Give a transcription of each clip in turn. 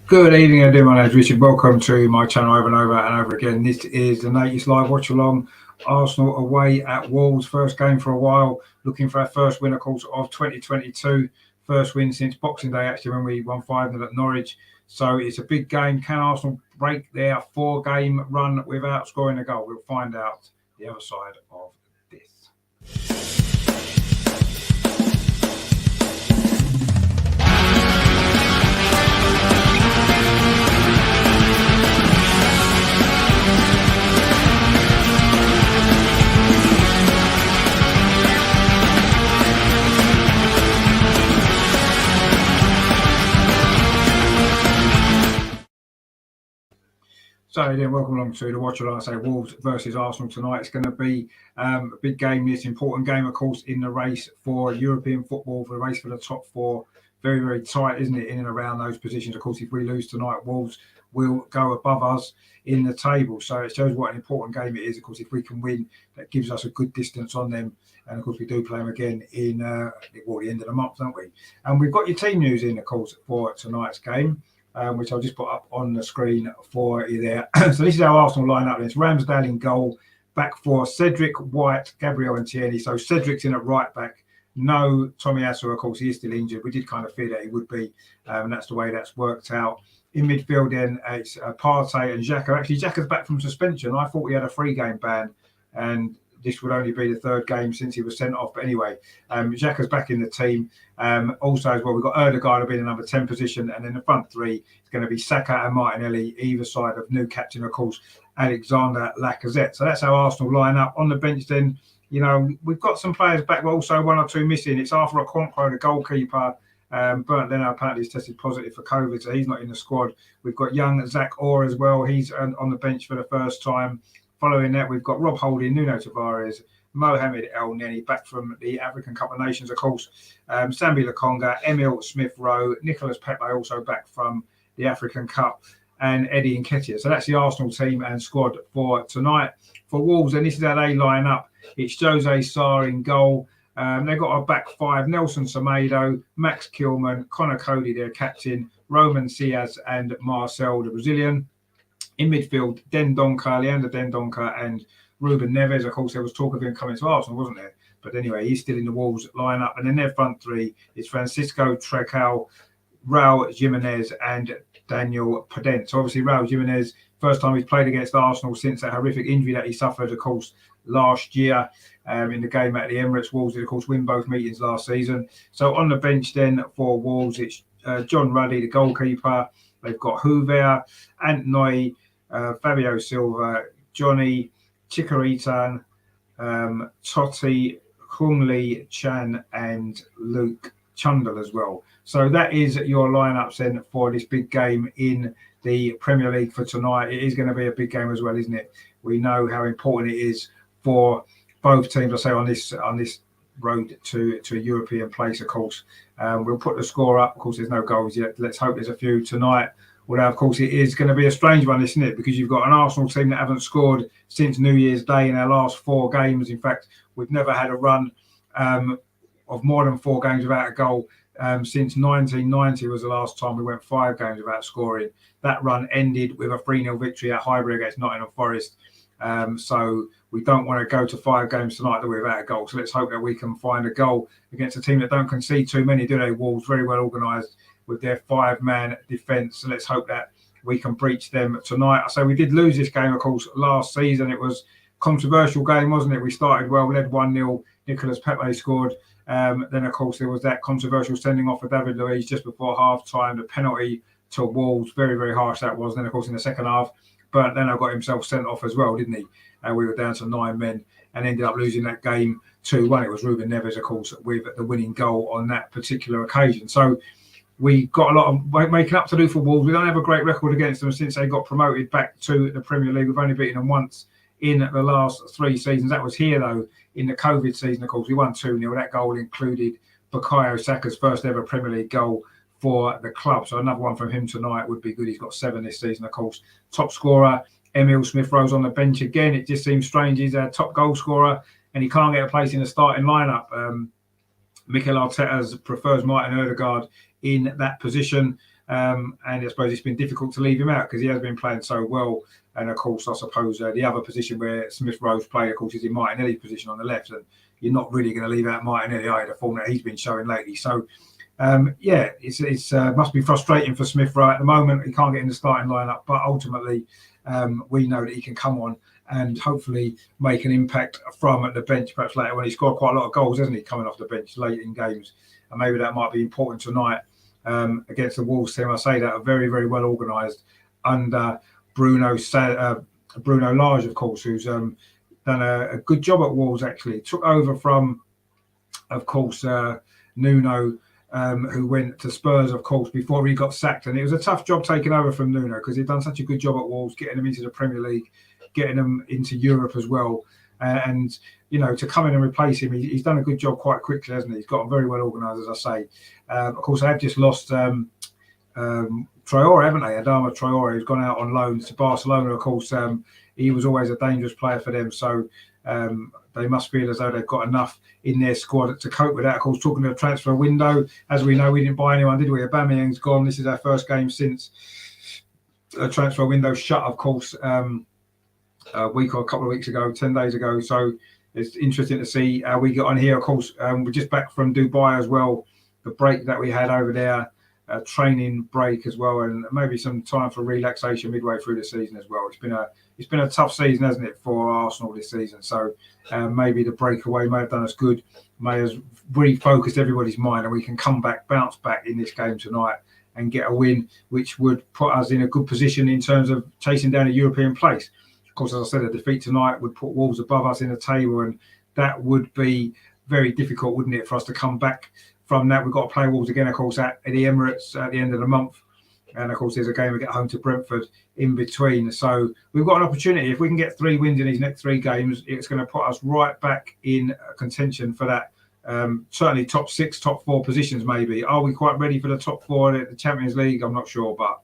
Good evening, everyone. My name is Richard. Welcome to my channel over and over again. This is the latest live watch along. Arsenal away at Wolves. First game for a while. Looking for our first win, of course, of 2022. First win since Boxing Day, actually, when we won 5-0 at Norwich. So it's a big game. Can Arsenal break their 4-game run without scoring a goal? We'll find out the other side of this. So then, welcome along to the Watchalong. I say Wolves versus Arsenal tonight. It's going to be a big game. It's an important game, of course, in the race for European football, for the race for the top four. Very, very tight, isn't it, in and around those positions. Of course, if we lose tonight, Wolves will go above us in the table. So it shows what an important game it is. Of course, if we can win, that gives us a good distance on them. And, of course, we do play them again in the end of the month, don't we? And we've got your team news in, of course, for tonight's game. Which I'll just put up on the screen for you there. So this is our Arsenal lineup. It's Ramsdale in goal, back four, Cedric, White, Gabriel and Tierney. So Cedric's in at right back. No Tomiyasu, of course, he is still injured. We did kind of fear that he would be, and that's the way that's worked out. In midfield then, it's Partey and Xhaka. Actually, Xhaka's back from suspension. I thought we had a 3-game ban, and this would only be the 3rd game since he was sent off. But anyway, Xhaka's back in the team. Also, as well, we've got Ødegaard will be in the number 10 position. And then the front three is going to be Saka and Martinelli, either side of new captain, of course, Alexander Lacazette. So that's our Arsenal lineup. On the bench then, you know, we've got some players back, but also 1 or 2 missing. It's Arthur Okonkwo, the goalkeeper. Bernd Leno apparently is tested positive for COVID, so he's not in the squad. We've got young Zach Orr as well. He's on the bench for the first time. Following that, we've got Rob Holding, Nuno Tavares, Mohamed El Neni, back from the African Cup of Nations, of course, Sambi Lokonga, Emil Smith-Rowe, Nicolas Pepe also back from the African Cup, and Eddie Nketiah. So that's the Arsenal team and squad for tonight. For Wolves, and this is how they line up. It's Jose Sarr in goal. They've got a back 5, Nelson Semedo, Max Kilman, Conor Cody, their captain, Roman Ciaz and Marcel, the Brazilian. In midfield, Leander Dendoncker and Ruben Neves. Of course, there was talk of him coming to Arsenal, wasn't there? But anyway, he's still in the Wolves lineup. And then their front three is Francisco Trecao, Raul Jimenez and Daniel Podence. So obviously, Raul Jimenez, first time he's played against Arsenal since that horrific injury that he suffered, of course, last year in the game at the Emirates. Wolves did, of course, win both meetings last season. So on the bench then for Wolves, it's John Ruddy, the goalkeeper. They've got Hoover, Ant Noy, Fabio Silva, Johnny, Chikaritan, Totti, Hung Lee Chan, and Luke Chundle as well. So that is your lineups then for this big game in the Premier League for tonight. It is going to be a big game as well, isn't it? We know how important it is for both teams, I say, on this road to a European place, of course. We'll put the score up. Of course, there's no goals yet. Let's hope there's a few tonight. Although, of course, it is going to be a strange one, isn't it? Because you've got an Arsenal team that haven't scored since New Year's Day in our last 4 games. In fact, we've never had a run of more than 4 games without a goal since 1990 was the last time we went 5 games without scoring. That run ended with a 3-0 victory at Highbury against Nottingham Forest. So we don't want to go to 5 games tonight without a goal. So let's hope that we can find a goal against a team that don't concede too many, do they? Wolves, very well organised with their 5-man defence. So let's hope that we can breach them tonight. I say we did lose this game, of course, last season. It was a controversial game, wasn't it? We started well, we led 1-0. Nicolas Pepe scored. Then, of course, there was that controversial sending off of David Luiz just before half-time, the penalty to Wolves. Very, very harsh that was. Then, of course, in the second half, Bernd Leno got himself sent off as well, didn't he? We were down to 9 men and ended up losing that game 2-1. It was Ruben Neves, of course, with the winning goal on that particular occasion. So we got a lot of making up to do for Wolves. We don't have a great record against them since they got promoted back to the Premier League. We've only beaten them once in the last 3 seasons. That was here, though, in the COVID season, of course. We won 2-0. That goal included Bukayo Saka's first ever Premier League goal for the club. So another one from him tonight would be good. He's got 7 this season, of course. Top scorer, Emil Smith-Rowe's on the bench again. It just seems strange. He's a top goal scorer and he can't get a place in the starting lineup. Mikel Arteta prefers Martin Ødegaard in that position. and I suppose it's been difficult to leave him out because he has been playing so well. And of course, I suppose the other position where Smith Rowe's played, of course, is in Martinelli's position on the left, and you're not really going to leave out Martinelli, the form that he's been showing lately. So, yeah, it's must be frustrating for Smith Rowe at the moment. He can't get in the starting lineup, but ultimately, we know that he can come on and hopefully make an impact from at the bench, perhaps later when he scored quite a lot of goals, hasn't he, coming off the bench late in games. And maybe that might be important tonight against the Wolves team. I say that are very, very well organised under Bruno Lage, of course, who's done a good job at Wolves, actually. Took over from, of course, Nuno, who went to Spurs, of course, before he got sacked. And it was a tough job taking over from Nuno because he'd done such a good job at Wolves, getting them into the Premier League, getting them into Europe as well. And, you know, to come in and replace him, he's done a good job quite quickly, hasn't he? He's got very well organised, as I say. Of course, they have just lost Traore, haven't they? Adama Traore, who's gone out on loan to Barcelona, of course. He was always a dangerous player for them. So they must feel as though they've got enough in their squad to cope with that. Of course, talking to the transfer window, as we know, we didn't buy anyone, did we? Aubameyang's gone. This is our first game since the transfer window shut, of course, a week or a couple of weeks ago, 10 days ago. So it's interesting to see how we get on here. Of course, we're just back from Dubai as well. The break that we had over there, training break as well, and maybe some time for relaxation midway through the season as well. It's been a tough season, hasn't it, for Arsenal this season? So maybe the breakaway may have done us good, may have refocused everybody's mind, and we can bounce back in this game tonight and get a win, which would put us in a good position in terms of chasing down a European place. Of course, as I said, a defeat tonight would put Wolves above us in the table, and that would be very difficult, wouldn't it, for us to come back from that. We've got to play Wolves again, of course, at the Emirates at the end of the month. And, of course, there's a game we get home to Brentford in between. So we've got an opportunity. If we can get 3 wins in these next 3 games, it's going to put us right back in contention for that. Certainly top 6, top 4 positions, maybe. Are we quite ready for the top 4 at the Champions League? I'm not sure. But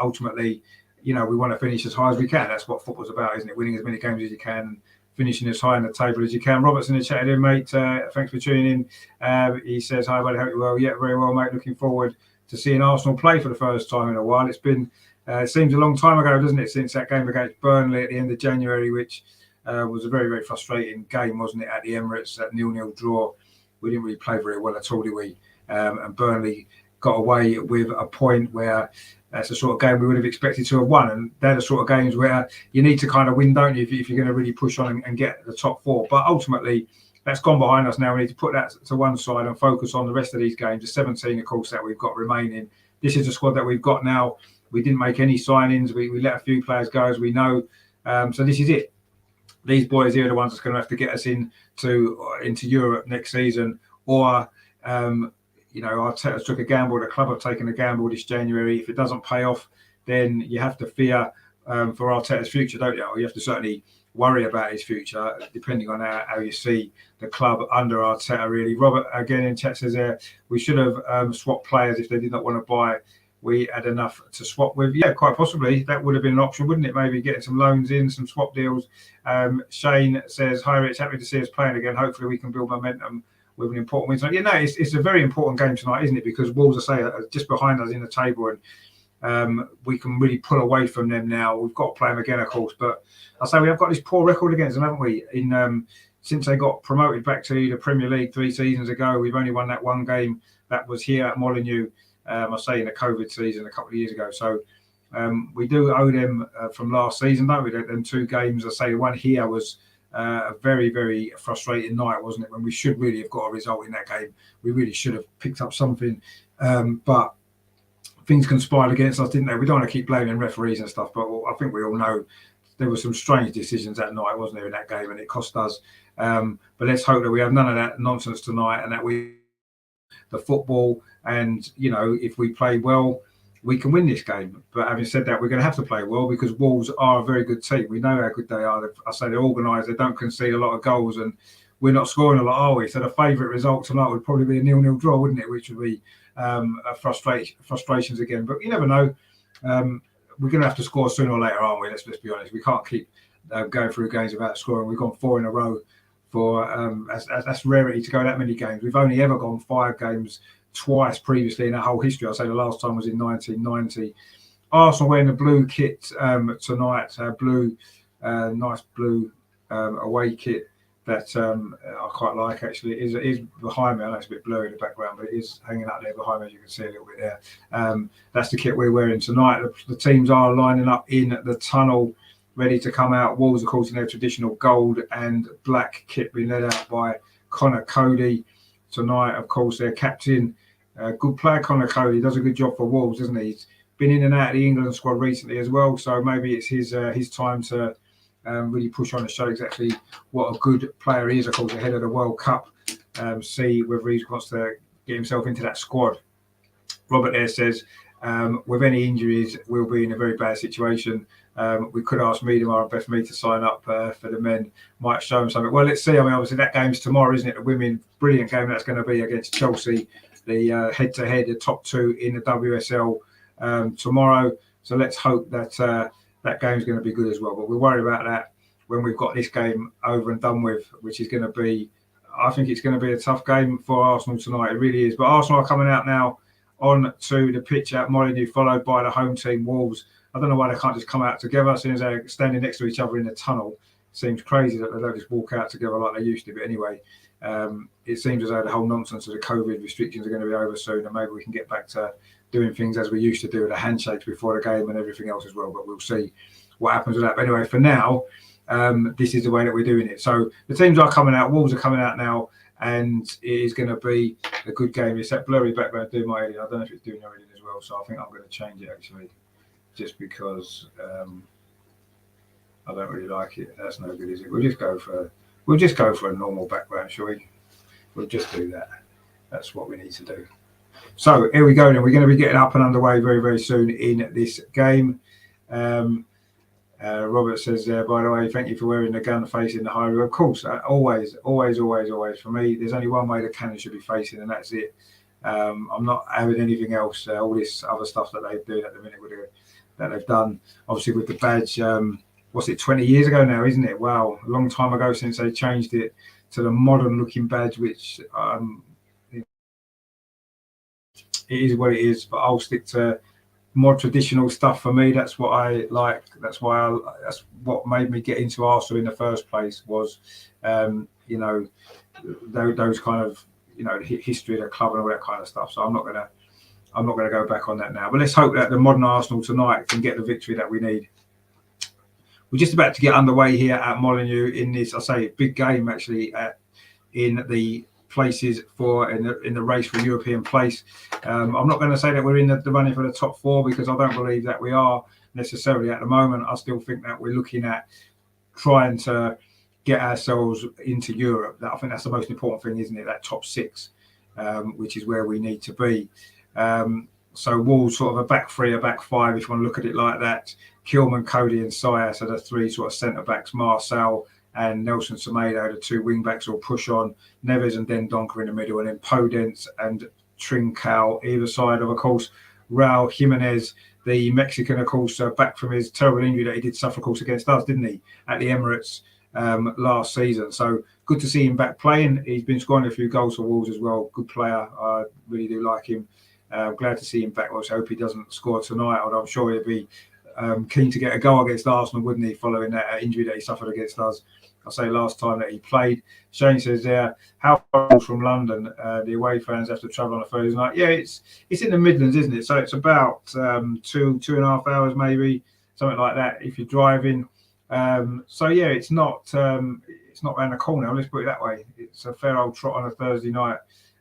ultimately, you know, we want to finish as high as we can. That's what football's about, isn't it? Winning as many games as you can, finishing as high in the table as you can. Robert's in the chat here, mate. Thanks for tuning in. He says, hi, buddy. Hope you're well. Yeah, very well, mate. Looking forward to seeing Arsenal play for the first time in a while. It's been, it seems a long time ago, doesn't it, since that game against Burnley at the end of January, which was a very, very frustrating game, wasn't it, at the Emirates, that 0-0 draw. We didn't really play very well at all, did we? And Burnley got away with a point where that's the sort of game we would have expected to have won. And they're the sort of games where you need to kind of win, don't you, if you're going to really push on and get the top 4. But ultimately, that's gone behind us now. We need to put that to one side and focus on the rest of these games. The 17, of course, that we've got remaining. This is the squad that we've got now. We didn't make any signings. We let a few players go, as we know. So this is it. These boys here are the ones that's going to have to get us into Europe next season. Or, you know, Arteta's took a gamble. The club have taken a gamble this January. If it doesn't pay off, then you have to fear for Arteta's future, don't you? Or you have to certainly worry about his future, depending on how you see the club under Arteta, really. Robert, again, in chat says we should have swapped players if they did not want to buy. We had enough to swap with. Yeah, quite possibly. That would have been an option, wouldn't it? Maybe getting some loans in, some swap deals. Shane says, hi, Rich, happy to see us playing again. Hopefully we can build momentum with an important win tonight. Yeah, no, it's a very important game tonight, isn't it? Because Wolves, I say, are just behind us in the table, and we can really pull away from them now. We've got to play them again, of course, but I say we have got this poor record against them, haven't we? Since they got promoted back to the Premier League 3 seasons ago, we've only won that 1 game that was here at Molineux. I say in the COVID season a couple of years ago. So we do owe them from last season, don't we? Them 2 games, I say the one here was a very, very frustrating night, wasn't it? When we should really have got a result in that game. We really should have picked up something, but things conspired against us, didn't they? We don't want to keep blaming referees and stuff, but I think we all know there were some strange decisions that night, wasn't there, in that game, and it cost us. But let's hope that we have none of that nonsense tonight, and that the football, and, you know, if we play well, we can win this game. But having said that, we're going to have to play well because Wolves are a very good team. We know how good they are. I say they're organised. They don't concede a lot of goals, and we're not scoring a lot, are we? So the favourite result tonight would probably be a 0-0 draw, wouldn't it? Which would be frustrations again. But you never know. We're going to have to score sooner or later, aren't we? Let's be honest. We can't keep going through games without scoring. We've gone 4 in a row. That's rarity to go that many games. We've only ever gone 5 games twice previously in our whole history. I'd say the last time was in 1990. Arsenal wearing the blue kit tonight, nice blue away kit that I quite like actually. It is behind me. I know it's a bit blurry in the background, but it is hanging up there behind me, as you can see a little bit there. That's the kit we're wearing tonight. The teams are lining up in the tunnel, ready to come out. Wolves, of course, in their traditional gold and black kit, being led out by Connor Cody tonight. Of course, their captain, good player Connor Cody, does a good job for Wolves, doesn't he? He's been in and out of the England squad recently as well, so maybe it's his time to really push on and show exactly what a good player he is, of course, ahead of the World Cup. See whether he wants to get himself into that squad. Robert there says, with any injuries, we'll be in a very bad situation. We could ask Miedemar and Beth Mead to sign up for the men, might show them something. Well, let's see. I mean, obviously that game's tomorrow, isn't it? The women, brilliant game that's going to be against Chelsea, the head-to-head, the top two in the WSL tomorrow. So let's hope that that game's going to be good as well. But we'll worry about that when we've got this game over and done with, which is going to be, I think it's going to be a tough game for Arsenal tonight. It really is. But Arsenal are coming out now on to the pitch at Molineux, followed by the home team, Wolves. I don't know why they can't just come out together as soon as they're standing next to each other in the tunnel. It seems crazy that they don't just walk out together like they used to. But anyway, it seems as though the whole nonsense of the COVID restrictions are going to be over soon, and maybe we can get back to doing things as we used to do with the handshakes before the game and everything else as well. But we'll see what happens with that. But anyway, for now, this is the way that we're doing it. So the teams are coming out. Wolves are coming out now, and it is going to be a good game. It's that blurry background doing my editing. I don't know if it's doing your editing as well, so I think I'm going to change it actually, just because I don't really like it. That's no good, is it? We'll just go for a normal background, shall we? We'll just do that. That's what we need to do. So here we go then. We're going to be getting up and underway very, very soon in this game. Robert says there, by the way, thank you for wearing the gun facing the high road. Of course, always. For me, there's only one way the cannon should be facing, and that's it. I'm not having anything else. All this other stuff that they're doing at the minute that they've done, obviously with the badge. What's it, 20 years ago now, isn't it? Wow, a long time ago since they changed it to the modern-looking badge, which it is what it is. But I'll stick to more traditional stuff for me. That's what I like. That's what made me get into Arsenal in the first place. Was those kind of history of the club and all that kind of stuff. So I'm not gonna go back on that now. But let's hope that the modern Arsenal tonight can get the victory that we need. We're just about to get underway here at Molineux in this, I say, big game actually in the places in the race for European place. I'm not going to say that we're in the running for the top four, because I don't believe that we are necessarily at the moment. I still think that we're looking at trying to get ourselves into Europe. I think that's the most important thing, isn't it? That top six, which is where we need to be. So Wolves sort of a back three, a back five, if you want to look at it like that. Kilman, Cody and Sayas are the three sort of centre-backs. Marcel and Nelson Semedo, the two wing-backs, will push on. Neves and Dendoncker in the middle, and then Podence and Trincao either side of course, Raul Jimenez, the Mexican, of course, back from his terrible injury that he did suffer, of course, against us, didn't he, at the Emirates last season. So good to see him back playing. He's been scoring a few goals for Wolves as well. Good player. I really do like him. Glad to see him back. I also hope he doesn't score tonight, although I'm sure he'll be keen to get a goal against Arsenal, wouldn't he, following that injury that he suffered against us. I say last time that he played. Shane says there, how far from London? The away fans have to travel on a Thursday night. Yeah, it's in the Midlands, isn't it? So it's about 2.5 hours, maybe something like that if you're driving. So yeah, it's not around the corner. Let's put it that way. It's a fair old trot on a Thursday night.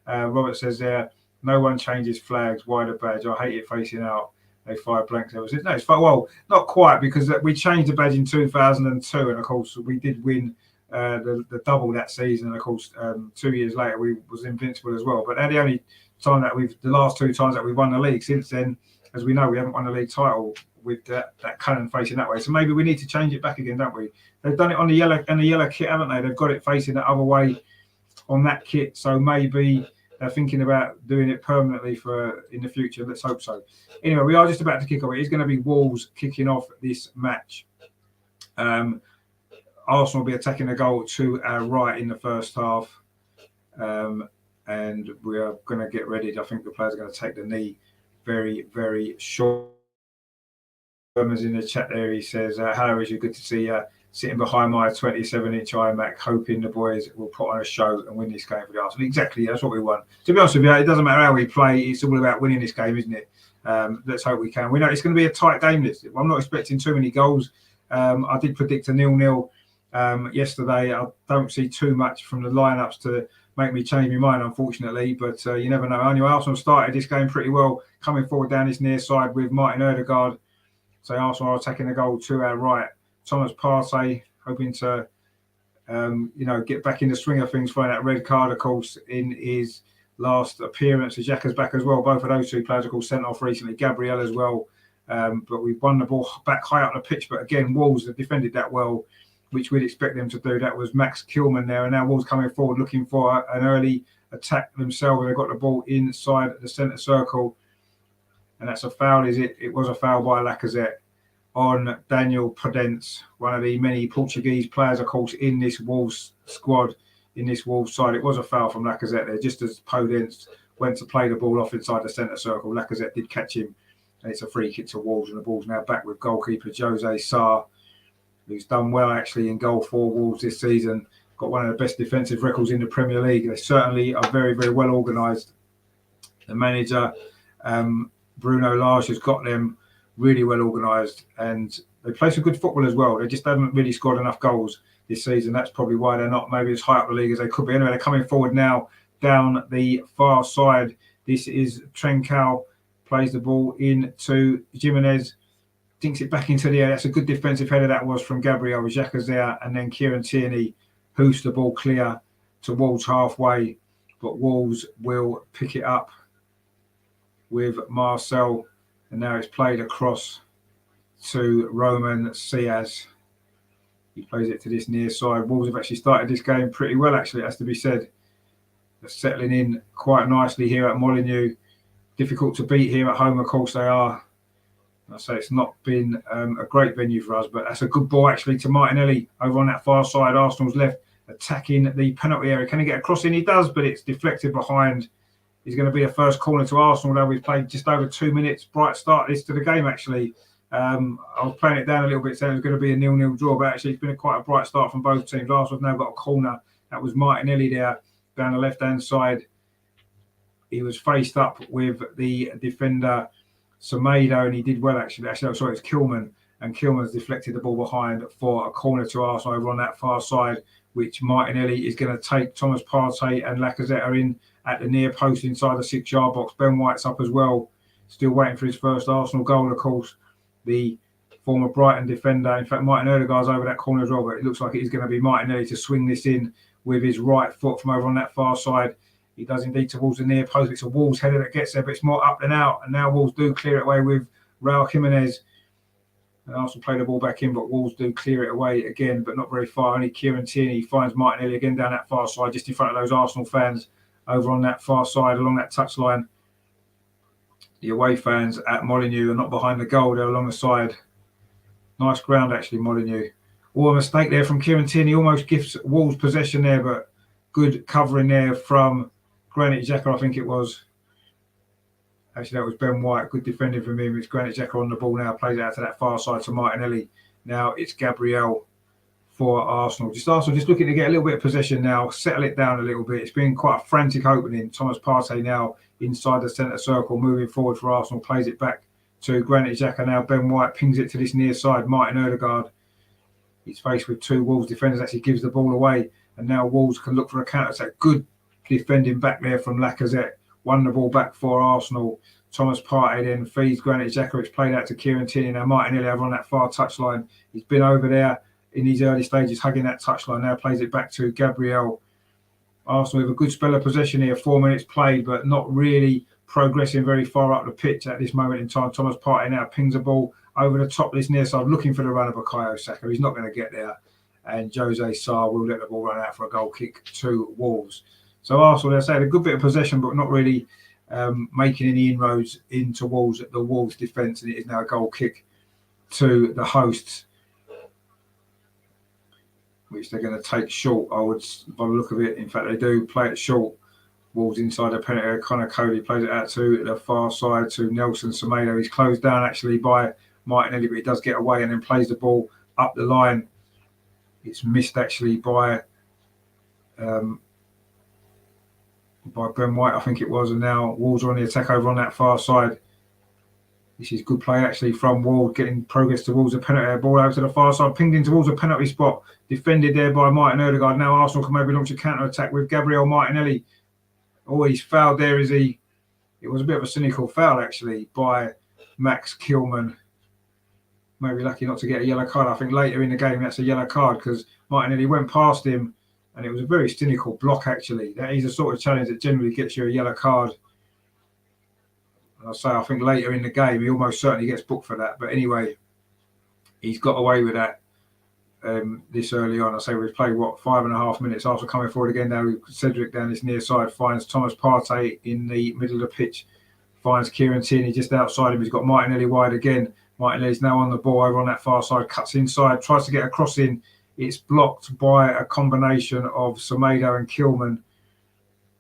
Robert says there, no one changes flags. Why the badge? I hate it facing out. They fire blanks ever since. No, it's well, not quite, because we changed the badge in 2002, and of course we did win the double that season. And of course, 2 years later we was invincible as well. But now the last two times that we've won the league since then, as we know, we haven't won the league title with that cannon facing that way. So maybe we need to change it back again, don't we? They've done it on the yellow kit, haven't they? They've got it facing the other way on that kit. So maybe they're thinking about doing it permanently for in the future. Let's hope so. Anyway, we are just about to kick off. It is going to be Wolves kicking off this match. Arsenal will be attacking the goal to our right in the first half. and we are going to get ready. I think the players are going to take the knee very, very short. Herman's in the chat there. He says, hello, Richard, good to see you. Sitting behind my 27-inch iMac, hoping the boys will put on a show and win this game for the Arsenal. Exactly, that's what we want. To be honest with you, it doesn't matter how we play. It's all about winning this game, isn't it? Let's hope we can. We know it's going to be a tight game. I'm not expecting too many goals. I did predict a 0-0 yesterday. I don't see too much from the lineups to make me change my mind, unfortunately. But you never know. Anyway, Arsenal started this game pretty well, coming forward down this near side with Martin Ødegaard. So Arsenal are taking the goal to our right. Thomas Partey hoping to, get back in the swing of things, following that red card, of course, in his last appearance. Xhaka's back as well. Both of those two players, of course, sent off recently. Gabriel as well. But we've won the ball back high up the pitch. But again, Wolves have defended that well, which we'd expect them to do. That was Max Kilman there. And now Wolves coming forward looking for an early attack themselves. They've got the ball inside the centre circle. And that's a foul, is it? It was a foul by Lacazette on Daniel Podence, one of the many Portuguese players, of course, in this Wolves squad, in this Wolves side. It was a foul from Lacazette there, just as Podence went to play the ball off inside the centre circle. Lacazette did catch him, and it's a free kick to Wolves, and the ball's now back with goalkeeper Jose Sarr, who's done well, actually, in goal for Wolves this season. Got one of the best defensive records in the Premier League. They certainly are very, very well organised. The manager, Bruno Lage, has got them really well organised, and they play some good football as well. They just haven't really scored enough goals this season. That's probably why they're not maybe as high up the league as they could be. Anyway, they're coming forward now down the far side. This is Trincao, plays the ball into Jimenez, dinks it back into the air. That's a good defensive header that was from Gabriel. Xhaka's there, and then Kieran Tierney hoofs the ball clear to Wolves halfway, but Wolves will pick it up with Marcel. And now it's played across to Roman Siaz. He plays it to this near side. Wolves have actually started this game pretty well, actually, it has to be said. They're settling in quite nicely here at Molineux. Difficult to beat here at home, of course they are. I say it's not been a great venue for us, but that's a good ball, actually, to Martinelli over on that far side. Arsenal's left, attacking the penalty area. Can he get a cross in? He does, but it's deflected behind. Is going to be a first corner to Arsenal, though we've played just over 2 minutes. Bright start this to the game, actually. I was playing it down a little bit, saying it was going to be a 0-0 draw, but actually it's been quite a bright start from both teams. Arsenal's now got a corner. That was Martinelli there down the left-hand side. He was faced up with the defender, Semedo, and he did well, actually. Actually, sorry, it's Kilman, and Kilman's deflected the ball behind for a corner to Arsenal over on that far side, which Martinelli is going to take. Thomas Partey and Lacazette are in at the near post inside the 6-yard box. Ben White's up as well, still waiting for his first Arsenal goal, of course. The former Brighton defender. In fact, Martin Ødegaard's over that corner as well, but it looks like it is going to be Martinelli to swing this in with his right foot from over on that far side. He does indeed towards the near post. It's a Wolves header that gets there, but it's more up than out. And now Wolves do clear it away with Raul Jimenez. And Arsenal play the ball back in, but Wolves do clear it away again, but not very far. Only Kieran Tierney finds Martinelli again down that far side, just in front of those Arsenal fans over on that far side along that touchline. The away fans at Molineux are not behind the goal, they're along the side. Nice ground, actually, Molineux. Oh, a mistake there from Kieran Tierney. Almost gives Wolves possession there, but good covering there from Granit Xhaka, I think it was. Actually, that was Ben White. Good defending from him. It's Granit Xhaka on the ball now. Plays it out to that far side to Martinelli. Now it's Gabriel for Arsenal. Arsenal just looking to get a little bit of possession now, settle it down a little bit. It's been quite a frantic opening. Thomas Partey now inside the centre circle, moving forward for Arsenal. Plays it back to Granit Xhaka now. Ben White pings it to this near side. Martin Ødegaard. He's faced with two Wolves defenders. Actually gives the ball away. And now Wolves can look for a counter-attack. Good defending back there from Lacazette. Won the ball back for Arsenal. Thomas Partey then feeds Granit Xhaka. It's played out to Kieran Tierney. Now Martinelli over on that far touchline. He's been over there in these early stages, hugging that touchline. Now plays it back to Gabriel. Arsenal with a good spell of possession here. 4 minutes played, but not really progressing very far up the pitch at this moment in time. Thomas Partey now pings the ball over the top of this near side, looking for the run of Bukayo Saka. He's not going to get there. And Jose Sarr will let the ball run out for a goal kick to Wolves. So Arsenal, they had a good bit of possession, but not really making any inroads into Wolves at the Wolves defence. And it is now a goal kick to the hosts, which they're going to take short. I would, by the look of it, in fact, they do play it short. Wolves inside the penalty area. Connor Cody plays it out to the far side to Nelson Semedo. He's closed down actually by Martinelli, but he does get away and then plays the ball up the line. It's missed actually by Ben White, I think it was, and now Wolves are on the attack over on that far side. This is good play actually from Wolves, getting progress towards the penalty area. Ball out to the far side, pinged in towards the penalty spot, defended there by Martin Odegaard. Now Arsenal can maybe launch a counter attack with Gabriel Martinelli. Oh, he's fouled there, is he? It was a bit of a cynical foul actually by Max Kilman. Maybe lucky not to get a yellow card. I think later in the game that's a yellow card because Martinelli went past him and it was a very cynical block actually. That is a sort of challenge that generally gets you a yellow card. And I say I think later in the game he almost certainly gets booked for that. But anyway, he's got away with that this early on. I say we've played 5.5 minutes after coming forward again. Now Cedric down this near side finds Thomas Partey in the middle of the pitch, finds Kieran Tierney just outside him. He's got Martinelli wide again. Martinelli's now on the ball over on that far side, cuts inside, tries to get a cross in. It's blocked by a combination of Semedo and Kilman,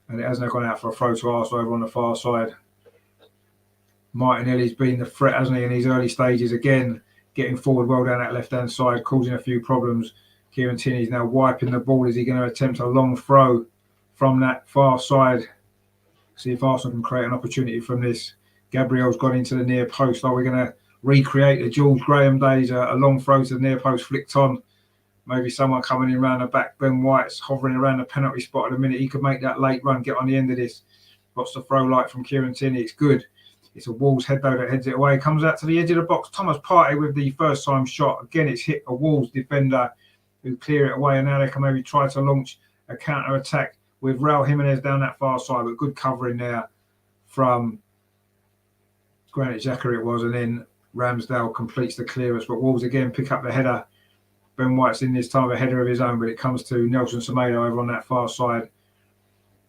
and it has now gone out for a throw to Arsenal over on the far side. Martinelli's been the threat, hasn't he, in these early stages again, getting forward well down that left-hand side, causing a few problems. Kieran Tierney's now wiping the ball. Is he going to attempt a long throw from that far side? See if Arsenal can create an opportunity from this. Gabriel's gone into the near post. Are we going to recreate the Jules Graham days? A long throw to the near post flicked on. Maybe someone coming in around the back. Ben White's hovering around the penalty spot at the minute. He could make that late run, get on the end of this. What's the throw like from Kieran Tierney? It's good. It's a Wolves head though that heads it away. Comes out to the edge of the box. Thomas Partey with the first time shot. Again, it's hit a Wolves defender who clear it away. And now they can maybe try to launch a counter attack with Raul Jimenez down that far side. But good covering there from Granit Xhaka it was. And then Ramsdale completes the clearance. But Wolves again pick up the header. Ben White's in this time a header of his own. But it comes to Nelson Semedo over on that far side.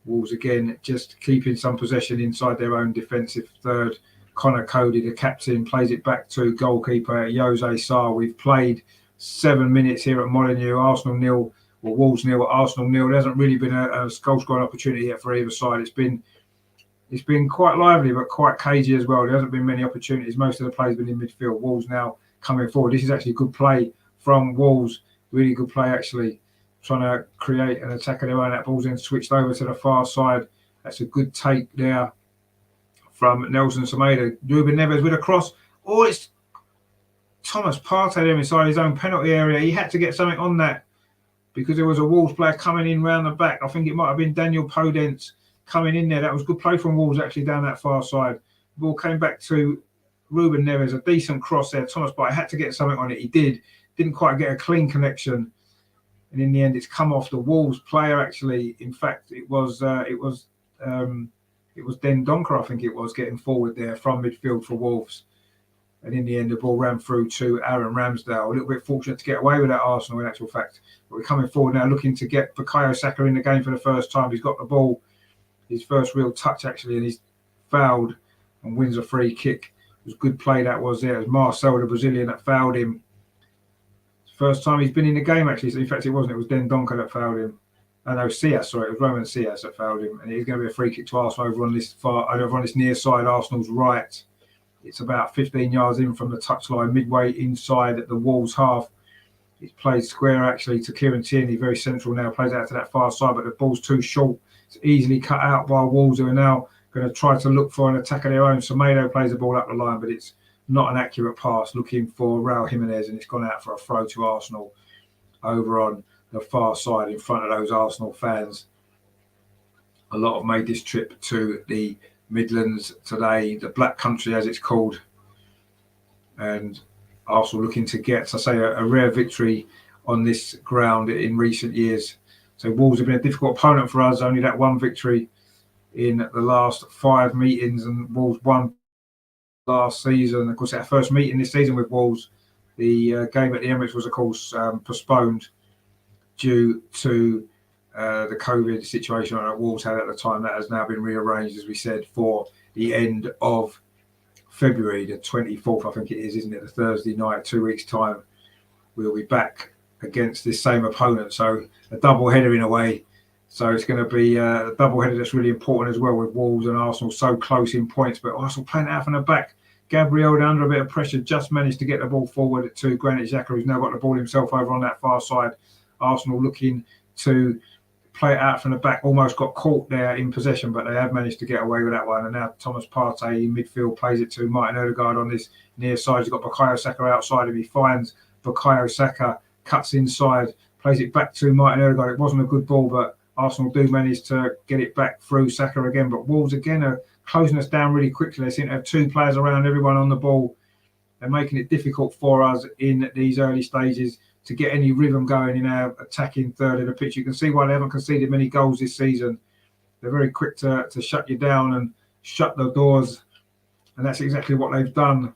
Wolves again just keeping some possession inside their own defensive third. Connor Cody, the captain, plays it back to goalkeeper Jose Sarr. We've played 7 minutes here at Molineux. Arsenal 0, or Wolves 0, Arsenal 0. There hasn't really been a goal scoring opportunity yet for either side. It's been quite lively but quite cagey as well. There hasn't been many opportunities. Most of the play's been in midfield. Wolves now coming forward. This is actually good play from Wolves. Really good play actually. Trying to create an attack of their own. That ball's then switched over to the far side. That's a good take there from Nelson Semedo. Ruben Neves with a cross. Oh, it's Thomas Partey there inside his own penalty area. He had to get something on that because there was a Wolves player coming in round the back. I think it might have been Daniel Podence coming in there. That was good play from Wolves actually down that far side. The ball came back to Ruben Neves. A decent cross there. Thomas Partey had to get something on it. He did. Didn't quite get a clean connection. And in the end, it's come off the Wolves player. Actually, in fact, it was Den Donker, I think it was, getting forward there from midfield for Wolves. And in the end, the ball ran through to Aaron Ramsdale. A little bit fortunate to get away with that, Arsenal, in actual fact. But we're coming forward now, looking to get Bukayo Saka in the game for the first time. He's got the ball, his first real touch actually, and he's fouled and wins a free kick. It was good play that was there. It was Marcel, the Brazilian, that fouled him. First time he's been in the game, actually. So in fact, it wasn't. It was Den Donker that fouled him. Oh, no, Cias, sorry. It was Roman Cias that fouled him. And it's going to be a free kick to Arsenal over on this near side, Arsenal's right. It's about 15 yards in from the touchline, midway inside at the Wolves half. It's played square, actually, to Kieran Tierney, very central now. Plays out to that far side, but the ball's too short. It's easily cut out by Wolves, who are now going to try to look for an attack of their own. Semedo plays the ball up the line, but it's not an accurate pass, looking for Raul Jimenez, and it's gone out for a throw to Arsenal over on the far side in front of those Arsenal fans. A lot have made this trip to the Midlands today, the Black Country as it's called, and Arsenal looking to get, I say, a rare victory on this ground in recent years. So Wolves have been a difficult opponent for us, only that one victory in the last 5 meetings, and Wolves won last season. Of course, our first meeting this season with Wolves, the game at the Emirates was, of course, postponed due to the COVID situation that Wolves had at the time. That has now been rearranged, as we said, for the end of February, the 24th, I think it is, isn't it? The Thursday night, 2 weeks' time, we'll be back against this same opponent. So a double header in a way. So it's going to be a double-header that's really important as well, with Wolves and Arsenal so close in points. But Arsenal playing out from the back. Gabriel, under a bit of pressure, just managed to get the ball forward to Granit Xhaka, who's now got the ball himself over on that far side. Arsenal looking to play it out from the back, almost got caught there in possession, but they have managed to get away with that one. And now Thomas Partey in midfield plays it to Martin Odegaard on this near side. He's got Bukayo Saka outside him. He finds Bukayo Saka, cuts inside, plays it back to Martin Odegaard. It wasn't a good ball, but Arsenal do manage to get it back through Saka again. But Wolves again are closing us down really quickly. They seem to have two players around everyone on the ball. They're making it difficult for us in these early stages to get any rhythm going in our attacking third of the pitch. You can see why they haven't conceded many goals this season. They're very quick to shut you down and shut the doors. And that's exactly what they've done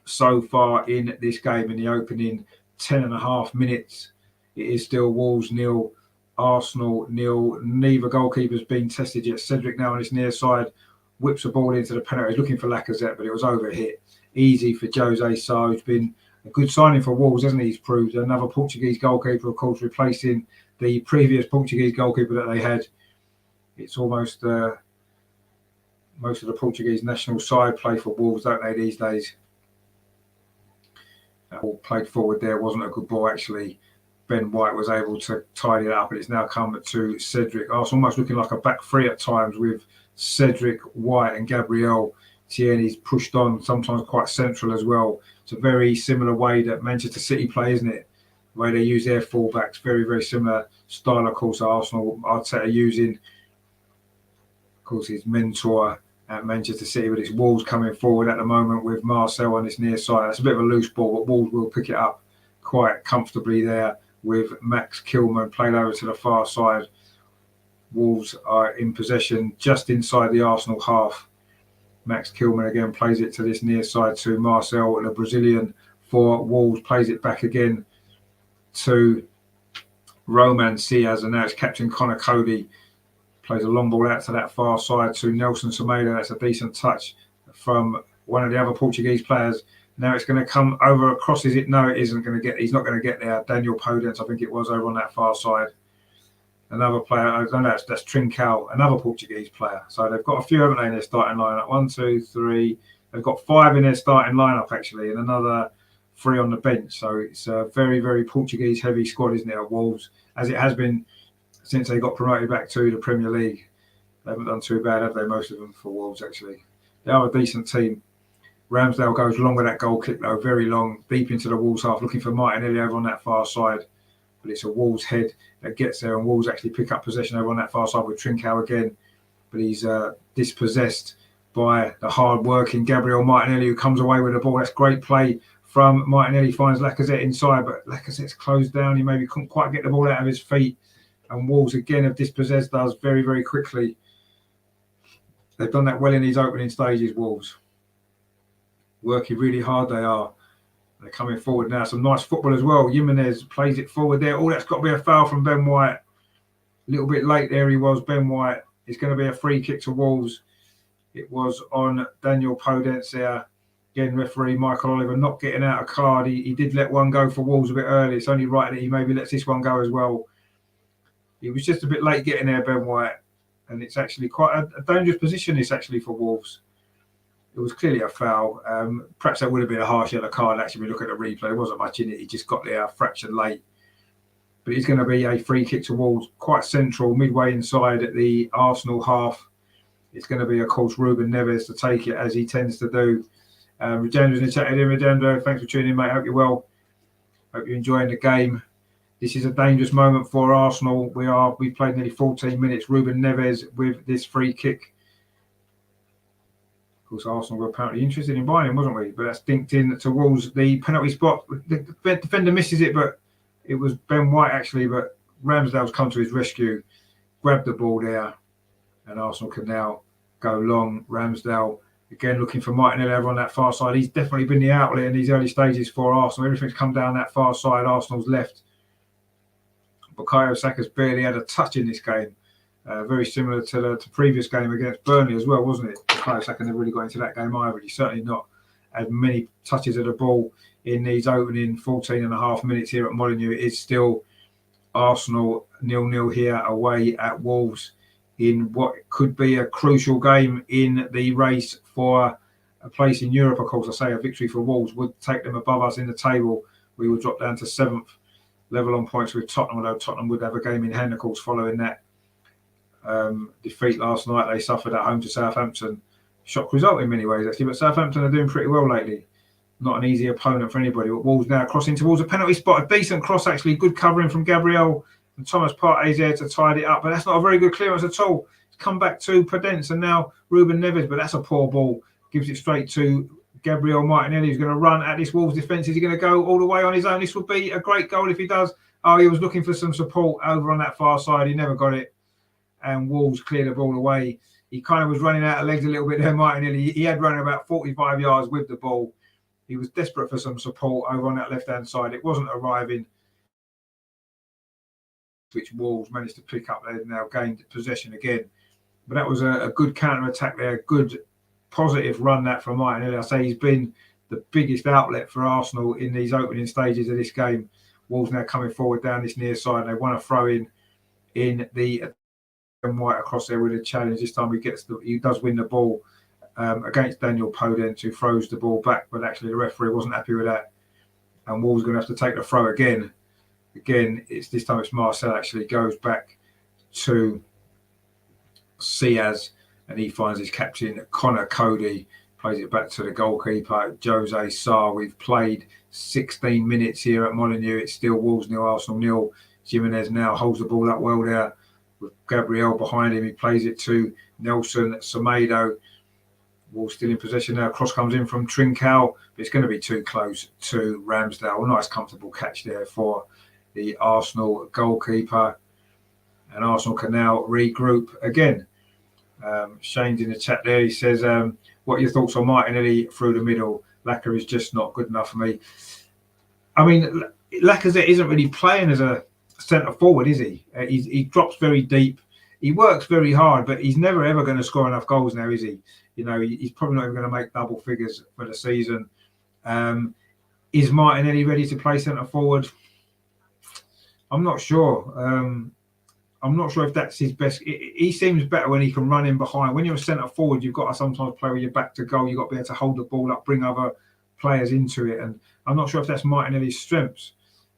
so far in this game. In the opening 10.5 minutes, it is still Wolves 0, Arsenal 0. Neither goalkeeper's been tested yet. Cedric now on his near side whips the ball into the penalty. He's looking for Lacazette, but it was overhit. Easy for Jose Sá, who's been a good signing for Wolves, hasn't he? He's proved another Portuguese goalkeeper, of course, replacing the previous Portuguese goalkeeper that they had. It's almost most of the Portuguese national side play for Wolves, don't they, these days? That ball played forward there wasn't a good ball, actually. Ben White was able to tidy it up, and it's now come to Cedric. Arsenal almost looking like a back three at times, with Cedric, White and Gabriel. Tierney's pushed on, sometimes quite central as well. It's a very similar way that Manchester City play, isn't it? The way they use their fullbacks, very, very similar style, of course. Arsenal, Arteta using, of course, his mentor at Manchester City, but it's Wolves coming forward at the moment with Marcel on his near side. That's a bit of a loose ball, but Wolves will pick it up quite comfortably there with Max Kilman played over to the far side. Wolves are in possession just inside the Arsenal half. Max Kilman again plays it to this near side to Marcel, the Brazilian for Wolves, plays it back again to Roman Ciaz, and now it's Captain Connor Cody. Plays a long ball out to that far side to Nelson Semedo. That's a decent touch from one of the other Portuguese players. Now it's going to come over across. Is it? No, it isn't going to get. He's not going to get there. Daniel Podence, I think it was, over on that far side. Another player, I don't know, that's Trincao, another Portuguese player. So they've got a few, haven't they, in their starting lineup? 1, 2, 3. They've got 5 in their starting lineup, actually, and another 3 on the bench. So it's a very, very Portuguese-heavy squad, isn't it, at Wolves, as it has been since they got promoted back to the Premier League. They haven't done too bad, have they, most of them, for Wolves, actually. They are a decent team. Ramsdale goes long with that goal kick, though, very long, deep into the Wolves half, looking for Martinelli over on that far side. But it's a Wolves head that gets there, and Wolves actually pick up possession over on that far side with Trincao again. But he's dispossessed by the hard-working Gabriel Martinelli, who comes away with the ball. That's great play from Martinelli, finds Lacazette inside, but Lacazette's closed down. He maybe couldn't quite get the ball out of his feet. And Wolves again have dispossessed us very, very quickly. They've done that well in these opening stages, Wolves. Working really hard, they are. They're coming forward now. Some nice football as well. Jimenez plays it forward there. Oh, that's got to be a foul from Ben White. A little bit late there he was, Ben White. It's going to be a free kick to Wolves. It was on Daniel Podence there. Again, referee Michael Oliver not getting out a card. He did let one go for Wolves a bit early. It's only right that he maybe lets this one go as well. He was just a bit late getting there, Ben White. And it's actually quite a dangerous position, this actually, for Wolves. It was clearly a foul. Perhaps that would have been a harsh yellow card, actually, when we look at the replay. There wasn't much in it. He just got there fractured late. But it's going to be a free kick to Wolves, quite central, midway inside at the Arsenal half. It's going to be, of course, Ruben Neves to take it, as he tends to do. Regendra's in the chat here. Regendra, thanks for tuning in, mate. Hope you're well. Hope you're enjoying the game. This is a dangerous moment for Arsenal. We've played nearly 14 minutes. Ruben Neves with this free kick. Of course, Arsenal were apparently interested in buying him, wasn't we? But that's dinked in towards the penalty spot. The defender misses it, but it was Ben White, actually. But Ramsdale's come to his rescue, grabbed the ball there, and Arsenal can now go long. Ramsdale, again, looking for Martinelli over on that far side. He's definitely been the outlet in these early stages for Arsenal. Everything's come down that far side, Arsenal's left. Bukayo Saka's barely had a touch in this game. Very similar to the previous game against Burnley as well, wasn't it? Bukayo Saka never really got into that game either. He's certainly not had many touches of the ball in these opening 14.5 minutes here at Molineux. It is still Arsenal 0-0 here away at Wolves in what could be a crucial game in the race for a place in Europe. Of course, I say a victory for Wolves would take them above us in the table. We would drop down to 7th, level on points with Tottenham, although Tottenham would have a game in hand, of course, following that defeat last night. They suffered at home to Southampton. Shock result in many ways, actually, but Southampton are doing pretty well lately. Not an easy opponent for anybody. But Wolves now crossing towards a penalty spot. A decent cross, actually. Good covering from Gabriel and Thomas Partey's there to tide it up. But that's not a very good clearance at all. It's come back to Prudence and now Ruben Neves. But that's a poor ball. Gives it straight to Gabriel Martinelli, who's going to run at this Wolves defence. Is he going to go all the way on his own? This would be a great goal if he does. Oh, he was looking for some support over on that far side. He never got it. And Wolves cleared the ball away. He kind of was running out of legs a little bit there, Martinelli. He had run about 45 yards with the ball. He was desperate for some support over on that left-hand side. It wasn't arriving, which Wolves managed to pick up. They've now gained possession again. But that was a good counter-attack there. Good, positive run that from Martinelli. I say he's been the biggest outlet for Arsenal in these opening stages of this game. Wolves now coming forward down this near side. They want to throw in the White across there with a challenge. This time he does win the ball against Daniel Podence, who throws the ball back, but actually the referee wasn't happy with that. And Wolves going to have to take the throw again. Again, this time it's Marcel actually goes back to Ciaz, and he finds his captain Connor Cody, plays it back to the goalkeeper Jose Sarr. We've played 16 minutes here at Molineux. It's still Wolves 0, Arsenal 0. Jimenez now holds the ball up well there with Gabriel behind him. He plays it to Nelson Semedo. Wolves still in possession now. Cross comes in from Trincao, but it's going to be too close to Ramsdale. Nice comfortable catch there for the Arsenal goalkeeper. And Arsenal can now regroup again. Shane's in the chat there. He says, what are your thoughts on Martinelli through the middle? Lacazette is just not good enough for me. I mean, Lacazette isn't really playing as a centre forward, is he? He drops very deep. He works very hard, but he's never ever going to score enough goals now, is he? You know, he's probably not even going to make double figures for the season. Is Martinelli ready to play centre forward? I'm not sure. I'm not sure if that's his best. He seems better when he can run in behind. When you're a centre forward, you've got to sometimes play with your back to goal. You've got to be able to hold the ball up, bring other players into it. And I'm not sure if that's Martinelli's strengths.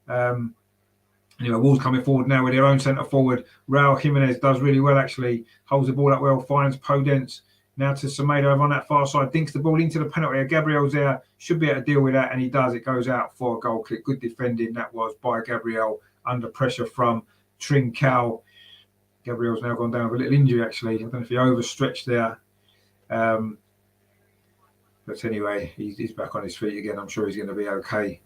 Wolves coming forward now with their own centre forward. Raul Jimenez does really well, actually. Holds the ball up well, finds Podence. Now to Semedo over on that far side. Dinks the ball into the penalty. Gabriel's there. Should be able to deal with that, and he does. It goes out for a goal kick. Good defending that was by Gabriel under pressure from Trincao. Gabriel's now gone down with a little injury, actually. I don't know if he overstretched there. But anyway, he's back on his feet again. I'm sure he's going to be okay.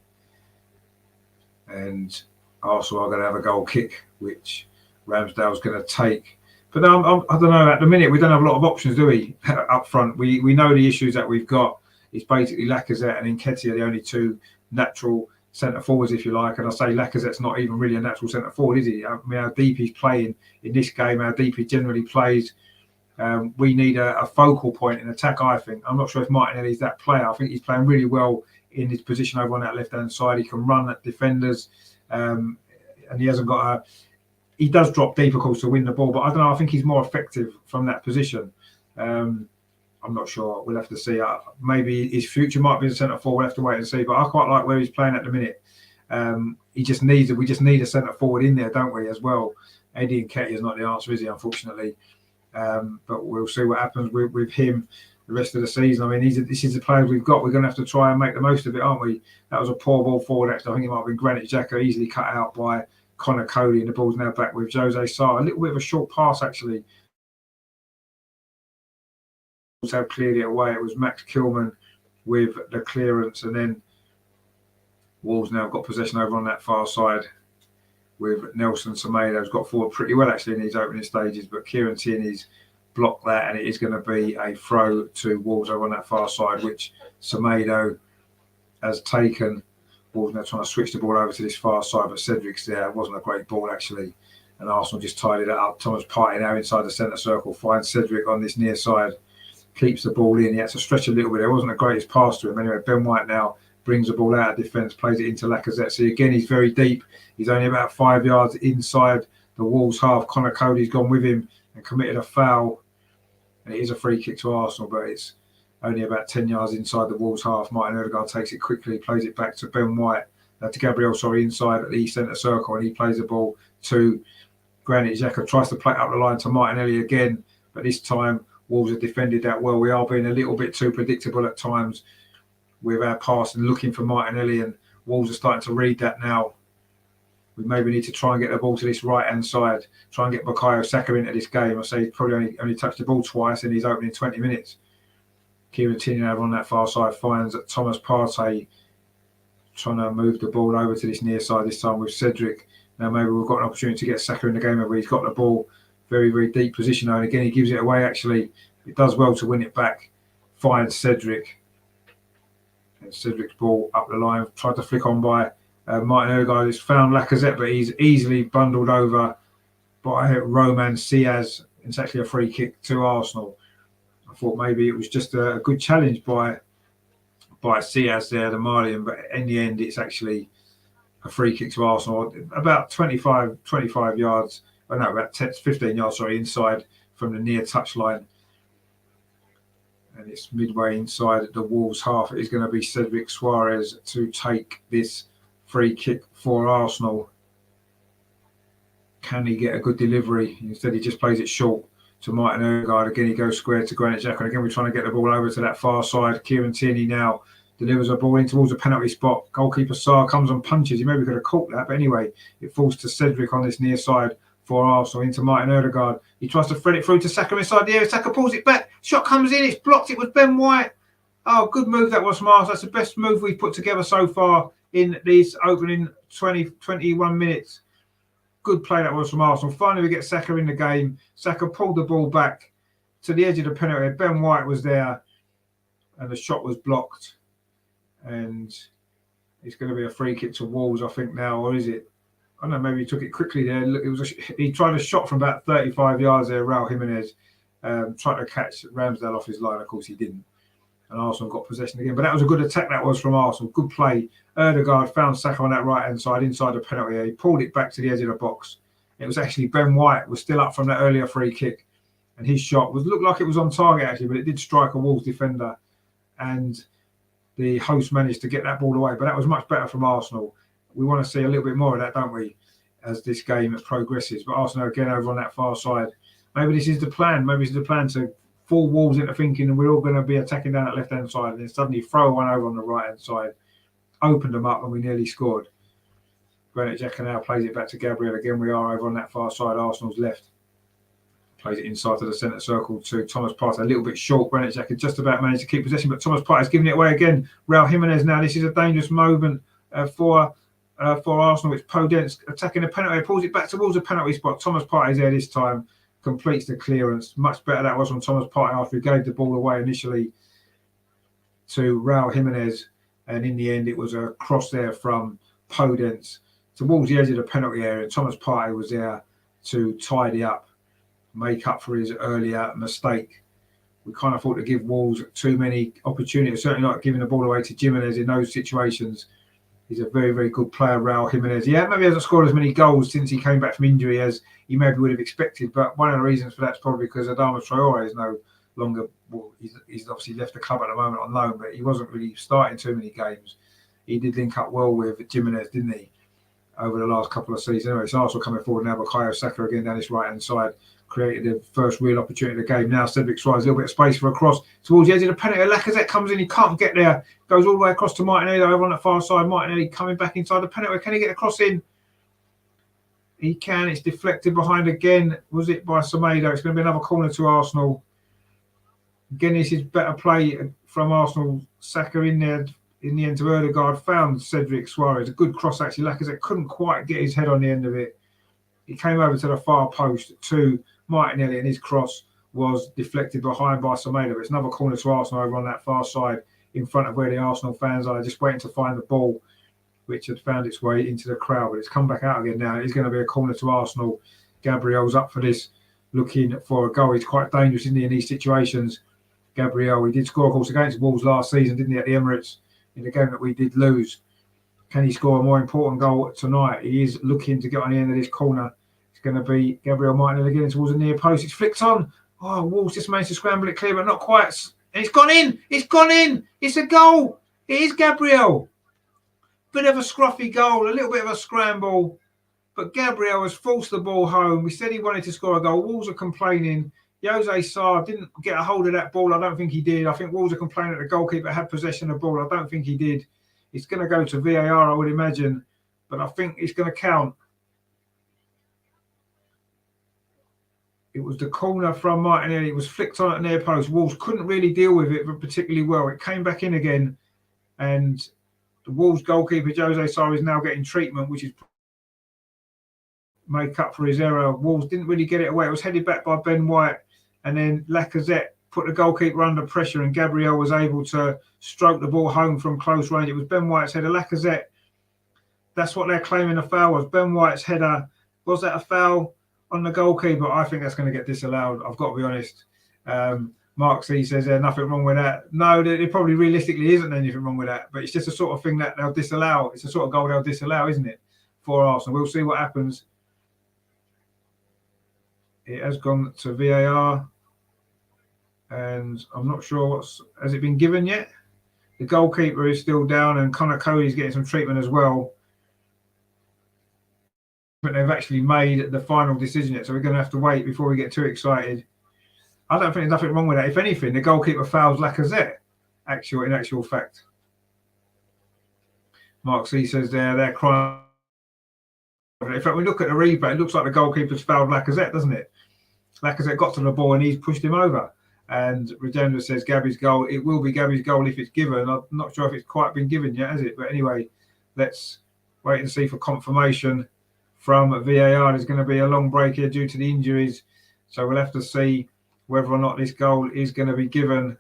And Arsenal are going to have a goal kick, which Ramsdale's going to take. But I don't know. At the minute, we don't have a lot of options, do we? Up front, we know the issues that we've got. It's basically Lacazette and Nketiah, the only two natural centre forwards, if you like. And I say Lacazette's not even really a natural centre forward, is he? I mean, how deep he's playing in this game, how deep he generally plays. We need a focal point in attack, I think. I'm not sure if Martinelli's that player. I think he's playing really well in his position over on that left-hand side. He can run at defenders, and he hasn't got he does drop deep, of course, to win the ball, but I don't know. I think he's more effective from that position. I'm not sure. We'll have to see. Maybe his future might be a centre forward. We'll have to wait and see. But I quite like where he's playing at the minute. We just need a centre forward in there, don't we, as well? Eddie Nketiah is not the answer, is he? Unfortunately, but we'll see what happens with him the rest of the season. I mean, this is the players we've got. We're going to have to try and make the most of it, aren't we? That was a poor ball forward. Actually, I think it might have been Granit Xhaka, easily cut out by Connor Cody, and the ball's now back with Jose Sarr. A little bit of a short pass, actually. Have cleared it away. It was Max Kilman with the clearance, and then Wolves now got possession over on that far side with Nelson Semedo, who's got forward pretty well actually in these opening stages, but Kieran Tierney's blocked that, and it is going to be a throw to Wolves over on that far side, which Semedo has taken. Wolves now trying to switch the ball over to this far side, but Cedric's there. It wasn't a great ball actually, and Arsenal just tidied it up. Thomas Partey now inside the centre circle, finds Cedric on this near side, keeps the ball in. He had to stretch a little bit. It wasn't the greatest pass to him. Anyway, Ben White now brings the ball out of defence, plays it into Lacazette. So again, he's very deep. He's only about 5 yards inside the Wolves half. Connor Cody's gone with him and committed a foul. And it is a free kick to Arsenal, but it's only about 10 yards inside the Wolves half. Martin Odegaard takes it quickly, plays it back to Ben White, to Gabriel, inside at the centre circle, and he plays the ball to Granit Xhaka, tries to play up the line to Martinelli again, but this time Wolves have defended that well. We are being a little bit too predictable at times with our pass and looking for Martinelli, and Wolves are starting to read that now. We maybe need to try and get the ball to this right-hand side, try and get Bukayo Saka into this game. I say he's probably only touched the ball twice in his opening 20 minutes. Kieran Tierney on that far side finds Thomas Partey trying to move the ball over to this near side, this time with Cedric. Now maybe we've got an opportunity to get Saka in the game where he's got the ball very, very deep position. And again, he gives it away, actually. It does well to win it back. Finds Cedric. And Cedric's ball up the line. Tried to flick on by Martin Odegaard. He's found Lacazette, but he's easily bundled over by Roman Diaz. It's actually a free kick to Arsenal. I thought maybe it was just a good challenge by Diaz there, the Malian, but in the end, it's actually a free kick to Arsenal. About 25 yards, about 15 yards, inside from the near touchline. And it's midway inside the Wolves half. It is going to be Cedric Suarez to take this free kick for Arsenal. Can he get a good delivery? Instead, he just plays it short to Martin Odegaard. Again, he goes square to Granit Xhaka. Again, we're trying to get the ball over to that far side. Kieran Tierney now delivers a ball in towards the penalty spot. Goalkeeper Sarr comes and punches. He maybe could have caught that, but anyway, it falls to Cedric on this near side for Arsenal into Martin Odegaard. He tries to thread it through to Saka inside the area. Saka pulls it back. Shot comes in. It's blocked. It was Ben White. Oh, good move that was from Arsenal. That's the best move we've put together so far in these opening 21 minutes. Good play that was from Arsenal. Finally, we get Saka in the game. Saka pulled the ball back to the edge of the penalty. Ben White was there, and the shot was blocked. And it's going to be a free kick to Wolves, I think, now, or is it? I don't know, maybe he took it quickly there. He tried a shot from about 35 yards there, Raul Jimenez, tried to catch Ramsdale off his line. Of course, he didn't. And Arsenal got possession again. But that was a good attack, that was from Arsenal. Good play. Odegaard found Saka on that right-hand side, inside the penalty area. He pulled it back to the edge of the box. It was actually Ben White, was still up from that earlier free kick. And his shot looked like it was on target, actually, but it did strike a Wolves defender. And the host managed to get that ball away. But that was much better from Arsenal. We want to see a little bit more of that, don't we, as this game progresses. But Arsenal, again, over on that far side. Maybe this is the plan. Maybe this is the plan to fool Wolves into thinking that we're all going to be attacking down that left-hand side and then suddenly throw one over on the right-hand side, opened them up, and we nearly scored. Granit Xhaka now plays it back to Gabriel. Again, we are over on that far side, Arsenal's left. Plays it inside to the centre circle to Thomas Partey. A little bit short. Granit Xhaka just about managed to keep possession, but Thomas Partey's giving it away again. Raul Jimenez now. This is a dangerous moment for Arsenal. It's Podence attacking the penalty. Pulls it back towards the penalty spot. Thomas Partey's there this time. Completes the clearance. Much better that was from Thomas Partey after he gave the ball away initially to Raul Jimenez. And in the end, it was a cross there from Podence towards the edge of the penalty area. Thomas Partey was there to tidy up, make up for his earlier mistake. We kind of thought to give Wolves too many opportunities, certainly not giving the ball away to Jimenez in those situations. He's a very, very good player, Raul Jimenez. Yeah, maybe hasn't scored as many goals since he came back from injury as he maybe would have expected. But one of the reasons for that is probably because Adama Traore is no longer, well, he's obviously left the club at the moment on loan, but he wasn't really starting too many games. He did link up well with Jimenez, didn't he, over the last couple of seasons. Anyway, it's Arsenal coming forward now. Bukayo Saka again down this right-hand side. Created the first real opportunity of the game. Now Cedric Suarez, a little bit of space for a cross towards the edge of the penalty. Lacazette comes in, he can't get there. Goes all the way across to Martinelli over on that far side. Martinelli coming back inside the penalty. Can he get the cross in? He can. It's deflected behind again. Was it by Semedo? It's going to be another corner to Arsenal. Again, this is better play from Arsenal. Saka in there in the end to Odegaard. Found Cedric Suarez. A good cross actually. Lacazette couldn't quite get his head on the end of it. He came over to the far post to Martinelli, and his cross was deflected behind by Semedo. It's another corner to Arsenal over on that far side in front of where the Arsenal fans are, just waiting to find the ball, which had found its way into the crowd. But it's come back out again now. It's going to be a corner to Arsenal. Gabriel's up for this, looking for a goal. He's quite dangerous, isn't he, in these situations? Gabriel, he did score, of course, against Wolves last season, didn't he, at the Emirates, in the game that we did lose. Can he score a more important goal tonight? He is looking to get on the end of this corner. It's going to be Gabriel Martinelli getting towards the near post. It's flicked on. Oh, Wolves just managed to scramble it clear, but not quite. And it's gone in. It's gone in. It's a goal. It is Gabriel. Bit of a scruffy goal, a little bit of a scramble. But Gabriel has forced the ball home. We said he wanted to score a goal. Wolves are complaining. Jose Sarr didn't get a hold of that ball. I don't think he did. I think Wolves are complaining that the goalkeeper had possession of the ball. I don't think he did. It's going to go to VAR, I would imagine. But I think it's going to count. It was the corner from Martinelli. It was flicked on at near post. Wolves couldn't really deal with it particularly well. It came back in again. And the Wolves goalkeeper, Jose Sarr, is now getting treatment, which is make up for his error. Wolves didn't really get it away. It was headed back by Ben White. And then Lacazette put the goalkeeper under pressure and Gabriel was able to stroke the ball home from close range. It was Ben White's header. Lacazette, that's what they're claiming the foul was. Ben White's header. Was that a foul on the goalkeeper? I think that's going to get disallowed. I've got to be honest. Mark C says there's nothing wrong with that. No, there probably realistically isn't anything wrong with that. But it's just a sort of thing that they'll disallow. It's a sort of goal they'll disallow, isn't it, for Arsenal? We'll see what happens. It has gone to VAR. And I'm not sure has it been given yet? The goalkeeper is still down and Connor Cody's getting some treatment as well. But they've actually made the final decision yet, so we're going to have to wait before we get too excited. I don't think there's nothing wrong with that. If anything, the goalkeeper fouls Lacazette, in actual fact. Mark C says they're crying. In fact, when we look at the replay, it looks like the goalkeeper's fouled Lacazette, doesn't it? Lacazette got to the ball and he's pushed him over. And Regenda says Gabby's goal. It will be Gabby's goal if it's given. I'm not sure if it's quite been given yet, has it? But anyway, let's wait and see for confirmation from VAR. There's going to be a long break here due to the injuries. So we'll have to see whether or not this goal is going to be given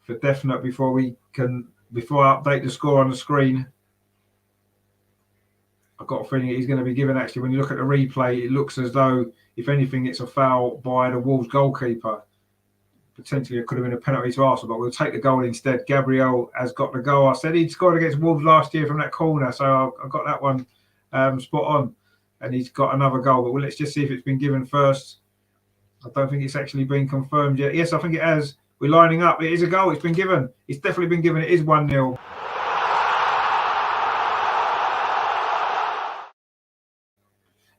for definite before I update the score on the screen. I've got a feeling he's going to be given. Actually, when you look at the replay, it looks as though, if anything, it's a foul by the Wolves goalkeeper. Potentially it could have been a penalty to Arsenal, but we'll take the goal instead. Gabriel has got the goal. I said he'd scored against Wolves last year from that corner, so I got that one spot on. And he's got another goal, but let's just see if it's been given first. I don't think it's actually been confirmed yet. Yes, I think it has. We're lining up. It is a goal. It's been given. It's definitely been given. It is 1-0.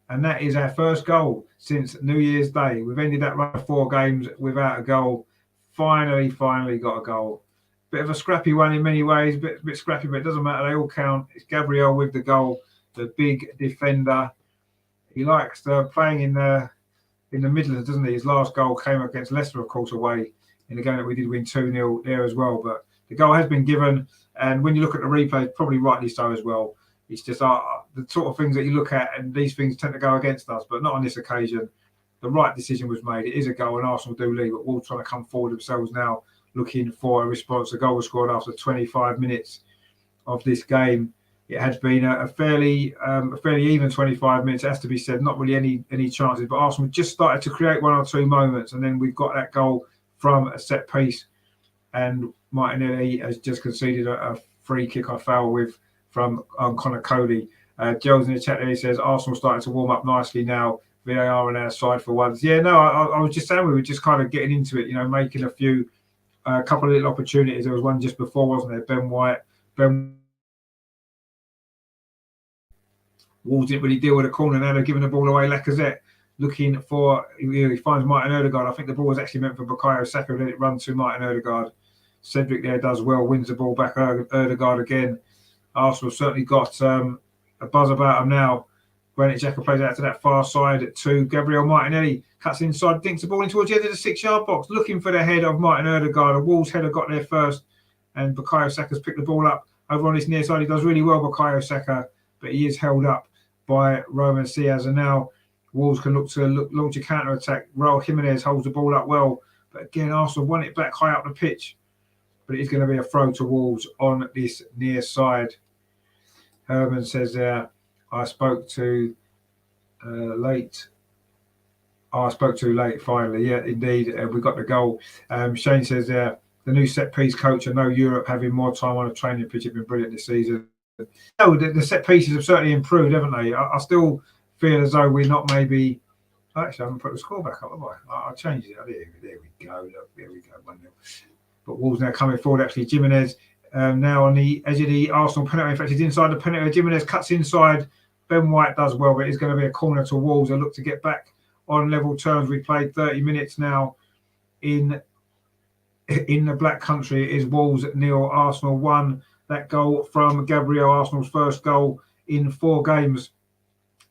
And that is our first goal since New Year's Day. We've ended that run of 4 games without a goal. Finally got a goal. Bit of a scrappy one in many ways, bit scrappy, but it doesn't matter. They all count. It's Gabriel with the goal, the big defender. He likes playing in the Midlands, doesn't he? His last goal came against Leicester, of course, away in the game that we did win 2-0 there as well. But the goal has been given, and when you look at the replay, probably rightly so as well. It's just the sort of things that you look at, and these things tend to go against us, but not on this occasion. The right decision was made. It is a goal, and Arsenal do lead, but Wolves trying to come forward themselves now, looking for a response. The goal was scored after 25 minutes of this game. It has been a fairly even 25 minutes. It has to be said, not really any chances, but Arsenal just started to create 1 or 2 moments, and then we've got that goal from a set piece, and Martinelli has just conceded a free kick or foul from Connor Cody. Joe's in the chat there, he says Arsenal starting to warm up nicely now. VAR on our side for once. Yeah, no, I was just saying we were just kind of getting into it, making a couple of little opportunities. There was one just before, wasn't there? Ben White. Wolves didn't really deal with the corner. Now they're giving the ball away. Lacazette looking for, he finds Martin Odegaard. I think the ball was actually meant for Bukayo Saka. Let it run to Martin Odegaard. Cedric there does well, wins the ball back. Odegaard again. Arsenal certainly got a buzz about them now. Granit Xhaka plays out to that far side to Gabriel Martinelli. Cuts inside, dinks the ball in towards the edge of the 6-yard box. Looking for the head of Martin Odegaard. A Wolves header got there first. And Bukayo Saka's picked the ball up over on his near side. He does really well, Bukayo Saka. But he is held up by Roman Diaz. And now Wolves can look to launch a counter-attack. Raul Jimenez holds the ball up well. But again, Arsenal want it back high up the pitch. But it is going to be a throw to Wolves on this near side. Herman says there, I spoke too late. I spoke too late, finally. Yeah, indeed. We got the goal. Shane says there, the new set-piece coach, I know Europe having more time on a training pitch have been brilliant this season. No, the set pieces have certainly improved, haven't they? I still feel as though we're not maybe. Actually, I haven't put the score back up, have I? I changed it. There we go. Look, there we go. 1-0. But Wolves now coming forward. Actually, Jimenez now on the edge of the Arsenal penalty. In fact, he's inside the penalty. Jimenez cuts inside. Ben White does well, but it's going to be a corner to Wolves. They look to get back on level terms. We played 30 minutes now in the Black Country. It is Wolves 0, Arsenal 1. That goal from Gabriel, Arsenal's first goal in 4 games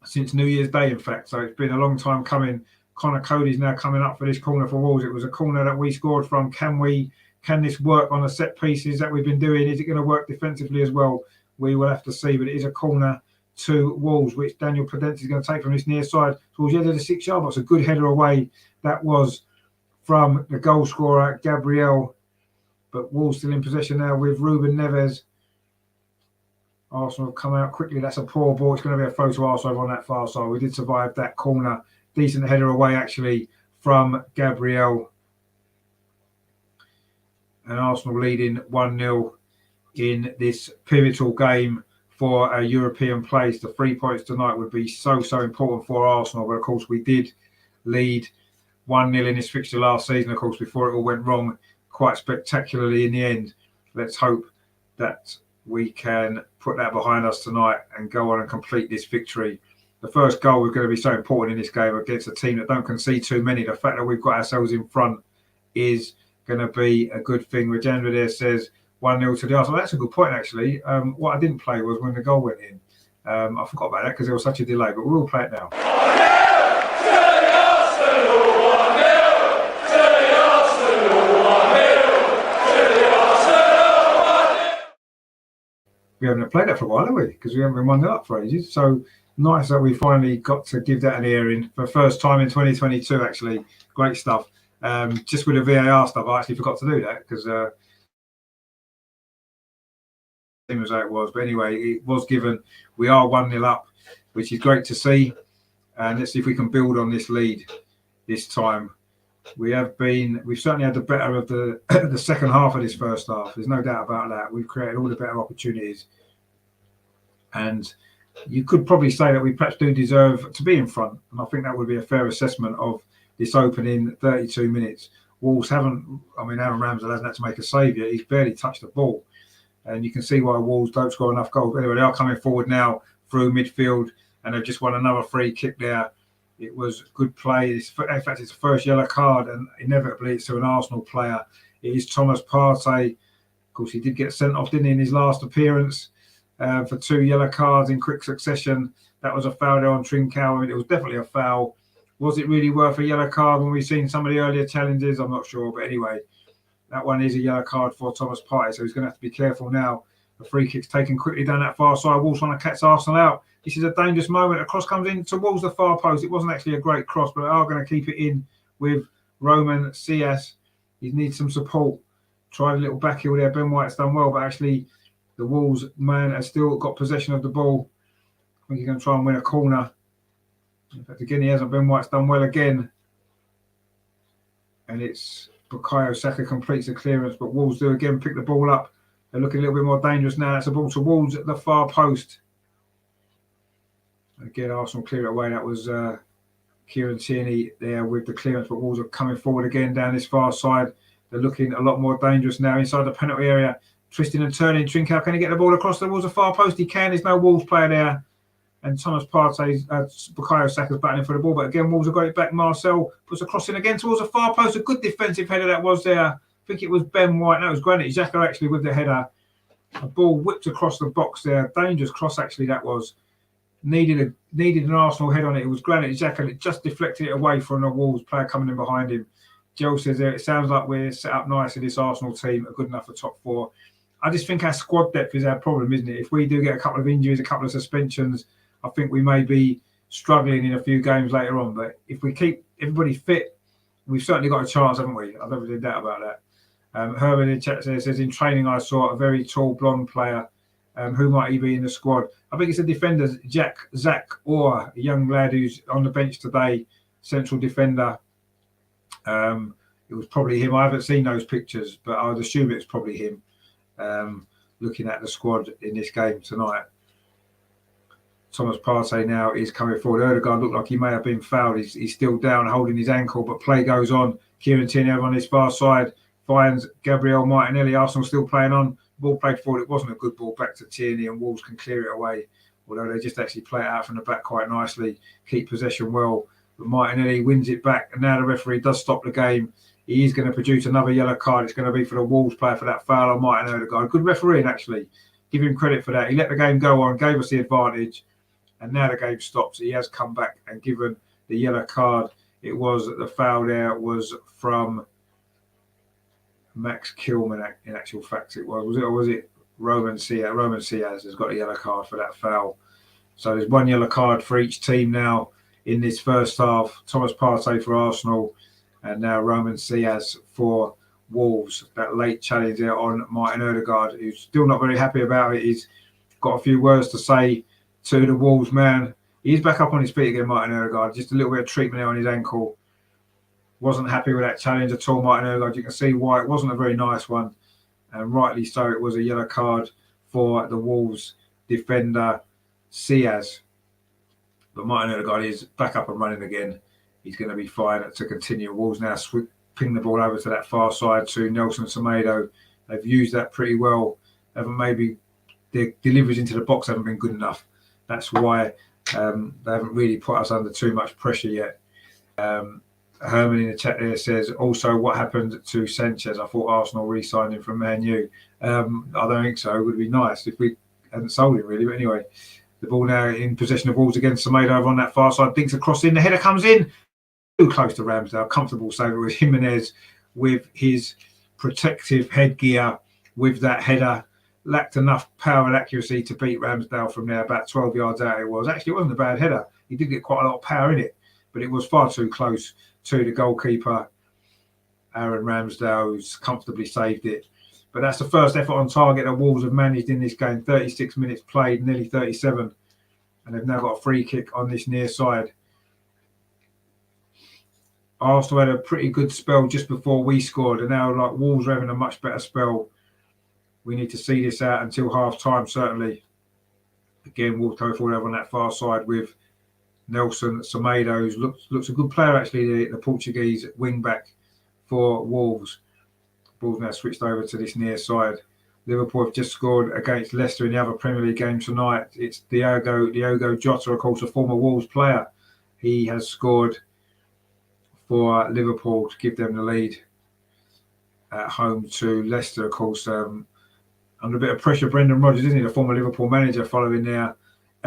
since New Year's Day, in fact. So it's been a long time coming. Connor Cody's now coming up for this corner for Wolves. It was a corner that we scored from. Can this work on the set pieces that we've been doing? Is it going to work defensively as well? We will have to see, but it is a corner to Wolves, which Daniel Podence is going to take from this near side towards the end of the 6-yard box. A good header away. That was from the goal scorer, Gabriel. But Wolves still in possession now with Ruben Neves. Arsenal come out quickly. That's a poor ball. It's going to be a throw to Arsenal on that far side. We did survive that corner. Decent header away, actually, from Gabriel. And Arsenal leading 1-0 in this pivotal game for a European place. The 3 points tonight would be so important for Arsenal. But, of course, we did lead 1-0 in this fixture last season, of course, before it all went wrong quite spectacularly in the end. Let's hope that we can put that behind us tonight and go on and complete this victory. The first goal is going to be so important in this game against a team that don't concede too many. The fact that we've got ourselves in front is going to be a good thing. Rajendra there says 1-0 to the Arsenal. That's a good point, actually. What I didn't play was when the goal went in. I forgot about that because there was such a delay, but we'll play it now. We haven't played that for a while, have we? Because we haven't been 1-0 up for ages. So nice that we finally got to give that an airing for the first time in 2022, actually. Great stuff. Just with the VAR stuff, I actually forgot to do that because it was how it was. But anyway, it was given. We are 1-0 up, which is great to see. And let's see if we can build on this lead this time. We've certainly had the better of the the second half of this first half. There's no doubt about that. We've created all the better opportunities. And you could probably say that we perhaps do deserve to be in front. And I think that would be a fair assessment of this opening 32 minutes. Wolves haven't, Aaron Ramsdale hasn't had to make a save yet. He's barely touched the ball. And you can see why Wolves don't score enough goals. Anyway, they are coming forward now through midfield. And they've just won another free kick there. It was good play. In fact, it's the first yellow card, and inevitably it's to an Arsenal player. It is Thomas Partey. Of course, he did get sent off, didn't he, in his last appearance for 2 yellow cards in quick succession. That was a foul there on Trincao. It was definitely a foul. Was it really worth a yellow card when we've seen some of the earlier challenges? I'm not sure. But anyway, that one is a yellow card for Thomas Partey, so he's going to have to be careful now. The free kick's taken quickly down that far side. Wolves trying to catch Arsenal out. This is a dangerous moment. A cross comes in towards the far post. It wasn't actually a great cross, but they are going to keep it in with Roman Cias. He needs some support. Tried a little back heel there. Ben White's done well, but actually the Wolves man has still got possession of the ball. I think he's going to try and win a corner. In fact, again, he hasn't. Ben White's done well again. And it's Bukayo Saka completes the clearance, but Wolves do again pick the ball up. They're looking a little bit more dangerous now. It's a ball towards the far post. Again, Arsenal clear it away. That was Kieran Tierney there with the clearance, but Wolves are coming forward again down this far side. They're looking a lot more dangerous now inside the penalty area. Twisting and turning. Trincao, can he get the ball across towards the far post? He can. There's no Wolves player there. And Thomas Partey, Bukayo Saka's battling for the ball. But again, Wolves have got it back. Marcel puts a cross in again towards the far post. A good defensive header that was there. I think it was Ben White. No, it was Granit Xhaka actually with the header. A ball whipped across the box there. Dangerous cross actually that was. Needed an Arsenal head on it. It was Granit Xhaka that just deflected it away from a Wolves player coming in behind him. Joe says there, it sounds like we're set up nice in this Arsenal team, are good enough for top 4. I just think our squad depth is our problem, isn't it? If we do get a couple of injuries, a couple of suspensions, I think we may be struggling in a few games later on. But if we keep everybody fit, we've certainly got a chance, haven't we? I don't really doubt about that. Herman in the chat says, in training I saw a very tall blonde player. Who might he be in the squad? I think it's a defender, Zach Orr, a young lad who's on the bench today, central defender. It was probably him. I haven't seen those pictures, but I would assume it's probably him looking at the squad in this game tonight. Thomas Partey now is coming forward. Odegaard looked like he may have been fouled. He's still down, holding his ankle, but play goes on. Kieran Tierney over on his far side finds Gabriel Martinelli. Arsenal still playing on. Ball played forward. It wasn't a good ball back to Tierney, and Wolves can clear it away. Although they just actually play it out from the back quite nicely, keep possession well. But Martinelli wins it back, and now the referee does stop the game. He is going to produce another yellow card. It's going to be for the Wolves player for that foul on Martin Odegaard. Good refereeing, actually. Give him credit for that. He let the game go on, gave us the advantage, and now the game stops. He has come back and given the yellow card. It was the foul there was from Max Kilman, in actual fact it was. Or was it Roman Ciaz? Roman Ciaz has got a yellow card for that foul. So there's one yellow card for each team now in this first half. Thomas Partey for Arsenal, and now Roman Ciaz for Wolves. That late challenge there on Martin Odegaard, who's still not very happy about it. He's got a few words to say to the Wolves man. He's back up on his feet again, Martin Odegaard. Just a little bit of treatment there on his ankle. Wasn't happy with that challenge at all, Martin Odegaard. You can see why it wasn't a very nice one. And rightly so, it was a yellow card for the Wolves defender, Ciaz. But Martin Odegaard is back up and running again. He's going to be fine to continue. Wolves now ping the ball over to that far side to Nelson Semedo. They've used that pretty well. Maybe their deliveries into the box haven't been good enough. That's why they haven't really put us under too much pressure yet. Herman in the chat there says, also, what happened to Sanchez? I thought Arsenal re-signed him from Man U. I don't think so. It would be nice if we hadn't sold him, really. But anyway, the ball now in possession of Wolves against Semedo over on that far side. Dinks across in. The header comes in. Too close to Ramsdale. Comfortable save. It was Jimenez with his protective headgear with that header. Lacked enough power and accuracy to beat Ramsdale from there. About 12 yards out it was. Actually, it wasn't a bad header. He did get quite a lot of power in it, but it was far too close to the goalkeeper, Aaron Ramsdale, who's comfortably saved it. But that's the first effort on target that Wolves have managed in this game. 36 minutes played, nearly 37. And they've now got a free kick on this near side. Arsenal had a pretty good spell just before we scored. And now, like, Wolves are having a much better spell. We need to see this out until half-time, certainly. Again, Wolves go forward over on that far side with Nelson Semedo, who looks a good player, actually, the Portuguese wing-back for Wolves. Ball's now switched over to this near side. Liverpool have just scored against Leicester in the other Premier League game tonight. It's Diogo Jota, of course, a former Wolves player. He has scored for Liverpool to give them the lead at home to Leicester, of course. Under a bit of pressure, Brendan Rodgers, isn't he, the former Liverpool manager, following their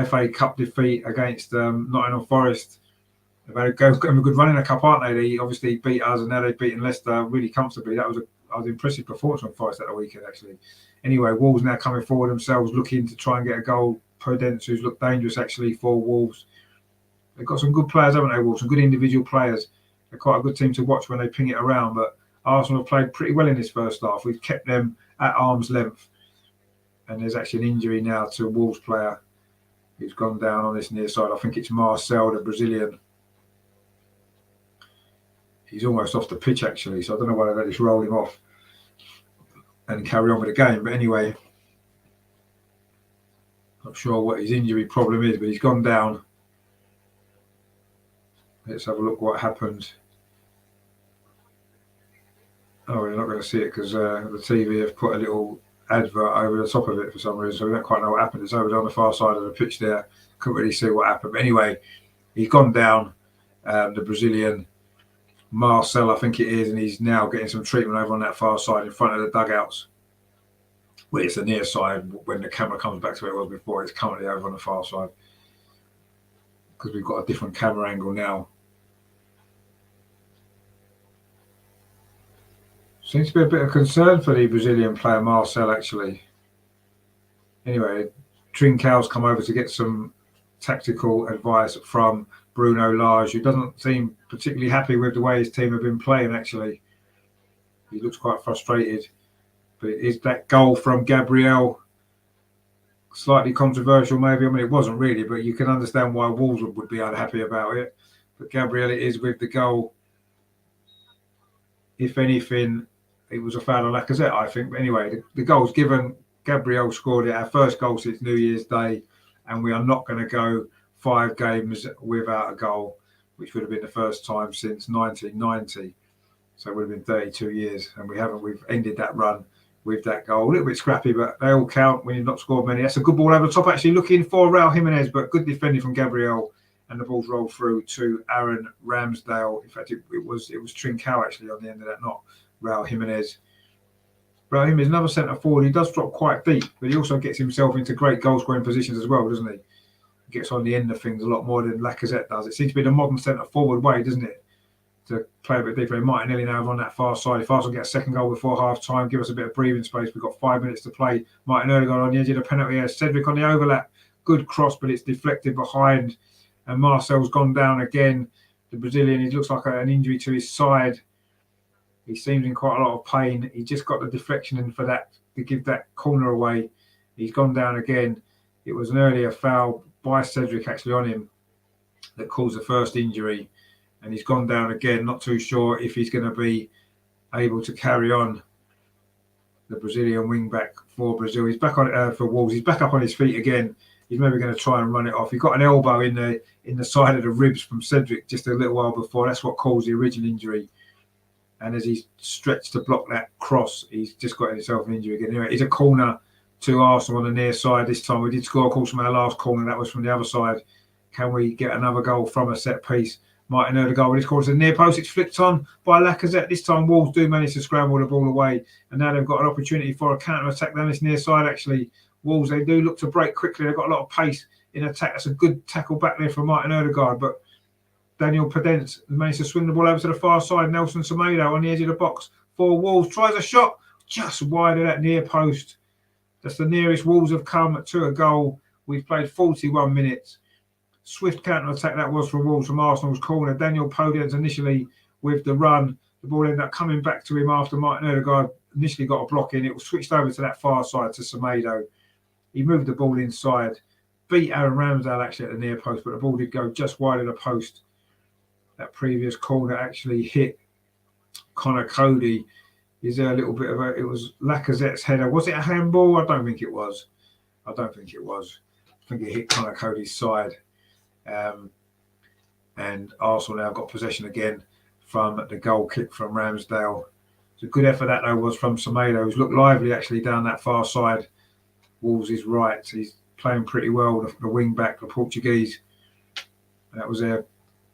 FA Cup defeat against Nottingham Forest. They've had a good run in the Cup, aren't they? They obviously beat us, and now they've beaten Leicester really comfortably. That was an impressive performance from Forest at the weekend, actually. Anyway, Wolves now coming forward themselves, looking to try and get a goal. Podence, who's looked dangerous, actually, for Wolves. They've got some good players, haven't they, Wolves? Some good individual players. They're quite a good team to watch when they ping it around, but Arsenal have played pretty well in this first half. We've kept them at arm's length. And there's actually an injury now to a Wolves player who's gone down on this near side. I think it's Marcel, the Brazilian. He's almost off the pitch, actually, so I don't know whether they just roll him off and carry on with the game. But anyway, not sure what his injury problem is, but he's gone down. Let's have a look what happened. Oh, we're not going to see it because the TV have put a little advert over the top of it for some reason, so we don't quite know what happened. It's over on the far side of the pitch there. Couldn't really see what happened. But anyway, he's gone down, the Brazilian Marcel, I think it is, and he's now getting some treatment over on that far side in front of the dugouts. Well, it's the near side. When the camera comes back to where it was before, it's currently over on the far side because we've got a different camera angle now. Seems to be a bit of concern for the Brazilian player Marcel, actually. Anyway, Trincão's come over to get some tactical advice from Bruno Lage, who doesn't seem particularly happy with the way his team have been playing, actually. He looks quite frustrated. But is that goal from Gabriel slightly controversial, maybe? I mean, it wasn't really, but you can understand why Wolves would be unhappy about it. But Gabriel, it is with the goal. If anything, it was a foul on Lacazette, I think. But anyway, the goal's given. Gabriel scored it, our first goal since New Year's Day. and we are not going to go 5 games without a goal, which would have been the first time since 1990. So it would have been 32 years, and we've ended that run with that goal. A little bit scrappy, but they all count when you've not scored many. That's a good ball over the top, actually, looking for Raul Jimenez, but good defending from Gabriel, and the ball's rolled through to Aaron Ramsdale. In fact, it was Trincao actually on the end of that, not Raul Jimenez. Raul Jimenez, another centre forward. He does drop quite deep, but he also gets himself into great goal scoring positions as well, doesn't he? He gets on the end of things a lot more than Lacazette does. It seems to be the modern centre forward way, doesn't it? To play a bit deeper. Martinelli now on that far side. If Arsenal get a second goal before half time, give us a bit of breathing space. We've got 5 minutes to play. Martin Odegaard on the edge of the penalty area. Cedric on the overlap. Good cross, but it's deflected behind. And Marcel's gone down again. The Brazilian, he looks like an injury to his side. He seems in quite a lot of pain. He just got the deflection in for that, to give that corner away. He's gone down again. It was an earlier foul by Cedric actually on him that caused the first injury. And he's gone down again. Not too sure if he's going to be able to carry on. The Brazilian wing back for Brazil. He's back on for Wolves. He's back up on his feet again. He's maybe going to try and run it off. He got an elbow in the side of the ribs from Cedric just a little while before. That's what caused the original injury. And as he's stretched to block that cross, he's just got himself an injury again. Anyway, it's a corner to Arsenal on the near side this time. We did score, of course, from our last corner. That was from the other side. Can we get another goal from a set piece? Martin Odegaard with his corner to the near post. It's flicked on by Lacazette. This time Wolves do manage to scramble the ball away. And now they've got an opportunity for a counter-attack down this near side, actually. Wolves, they do look to break quickly. They've got a lot of pace in attack. That's a good tackle back there from Martin Odegaard. But Daniel Podence managed to swing the ball over to the far side. Nelson Semedo on the edge of the box for Wolves. Tries a shot just wide of that near post. That's the nearest Wolves have come to a goal. We've played 41 minutes. Swift counter-attack that was for Wolves from Arsenal's corner. Daniel Podence initially with the run. The ball ended up coming back to him after Martin Odegaard initially got a block in. It was switched over to that far side to Semedo. He moved the ball inside. Beat Aaron Ramsdale actually at the near post, but the ball did go just wide of the post. That previous corner actually hit Connor Cody. Is there a little bit of it was Lacazette's header. Was it a handball? I don't think it was. I think it hit Connor Cody's side. And Arsenal now got possession again from the goal kick from Ramsdale. It's a good effort that though was from Semedo, who's looked lively actually down that far side. Wolves is right. He's playing pretty well, the wing back, the Portuguese. And that was their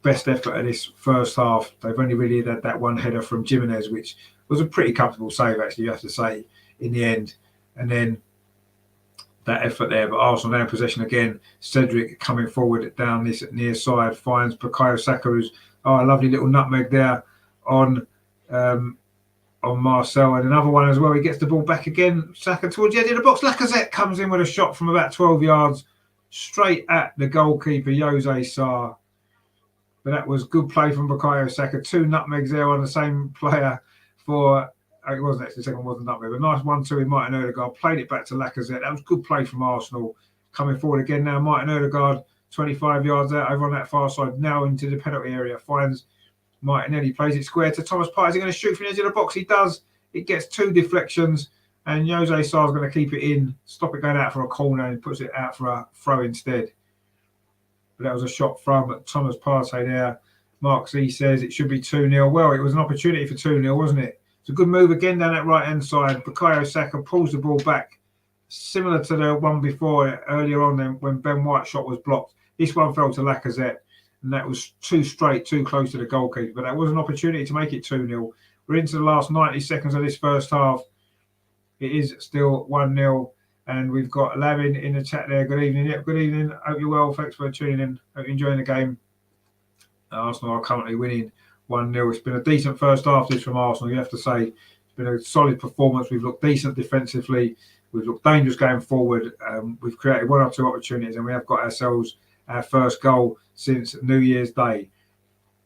best effort of this first half. They've only really had that one header from Jimenez, which was a pretty comfortable save actually, you have to say, in the end. And then that effort there, but Arsenal now in possession again. Cedric coming forward down this near side, finds Bukayo Saka, who's a lovely little nutmeg there on Marcel, and another one as well. He gets the ball back again. Saka towards the edge of the box. Lacazette comes in with a shot from about 12 yards straight at the goalkeeper, Jose Sarr. But that was good play from Bukayo Saka. 2 nutmegs there on the same player for. It wasn't actually the second one, wasn't nutmeg. But nice 1-2 in Martin Odegaard. Played it back to Lacazette. That was good play from Arsenal. Coming forward again now. Martin Odegaard, 25 yards out over on that far side. Now into the penalty area. Finds Martinelli. Plays it square to Thomas Partey. Is he going to shoot from the edge of the box? He does. It gets 2 deflections. And Jose Sarr is going to keep it in. Stop it going out for a corner and puts it out for a throw instead. But that was a shot from Thomas Partey there. Mark Z says it should be 2-0. Well, it was an opportunity for 2-0, wasn't it? It's a good move again down that right-hand side. Bukayo Saka pulls the ball back, similar to the one before earlier on when Ben White's shot was blocked. This one fell to Lacazette, and that was too straight, too close to the goalkeeper. But that was an opportunity to make it 2-0. We're into the last 90 seconds of this first half. It is still 1-0, and we've got Lavin in the chat there. Good evening. Yep, good evening. Hope you're well. Thanks for tuning in. Hope you're enjoying the game. Arsenal are currently winning 1-0. It's been a decent first half this from Arsenal, you have to say. It's been a solid performance. We've looked decent defensively. We've looked dangerous going forward. We've created 1 or 2 opportunities, and we have got ourselves our first goal since New Year's Day.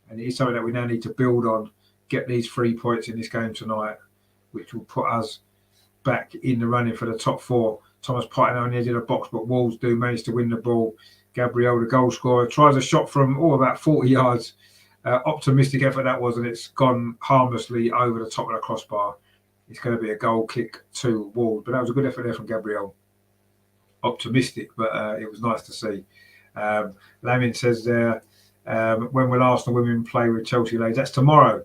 And it is something that we now need to build on, get these 3 points in this game tonight, which will put us back in the running for the top 4. Thomas Partey on the edge of the box, but Wolves do manage to win the ball. Gabriel, the goal scorer, tries a shot from about 40 yards. Optimistic effort that was, and it's gone harmlessly over the top of the crossbar. It's going to be a goal kick to Wolves, but that was a good effort there from Gabriel. optimistic, but it was nice to see. Lamin says there, when will Arsenal women play with Chelsea ladies? That's tomorrow.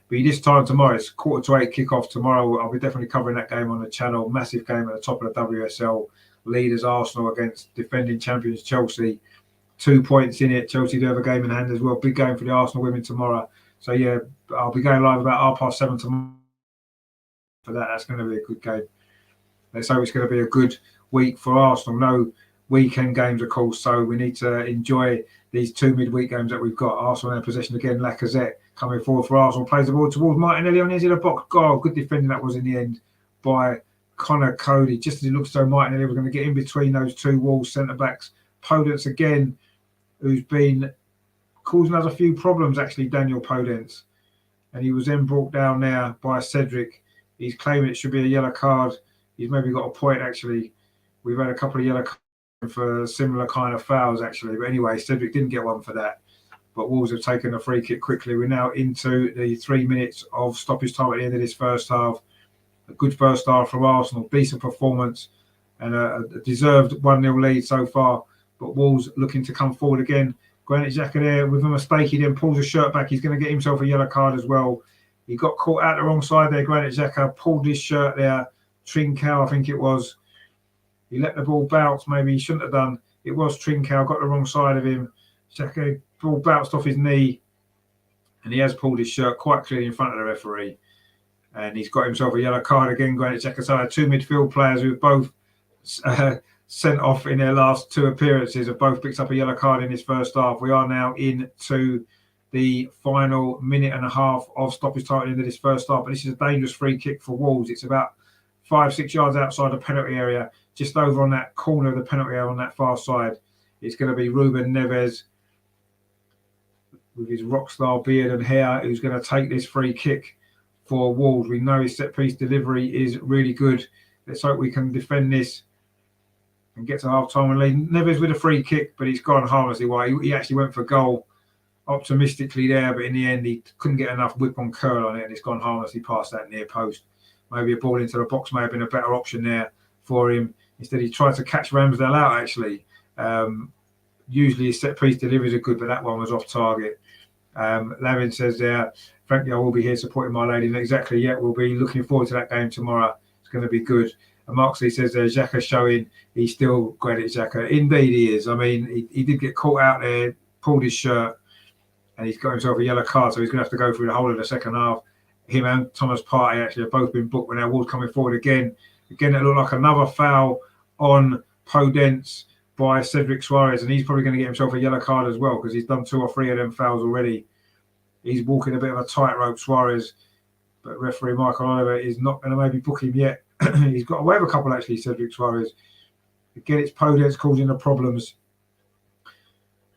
But this time tomorrow, it's 7:45 kickoff tomorrow. I'll be definitely covering that game on the channel. Massive game at the top of the WSL. Leaders Arsenal against defending champions Chelsea. 2 points in it. Chelsea do have a game in hand as well. Big game for the Arsenal women tomorrow. So yeah, I'll be going live about 7:30 tomorrow for that. That's going to be a good game. Let's hope it's going to be a good week for Arsenal. No weekend games, of course, so we need to enjoy these 2 midweek games that we've got. Arsenal in possession again. Lacazette coming forward for Arsenal. Plays the ball towards Martinelli on the edge of the box. God, good defending that was in the end by Connor Cody. Just as it looks so Martinelli was going to get in between those two Wolves centre-backs. Podence again, who's been causing us a few problems, actually, Daniel Podence. And he was then brought down there by Cedric. He's claiming it should be a yellow card. He's maybe got a point, actually. We've had a couple of yellow cards for similar kind of fouls, actually. But anyway, Cedric didn't get one for that. But Wolves have taken a free kick quickly. We're now into the 3 minutes of stoppage time at the end of this first half. A good first half from Arsenal. Decent performance and a deserved 1-0 lead so far. But Wolves looking to come forward again. Granit Xhaka there with a mistake. He then pulls his shirt back. He's going to get himself a yellow card as well. He got caught out the wrong side there. Granit Xhaka pulled his shirt there. Trincao, I think it was. He let the ball bounce. Maybe he shouldn't have done. It was Trincao. Got the wrong side of him. Xhaka, ball bounced off his knee. And he has pulled his shirt quite clearly in front of the referee. And he's got himself a yellow card again. Granit Xhaka. So I had 2 midfield players who both sent off in their last 2 appearances, have both picked up a yellow card in this first half. We are now into the final minute and a half of stoppage time at the end of this first half. But this is a dangerous free kick for Wolves. It's about 5-6 yards outside the penalty area, just over on that corner of the penalty area on that far side. It's going to be Ruben Neves with his rock-star beard and hair who's going to take this free kick for Wolves. We know his set-piece delivery is really good. Let's hope we can defend this and get to half-time and lead. Neves with a free kick, but he's gone harmlessly wide. He actually went for goal optimistically there, but in the end he couldn't get enough whip on curl on it, and it's gone harmlessly past that near post. Maybe a ball into the box may have been a better option there for him. Instead, he tried to catch Ramsdale out, actually. Usually his set-piece deliveries are good, but that one was off target. Lavin says there, frankly, I will be here supporting my lady. And exactly, yeah, we'll be looking forward to that game tomorrow. It's going to be good. And Moxley says there, Xhaka showing he's still Granit Xhaka. Indeed he is. I mean, he did get caught out there, pulled his shirt, and he's got himself a yellow card, so he's going to have to go through the whole of the second half. Him and Thomas Partey actually have both been booked when our Wolves coming forward again. Again, it looked like another foul on Podence by Cedric Suarez, and he's probably going to get himself a yellow card as well because he's done 2 or 3 of them fouls already. He's walking a bit of a tightrope, Suarez, but referee Michael Oliver is not going to maybe book him yet. He's got away with a couple, actually, Cedric Suarez. Again, it's Podence causing the problems.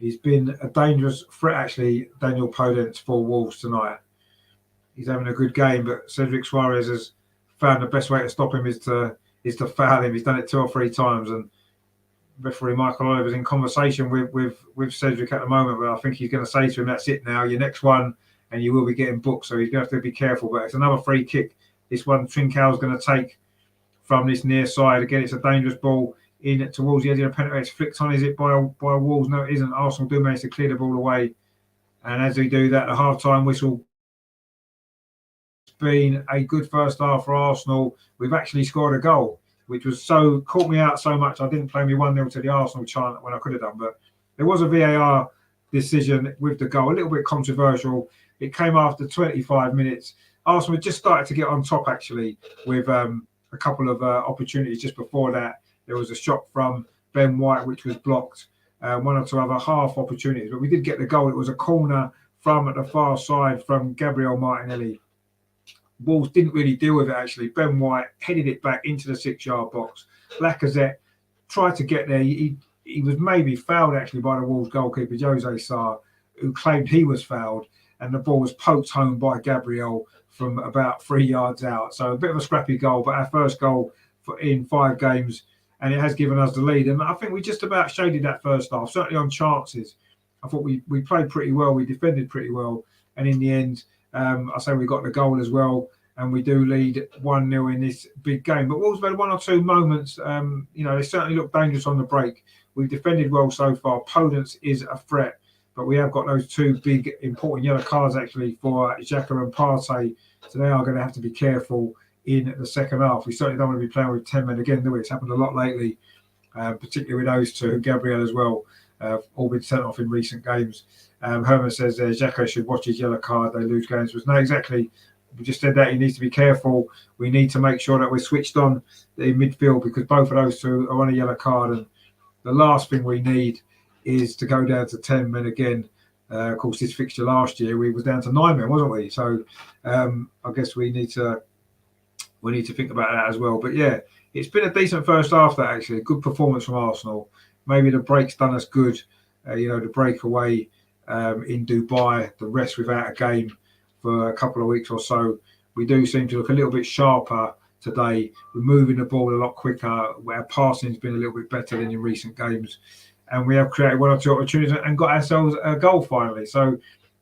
He's been a dangerous threat, actually, Daniel Podence, for Wolves tonight. He's having a good game, but Cedric Suarez has found the best way to stop him is to foul him. He's done it 2 or 3 times, and referee Michael Oliver is in conversation with Cedric at the moment, but I think he's going to say to him, that's it now, your next one, and you will be getting booked, so he's going to have to be careful. But it's another free kick. This one Trincao is going to take from this near side. Again, it's a dangerous ball in towards the edge of the penalty. It's flicked on, is it, by Wolves? No, it isn't. Arsenal do manage to clear the ball away, and as they do that, the half-time whistle. It's been a good first half for Arsenal. We've actually scored a goal, which was caught me out so much. I didn't play me 1-0 to the Arsenal chant when I could have done, but there was a VAR decision with the goal, a little bit controversial. It came after 25 minutes. Arsenal had just started to get on top, actually, with a couple of opportunities just before that. There was a shot from Ben White, which was blocked, 1 or 2 other half opportunities, but we did get the goal. It was a corner from at the far side from Gabriel Martinelli. Wolves didn't really deal with it, actually. Ben White headed it back into the 6-yard box. Lacazette tried to get there. He was maybe fouled, actually, by the Wolves goalkeeper, Jose Sarr, who claimed he was fouled, and the ball was poked home by Gabriel from about 3 yards out. So a bit of a scrappy goal, but our first goal in 5 games, and it has given us the lead. And I think we just about shaded that first half, certainly on chances. I thought we played pretty well. We defended pretty well. And in the end, I say we got the goal as well. and we do lead 1-0 in this big game. But Wolves have had one or two moments. They certainly look dangerous on the break. We've defended well so far. Podence is a threat, but we have got those two big important yellow cards actually for Xhaka and Partey. So they are going to have to be careful in the second half. We certainly don't want to be playing with 10 men again, do we? It's happened a lot lately, particularly with those two, Gabriel as well, all been sent off in recent games. Herman says Xhaka should watch his yellow card. They lose games. No, exactly. We just said that he needs to be careful. We need to make sure that we're switched on in midfield because both of those two are on a yellow card. And the last thing we need is to go down to 10 men again. Of course, this fixture last year, we was down to 9 men, wasn't we? So I guess we need to think about that as well. But yeah, it's been a decent first half, that actually. Good performance from Arsenal. Maybe the break's done us good. The break away in Dubai, the rest without a game for a couple of weeks or so. We do seem to look a little bit sharper today. We're moving the ball a lot quicker. Our passing's been a little bit better than in recent games. And we have created one or two opportunities and got ourselves a goal finally. So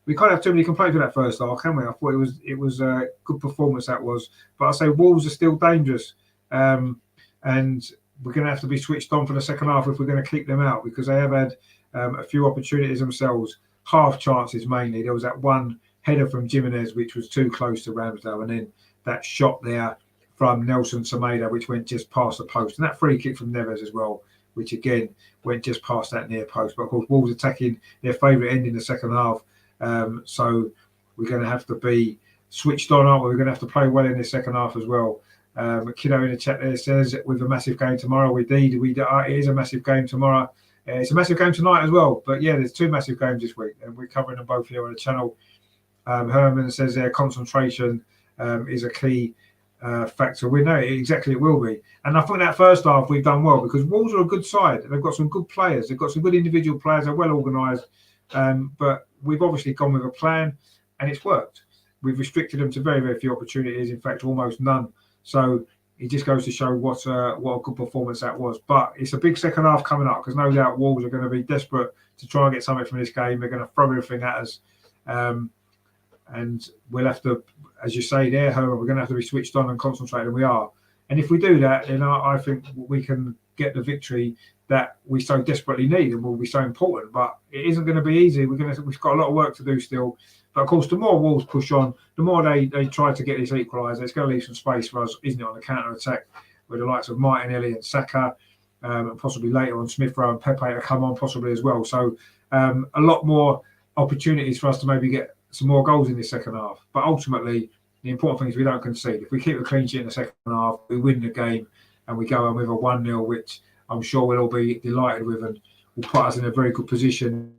we can't have too many complaints with that first half, can we? I thought it was a good performance, that was. But I say Wolves are still dangerous. And we're going to have to be switched on for the second half if we're going to keep them out, because they have had a few opportunities themselves, half chances mainly. There was that one header from Jimenez, which was too close to Ramsdale, and then that shot there from Nelson Semedo, which went just past the post, and that free kick from Neves as well, which again went just past that near post. But of course, Wolves attacking their favourite end in the second half, so we're going to have to be switched on, aren't we? We're going to have to play well in the second half as well. Kiddo in the chat there says with a massive game tomorrow. It is a massive game tomorrow. It's a massive game tonight as well. But yeah, there's two massive games this week, and we're covering them both here on the channel. Herman says concentration is a key factor. We know exactly it will be. And I think that first half we've done well because Wolves are a good side. They've got some good players. They've got some good individual players. They're well organised. But we've obviously gone with a plan, and it's worked. We've restricted them to very, very few opportunities. In fact, almost none. So it just goes to show what a good performance that was. But it's a big second half coming up because no doubt Wolves are going to be desperate to try and get something from this game. They're going to throw everything at us. And we'll have to, as you say there, Herman, we're going to have to be switched on and concentrate, and we are. And if we do that, then I think we can get the victory that we so desperately need and will be so important. But it isn't going to be easy. We've got a lot of work to do still. But of course, the more Wolves push on, the more they try to get this equaliser. It's going to leave some space for us, isn't it, on the counter attack with the likes of Martinelli and Saka, and possibly later on Smith Rowe and Pepe to come on possibly as well. So a lot more opportunities for us to maybe get some more goals in this second half. But ultimately, the important thing is we don't concede. If we keep a clean sheet in the second half, we win the game and we go on with a 1-0, which I'm sure we'll all be delighted with and will put us in a very good position.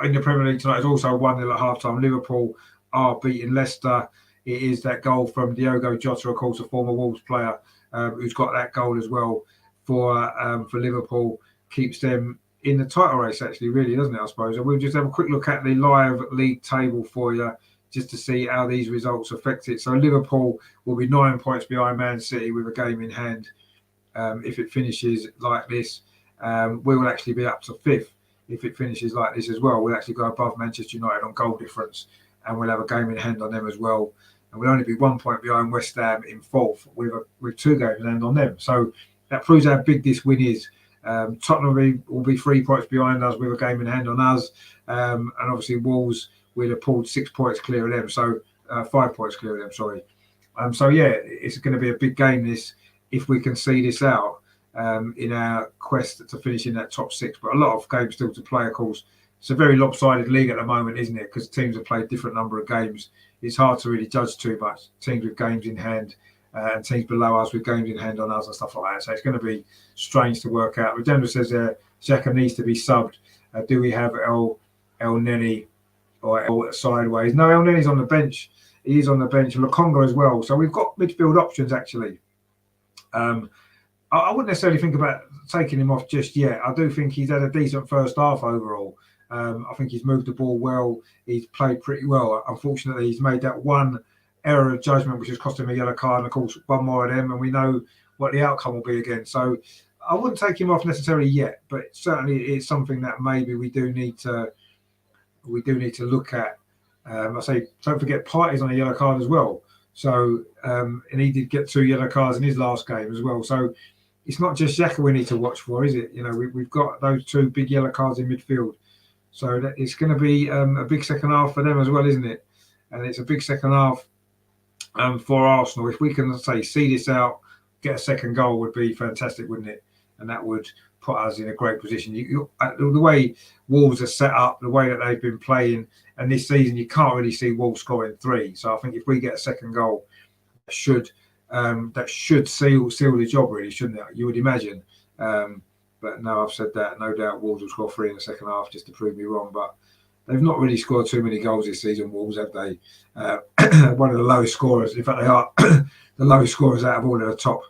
In the Premier League tonight is also 1-0 at half-time. Liverpool are beating Leicester. It is that goal from Diogo Jota, of course, a former Wolves player, who's got that goal as well for Liverpool. Keeps them in the title race, actually, really, doesn't it, I suppose? And we'll just have a quick look at the live league table for you, just to see how these results affect it. So Liverpool will be 9 points behind Man City with a game in hand. If it finishes like this, we will actually be up to 5th. If it finishes like this as well, we'll actually go above Manchester United on goal difference, and we'll have a game in hand on them as well. And we'll only be 1 point behind West Ham in 4th with 2 games in hand on them. So that proves how big this win is. Tottenham will be 3 points behind us with a game in hand on us, and obviously Wolves will have pulled 6 points clear of them, so 5 points clear of them. Sorry. So yeah, it's going to be a big game this if we can see this out in our quest to finish in that top 6. But a lot of games still to play, of course. It's a very lopsided league at the moment, isn't it? Because teams have played a different number of games. It's hard to really judge too much. Teams with games in hand and teams below us with games in hand on us and stuff like that. So it's going to be strange to work out. Regenda says Xhaka needs to be subbed. Do we have El Neni or El Sideways? No, El Neni's on the bench. He is on the bench. Lokonga as well. So we've got midfield options, actually. I wouldn't necessarily think about taking him off just yet. I do think he's had a decent first half overall. I think he's moved the ball well. He's played pretty well. Unfortunately, he's made that one error of judgment, which has cost him a yellow card, and of course, one more of them, and we know what the outcome will be again. So I wouldn't take him off necessarily yet, but certainly it's something that maybe we do need to look at I say, don't forget Partey's on a yellow card as well. So, and he did get 2 yellow cards in his last game as well. So, it's not just Xhaka we need to watch for, is it? You know, we've got those 2 big yellow cards in midfield. So it's going to be a big second half for them as well, isn't it? And it's a big second half for Arsenal. If we can, say, see this out, get a second goal would be fantastic, wouldn't it? And that would put us in a great position. The way Wolves are set up, the way that they've been playing, and this season you can't really see Wolves scoring 3. So I think if we get a second goal, that should seal the job, really, shouldn't it? You would imagine. But no, I've said that. No doubt Wolves will score 3 in the second half just to prove me wrong. But they've not really scored too many goals this season, Wolves, have they? One of the lowest scorers. In fact, they are the lowest scorers out of all of the top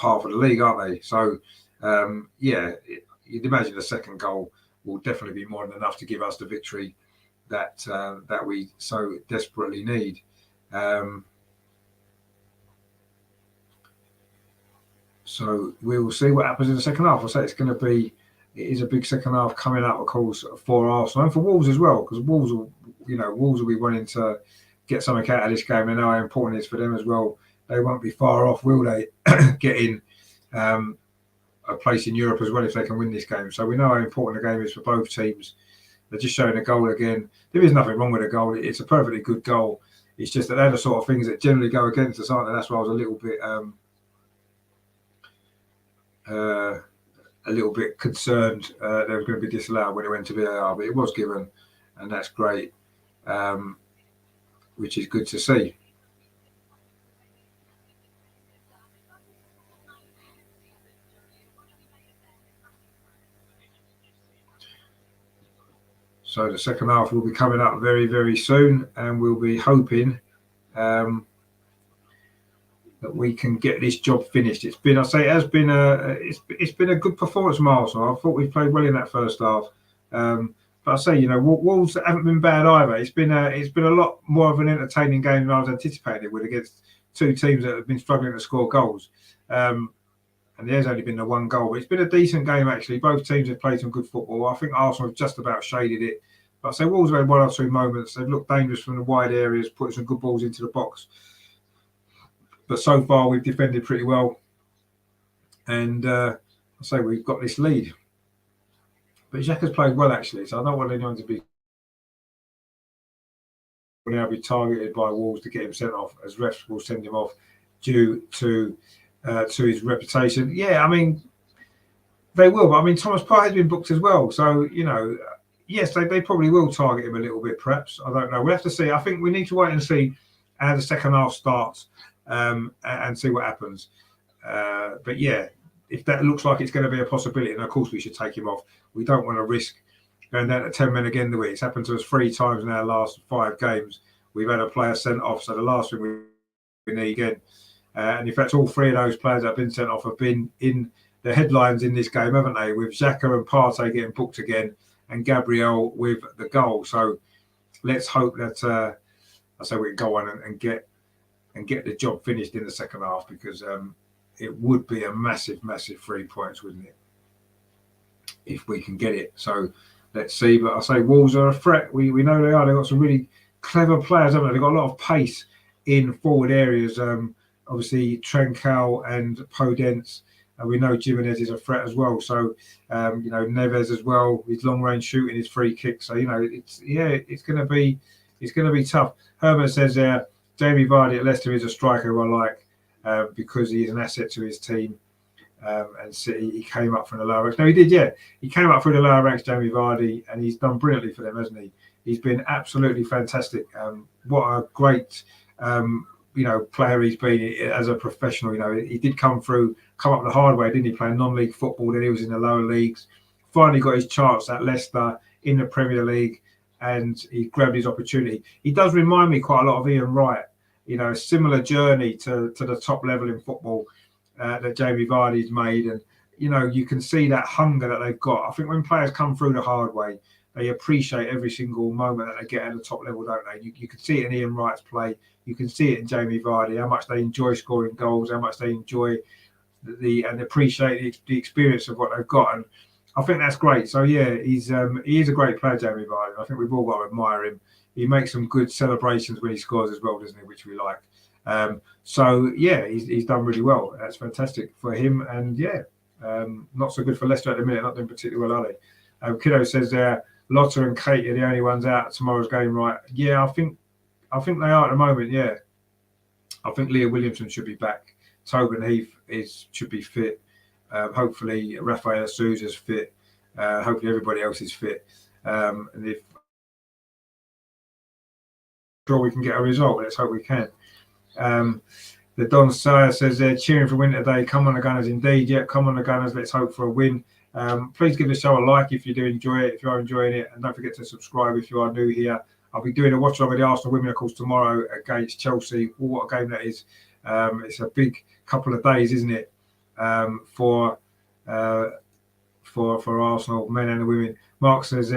half of the league, aren't they? So, you'd imagine the second goal will definitely be more than enough to give us the victory that we so desperately need. So we will see what happens in the second half. I say it is a big second half coming up, of course, for Arsenal and for Wolves as well, because Wolves will be wanting to get something out of this game. They know how important it is for them as well. They won't be far off, will they, getting a place in Europe as well if they can win this game. So we know how important the game is for both teams. They're just showing a goal again. There is nothing wrong with a goal. It's a perfectly good goal. It's just that they're the sort of things that generally go against us, aren't they? That's why I was a little bit concerned they were going to be disallowed when it went to VAR, but it was given, and that's great, which is good to see. So the second half will be coming up very, very soon, and we'll be hoping that we can get this job finished. It's been a good performance from Arsenal. I thought we played well in that first half, but I say, Wolves haven't been bad either. It's been a lot more of an entertaining game than I was anticipating it would, against 2 teams that have been struggling to score goals. And there's only been the 1 goal, but it's been a decent game actually. Both teams have played some good football. I think Arsenal have just about shaded it. But I say Wolves have had 1 or 2 moments. They've looked dangerous from the wide areas, putting some good balls into the box. But so far we've defended pretty well. And I say we've got this lead. But Xhaka's played well actually, so I don't want anyone to be targeted by Wolves to get him sent off, as refs will send him off due to his reputation. Yeah, I mean, they will. But I mean, Thomas Partey has been booked as well. So, yes, they probably will target him a little bit, perhaps. I don't know. We'll have to see. I think we need to wait and see how the second half starts and see what happens. But yeah, if that looks like it's going to be a possibility, then of course we should take him off. We don't want to risk going down to 10 men again the week. It's happened to us 3 times in our last 5 games. We've had a player sent off. So the last thing we need again. And in fact, all 3 of those players that have been sent off have been in the headlines in this game, haven't they? With Xhaka and Partey getting booked again, and Gabriel with the goal. So let's hope that I say we can go on and get the job finished in the second half, because it would be a massive 3 points, wouldn't it, if we can get it. So let's see. But I say Wolves are a threat. We know they are. They've got some really clever players, haven't they? They've got a lot of pace in forward areas. Obviously, Trencal and Podence. We know Jimenez is a threat as well. So, Neves as well. His long range shooting, his free kick. So, it's going to be tough. Herbert says there, Jamie Vardy at Leicester is a striker who I like because he is an asset to his team. And City, he came up from the lower ranks. No, he did, yeah. He came up through the lower ranks, Jamie Vardy, and he's done brilliantly for them, hasn't he? He's been absolutely fantastic. What a great player he's been as a professional. He did come up the hard way, didn't he? Playing non-league football, then he was in the lower leagues. Finally got his chance at Leicester in the Premier League, and he grabbed his opportunity. He does remind me quite a lot of Ian Wright. A similar journey to the top level in football that Jamie Vardy's made, and you can see that hunger that they've got. I think when players come through the hard way, they appreciate every single moment that they get at the top level, don't they? You can see it in Ian Wright's play. You can see it in Jamie Vardy, how much they enjoy scoring goals, how much they enjoy and appreciate the experience of what they've got. And I think that's great. So yeah, he is a great player, Jamie Vardy. I think we've all got to admire him. He makes some good celebrations when he scores as well, doesn't he? Which we like. So yeah, he's done really well. That's fantastic for him. And yeah, not so good for Leicester at the minute. Not doing particularly well, are they? Kiddo says there, Lotta and Kate are the only ones out at tomorrow's game, right? Yeah, I think they are at the moment. Yeah, I think Leah Williamson should be back. Tobin Heath should be fit. Hopefully, Rafael Souza's fit. Hopefully, everybody else is fit. And if sure we can get a result, let's hope we can. The Don Sire says they're cheering for Winter Day. Come on, the Gunners, indeed. Yeah, come on, the Gunners. Let's hope for a win. Please give the show a like if you do enjoy it, if you are enjoying it, and don't forget to subscribe if you are new here. I'll be doing a watch along with the Arsenal women, of course, tomorrow against Chelsea. Oh, what a game that is! It's a big couple of days, isn't it, for Arsenal, men and the women. Mark says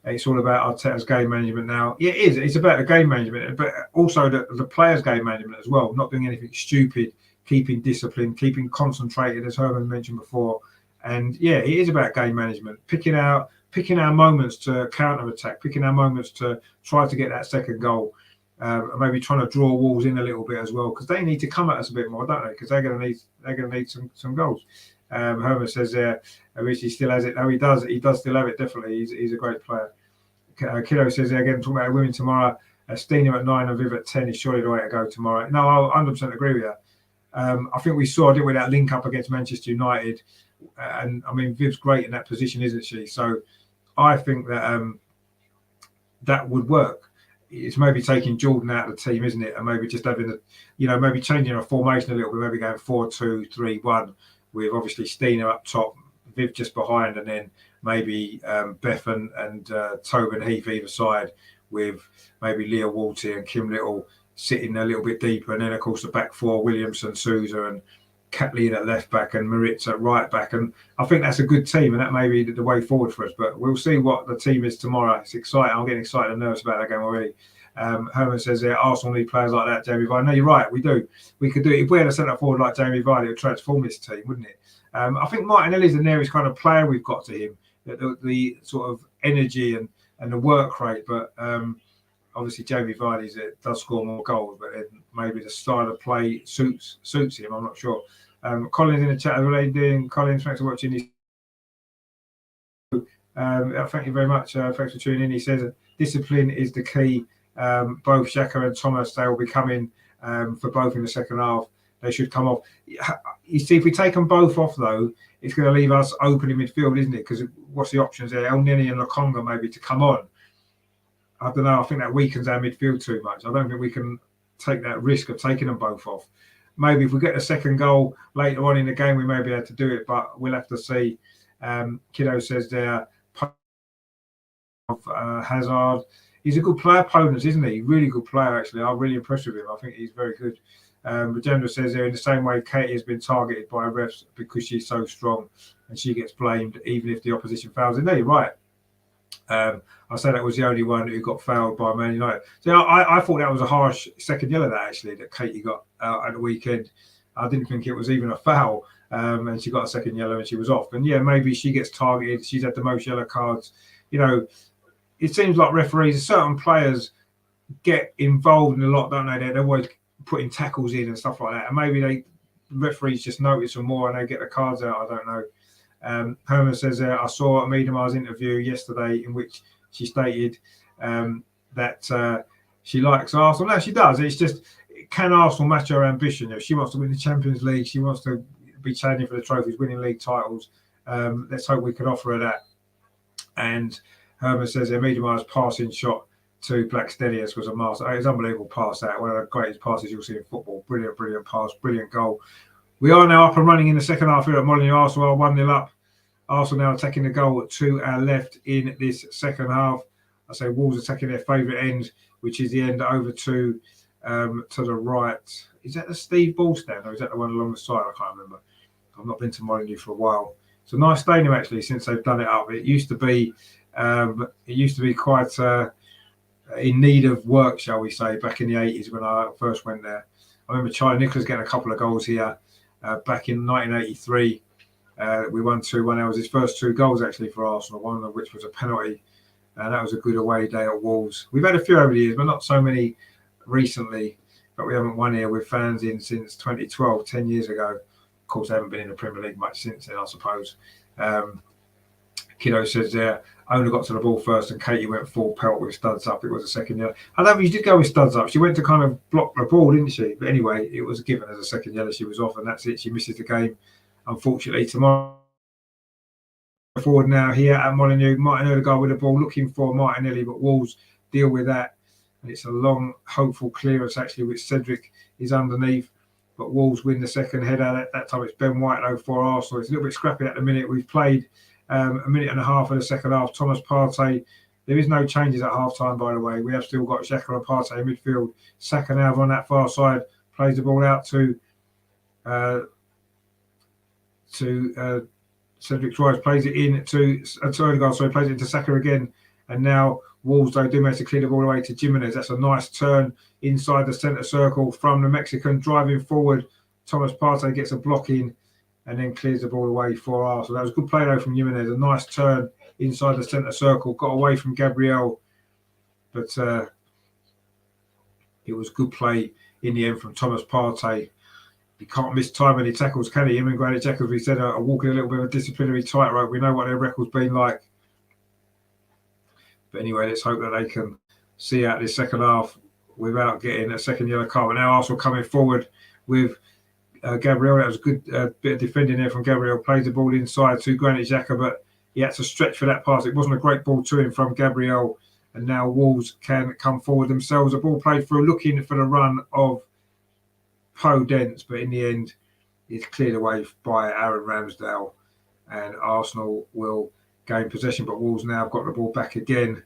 it's all about Arteta's game management now. Yeah, it is. It's about the game management, but also the players' game management as well. Not doing anything stupid, keeping discipline, keeping concentrated, as Herman mentioned before. And yeah, it is about game management, picking our moments to counter attack, picking our moments to try to get that second goal. Maybe trying to draw Wolves in a little bit as well, because they need to come at us a bit more, don't they? Because they're going to need some goals. Herman says Richie still has it. No, he does. He does still have it. Definitely, he's a great player. Kiddo says again, talking about women tomorrow. Stina at 9 and Viv at 10 is surely the way to go tomorrow. No, I 100% agree with you. I think we saw, didn't we, that link up against Manchester United, and I mean Viv's great in that position, isn't she? So I think that that would work. It's maybe taking Jordan out of the team, isn't it? And maybe just having maybe changing a formation a little bit, maybe going 4-2-3-1 with obviously Stina up top, Viv just behind, and then maybe Beth and Tobin Heath either side, with maybe Leah Walty and Kim Little sitting a little bit deeper, and then of course the back four, Williamson, Souza, and Kathleen at left back, and Maritz at right back. And I think that's a good team, and that may be the way forward for us. But we'll see what the team is tomorrow. It's exciting. I'm getting excited and nervous about that game already. Herman says Arsenal need players like that, Jamie Vardy. No, you're right. We do. We could do it. If we had a centre forward like Jamie Vardy, it would transform this team, wouldn't it? I think Martinelli's the nearest kind of player we've got to him. The sort of energy and the work rate. But obviously, Jamie Vardy does score more goals, but then maybe the style of play suits him. I'm not sure. Colin's in the chat. What are they doing? Colin, thanks for watching. Thank you very much. Thanks for tuning in. He says discipline is the key. Both Xhaka and Thomas, they will be coming for both in the second half. They should come off. You see, if we take them both off, though, it's going to leave us open in midfield, isn't it? Because what's the options there? El Nini and Lokonga maybe to come on. I don't know. I think that weakens our midfield too much. I don't think we can take that risk of taking them both off. Maybe if we get a second goal later on in the game, we may be able to do it, but we'll have to see. Kiddo says there, Hazard. He's a good player, Ponus, isn't he? Really good player, actually. I'm really impressed with him. I think he's very good. Regenda says there, in the same way, Katie has been targeted by refs because she's so strong and she gets blamed even if the opposition fouls. Indeed, right. I said that was the only one who got fouled by Man United. So I thought that was a harsh second yellow that Katie got at the weekend. I didn't think it was even a foul, and she got a second yellow and she was off. And yeah, maybe she gets targeted. She's had the most yellow cards. It seems like referees, certain players get involved in a lot, don't they? They're always putting tackles in and stuff like that. And maybe referees just notice them more and they get the cards out. I don't know. Herman says, I saw Miedema's interview yesterday in which she stated that she likes Arsenal. No, she does. It's just, can Arsenal match her ambition? If she wants to win the Champions League, she wants to be challenging for the trophies, winning league titles. Let's hope we can offer her that. And Herman says Miedema's passing shot to Blackstenius was a master. It was an unbelievable pass, that one of the greatest passes you'll see in football. Brilliant pass, brilliant goal. We are now up and running in the second half here at Molineux. Arsenal are 1-0 up. Arsenal now attacking the goal to our left in this second half. I say Wolves attacking their favourite end, which is the end over to the right. Is that the Steve Ball stand or is that the one along the side? I can't remember. I've not been to Molineux for a while. It's a nice stadium actually since they've done it up. It used to be quite in need of work, shall we say, back in the 80s when I first went there. I remember Charlie Nicholas getting a couple of goals here back in 1983. We won 2-1. That was his first 2 goals actually for Arsenal, one of which was a penalty. And that was a good away day at Wolves. We've had a few over the years, but not so many recently. But we haven't won here with fans in since 2012, 10 years ago. Of course, I haven't been in the Premier League much since then, I suppose. Kiddo says there, only got to the ball first and Katie went full pelt with studs up. It was a second yellow. I don't think she did go with studs up. She went to kind of block the ball, didn't she? But anyway, it was given as a second yellow. She was off and that's it. She misses the game, unfortunately. Tomorrow forward now here at Molineux. Martin Odegaard with the ball looking for Martinelli, but Wolves deal with that. And it's a long, hopeful clearance actually, which Cedric is underneath. But Wolves win the second header. That time it's Ben White though for Arsenal. It's a little bit scrappy at the minute. We've played a minute and a half of the second half. Thomas Partey. There is no changes at half time, by the way. We have still got Xhaka and Partey in midfield. Saka now on that far side plays the ball out to Cedric Suarez, plays it in to Odegaard, so he plays it into Saka again. And now Wolves, though, do manage to clear the ball away to Jimenez. That's a nice turn inside the centre circle from the Mexican, driving forward. Thomas Partey gets a block in and then clears the ball away for Arsenal. That was a good play, though, from Jimenez. A nice turn inside the centre circle. Got away from Gabriel, but it was good play in the end from Thomas Partey. He can't miss time when he tackles, can he? Him and Granit Xhaka, as we said, are walking a little bit of a disciplinary tightrope. We know what their record's been like. But anyway, let's hope that they can see out this second half without getting a second yellow card. But now Arsenal coming forward with Gabriel. That was a good bit of defending there from Gabriel. Plays the ball inside to Granit Xhaka, but he had to stretch for that pass. It wasn't a great ball to him from Gabriel. And now Wolves can come forward themselves. A ball played through, looking for the run of Podence, but in the end, it's cleared away by Aaron Ramsdale. And Arsenal will gain possession, but Wolves now have got the ball back again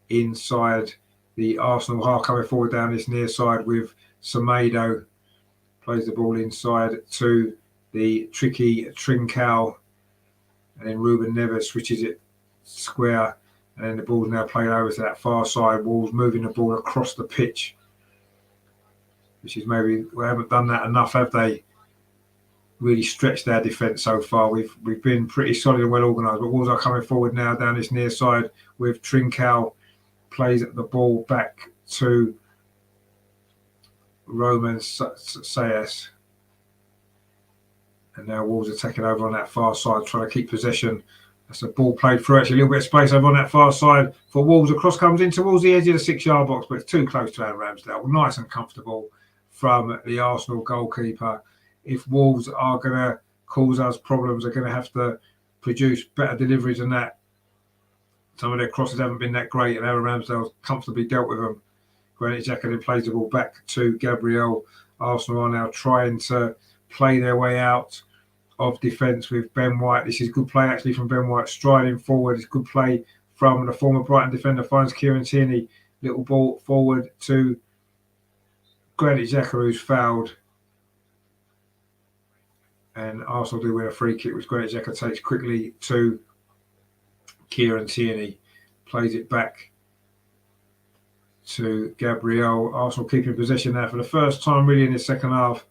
inside the Arsenal half, coming forward down this near side with Semedo. Plays the ball inside to the tricky Trincao, and then Ruben Neves switches it square, and then the ball's now played over to that far side. Wolves moving the ball across the pitch, which is maybe, we haven't done that enough, have they? Really stretched our defence so far. We've been pretty solid and well organised, but Wolves are coming forward now down this near side with Trincao. Plays the ball back to Roman Sayas. And now Wolves are taking over on that far side, trying to keep possession. That's a ball played through, actually a little bit of space over on that far side for Wolves. The cross comes in towards the edge of the 6-yard box, but it's too close to Aaron Ramsdale. Nice and comfortable from the Arsenal goalkeeper. If Wolves are going to cause us problems, they're going to have to produce better deliveries than that. Some of their crosses haven't been that great, and Aaron Ramsdale's comfortably dealt with them. Granit Xhaka then plays the ball back to Gabriel. Arsenal are now trying to play their way out of defence with Ben White. This is good play actually from Ben White, striding forward. It's good play from the former Brighton defender, finds Kieran Tierney. Little ball forward to Granit Xhaka, who's fouled. And Arsenal do win a free kick, which Granit Xhaka takes quickly to Kieran Tierney. Plays it back to Gabriel. Arsenal keeping possession now for the first time really in the second half.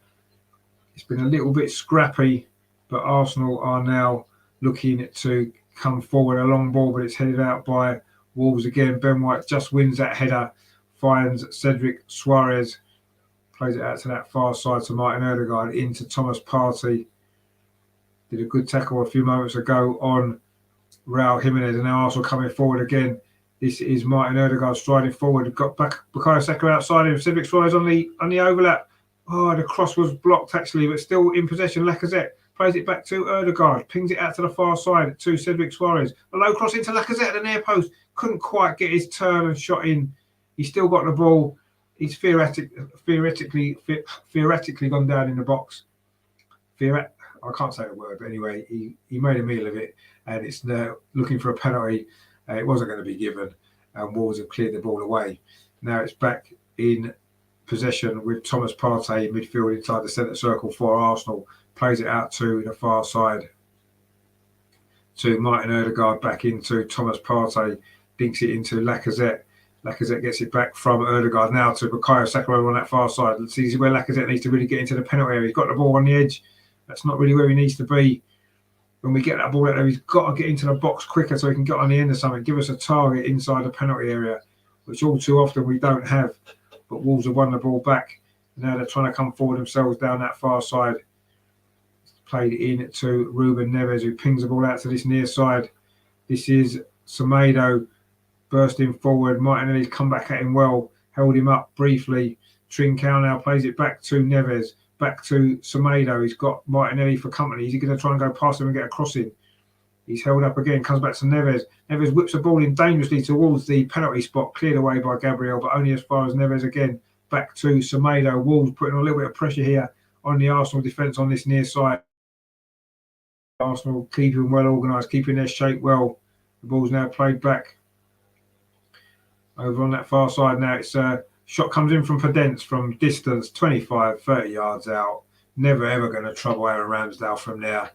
It's been a little bit scrappy, but Arsenal are now looking to come forward. A long ball, but it's headed out by Wolves again. Ben White just wins that header, finds Cedric Suarez, plays it out to that far side to Martin Odegaard, into Thomas Partey. Did a good tackle a few moments ago on Raul Jimenez, and now Arsenal coming forward again. This is Martin Odegaard striding forward. Got back Bukayo Saka outside him. Cedric Suarez on the overlap. Oh, the cross was blocked actually, but still in possession. Lacazette plays it back to Odegaard. Pings it out to the far side to Cedric Suarez. A low cross into Lacazette at the near post. Couldn't quite get his turn and shot in. He's still got the ball. He's theoretically gone down in the box. I can't say the word, but anyway, he made a meal of it, and it's now looking for a penalty. It wasn't going to be given, and Wolves have cleared the ball away. Now it's back in possession with Thomas Partey in midfield inside the centre circle for Arsenal. Plays it out to the far side to Martin Odegaard, back into Thomas Partey, dinks it into Lacazette. Lacazette gets it back from Odegaard now to Bukayo Saka over on that far side. Let's see where Lacazette needs to really get into the penalty area. He's got the ball on the edge. That's not really where he needs to be. when we get that ball out there, he's got to get into the box quicker so he can get on the end of something, give us a target inside the penalty area, which all too often we don't have. But Wolves have won the ball back. Now they're trying to come forward themselves down that far side. Played in to Ruben Neves, who pings the ball out to this near side. This is Semedo bursting forward. Martinelli's come back at him well, held him up briefly. Trincao now plays it back to Neves, back to Semedo. He's got Martinelli for company. Is he going to try and go past him and get a crossing? He's held up again, comes back to Neves. Neves whips the ball in dangerously towards the penalty spot, cleared away by Gabriel, but only as far as Neves again. Back to Semedo. Wolves putting a little bit of pressure here on the Arsenal defence on this near side. Arsenal keeping well organised, keeping their shape well. The ball's now played back over on that far side. Now it's shot comes in from Podence from distance, 25, 30 yards out. Never ever going to trouble Aaron Ramsdale from there.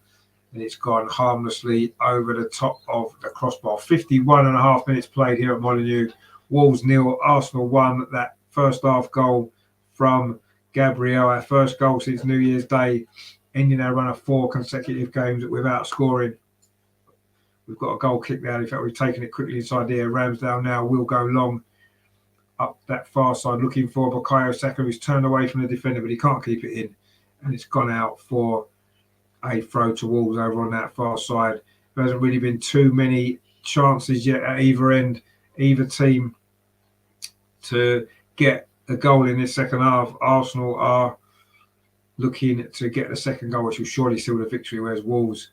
And it's gone harmlessly over the top of the crossbar. 51.5 minutes played here at Molineux. Wolves 0, Arsenal 1. That first half goal from Gabriel, our first goal since New Year's Day, ending our run of 4 consecutive games without scoring. We've got a goal kick there. In fact, we've taken it quickly inside there. Ramsdale now will go long up that far side, looking for Bukayo Saka, who's turned away from the defender, but he can't keep it in. And it's gone out for a throw to Wolves over on that far side. There hasn't really been too many chances yet at either end, either team, to get a goal in this second half. Arsenal are looking to get the second goal, which will surely seal the victory, whereas Wolves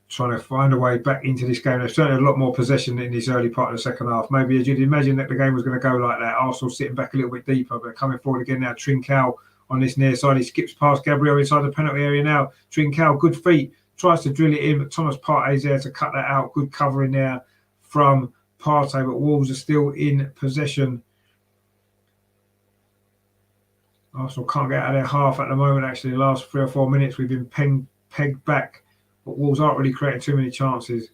trying to find a way back into this game. They've certainly had a lot more possession in this early part of the second half. Maybe as you'd imagine that the game was going to go like that. Arsenal sitting back a little bit deeper, but coming forward again now. Trincao on this near side. He skips past Gabriel inside the penalty area now. Trincao, good feet, tries to drill it in, but Thomas Partey's there to cut that out. Good covering there from Partey, but Wolves are still in possession. Arsenal can't get out of their half at the moment, actually. The last 3 or 4 minutes, we've been pegged back, but Wolves aren't really creating too many chances.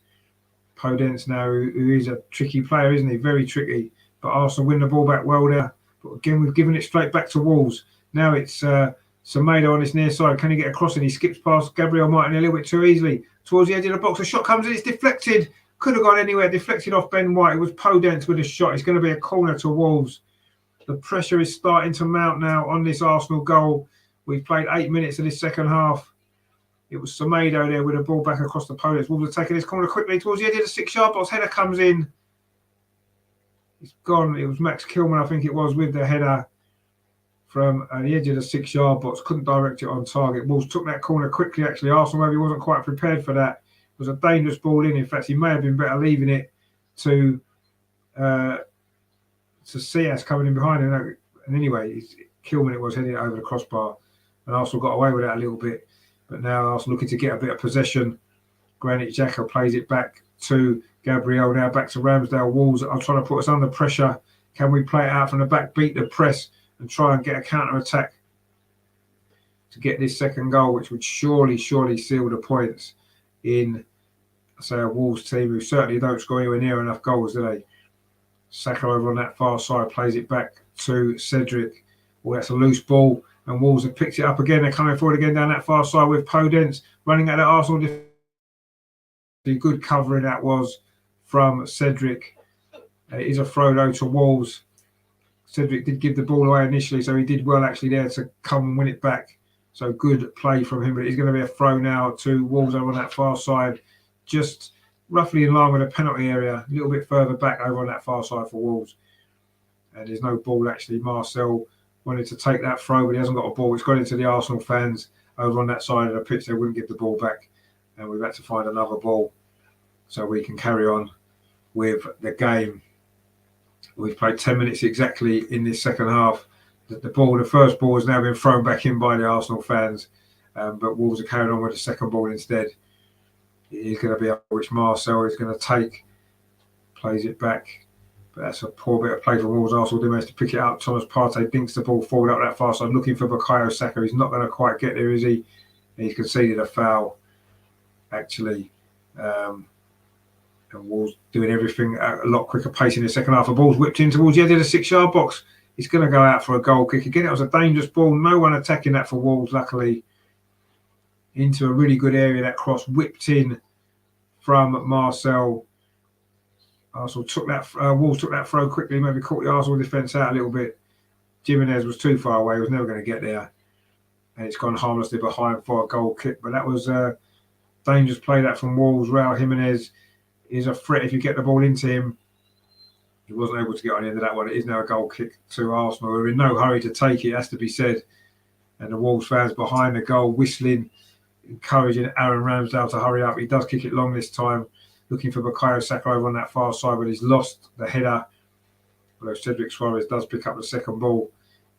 Podence now, who is a tricky player, isn't he? Very tricky. But Arsenal win the ball back well there. But again, we've given it straight back to Wolves. Now it's Semedo on this near side. Can he get across? And he skips past Gabriel Martin a little bit too easily. Towards the edge of the box, a shot comes in. It's deflected. Could have gone anywhere. Deflected off Ben White. It was Podence with a shot. It's going to be a corner to Wolves. The pressure is starting to mount now on this Arsenal goal. We've played 8 minutes of this second half. It was Semedo there with a ball back across the Podence. Wolves are taking this corner quickly towards the edge of the 6-yard box. Header comes in. It's gone. It was Max Kilman, I think it was, with the header from the edge of the 6-yard box. Couldn't direct it on target. Wolves took that corner quickly, actually. Arsenal maybe wasn't quite prepared for that. It was a dangerous ball in. In fact, he may have been better leaving it to Sias coming in behind him. And anyway, Kilman it was heading it over the crossbar. And Arsenal got away with that a little bit. But now Arsenal looking to get a bit of possession. Granit Xhaka plays it back to Gabriel, now back to Ramsdale. Wolves are trying to put us under pressure. Can we play it out from the back, beat the press, and try and get a counter-attack to get this second goal, which would surely seal the points in, say, a Wolves team who certainly don't score anywhere near enough goals, do they? Saka over on that far side plays it back to Cedric. Well, that's a loose ball. And Wolves have picked it up again. They're coming forward again down that far side with Podence running at the Arsenal. Good covering that was from Cedric. It is a throw though to Wolves. Cedric did give the ball away initially, so he did well actually there to come and win it back. So good play from him. But it's going to be a throw now to Wolves over on that far side, just roughly in line with the penalty area, a little bit further back over on that far side for Wolves. And there's no ball actually. Marcel wanted to take that throw, but he hasn't got a ball. It's gone into the Arsenal fans over on that side of the pitch. They wouldn't give the ball back, and we've had to find another ball so we can carry on with the game. We've played 10 minutes exactly in this second half. The first ball has now been thrown back in by the Arsenal fans, but Wolves are carrying on with the second ball instead. It is going to be up, which Marcel is going to take, plays it back. But that's a poor bit of play from Wolves. Arsenal did manage to pick it up. Thomas Partey dinks the ball forward up that far side, looking for Bukayo Saka. He's not going to quite get there, is he? And he's conceded a foul, actually. And Wolves doing everything at a lot quicker pace in the second half. The ball's whipped in towards the edge of the 6-yard box. It's going to go out for a goal kick. Again, it was a dangerous ball. No one attacking that for Wolves, luckily. Into a really good area, that cross whipped in from Marcel. Arsenal took that, Wolves took that throw quickly, maybe caught the Arsenal defence out a little bit. Jimenez was too far away, he was never going to get there. And it's gone harmlessly behind for a goal kick. But that was a dangerous play that from Wolves. Raul Jimenez is a threat if you get the ball into him. He wasn't able to get on the end of that one. It is now a goal kick to Arsenal. We're in no hurry to take it, has to be said. And the Wolves fans behind the goal whistling, encouraging Aaron Ramsdale to hurry up. He does kick it long this time, looking for Bukayo Saka over on that far side, but he's lost the header. Although Cedric Suarez does pick up the second ball,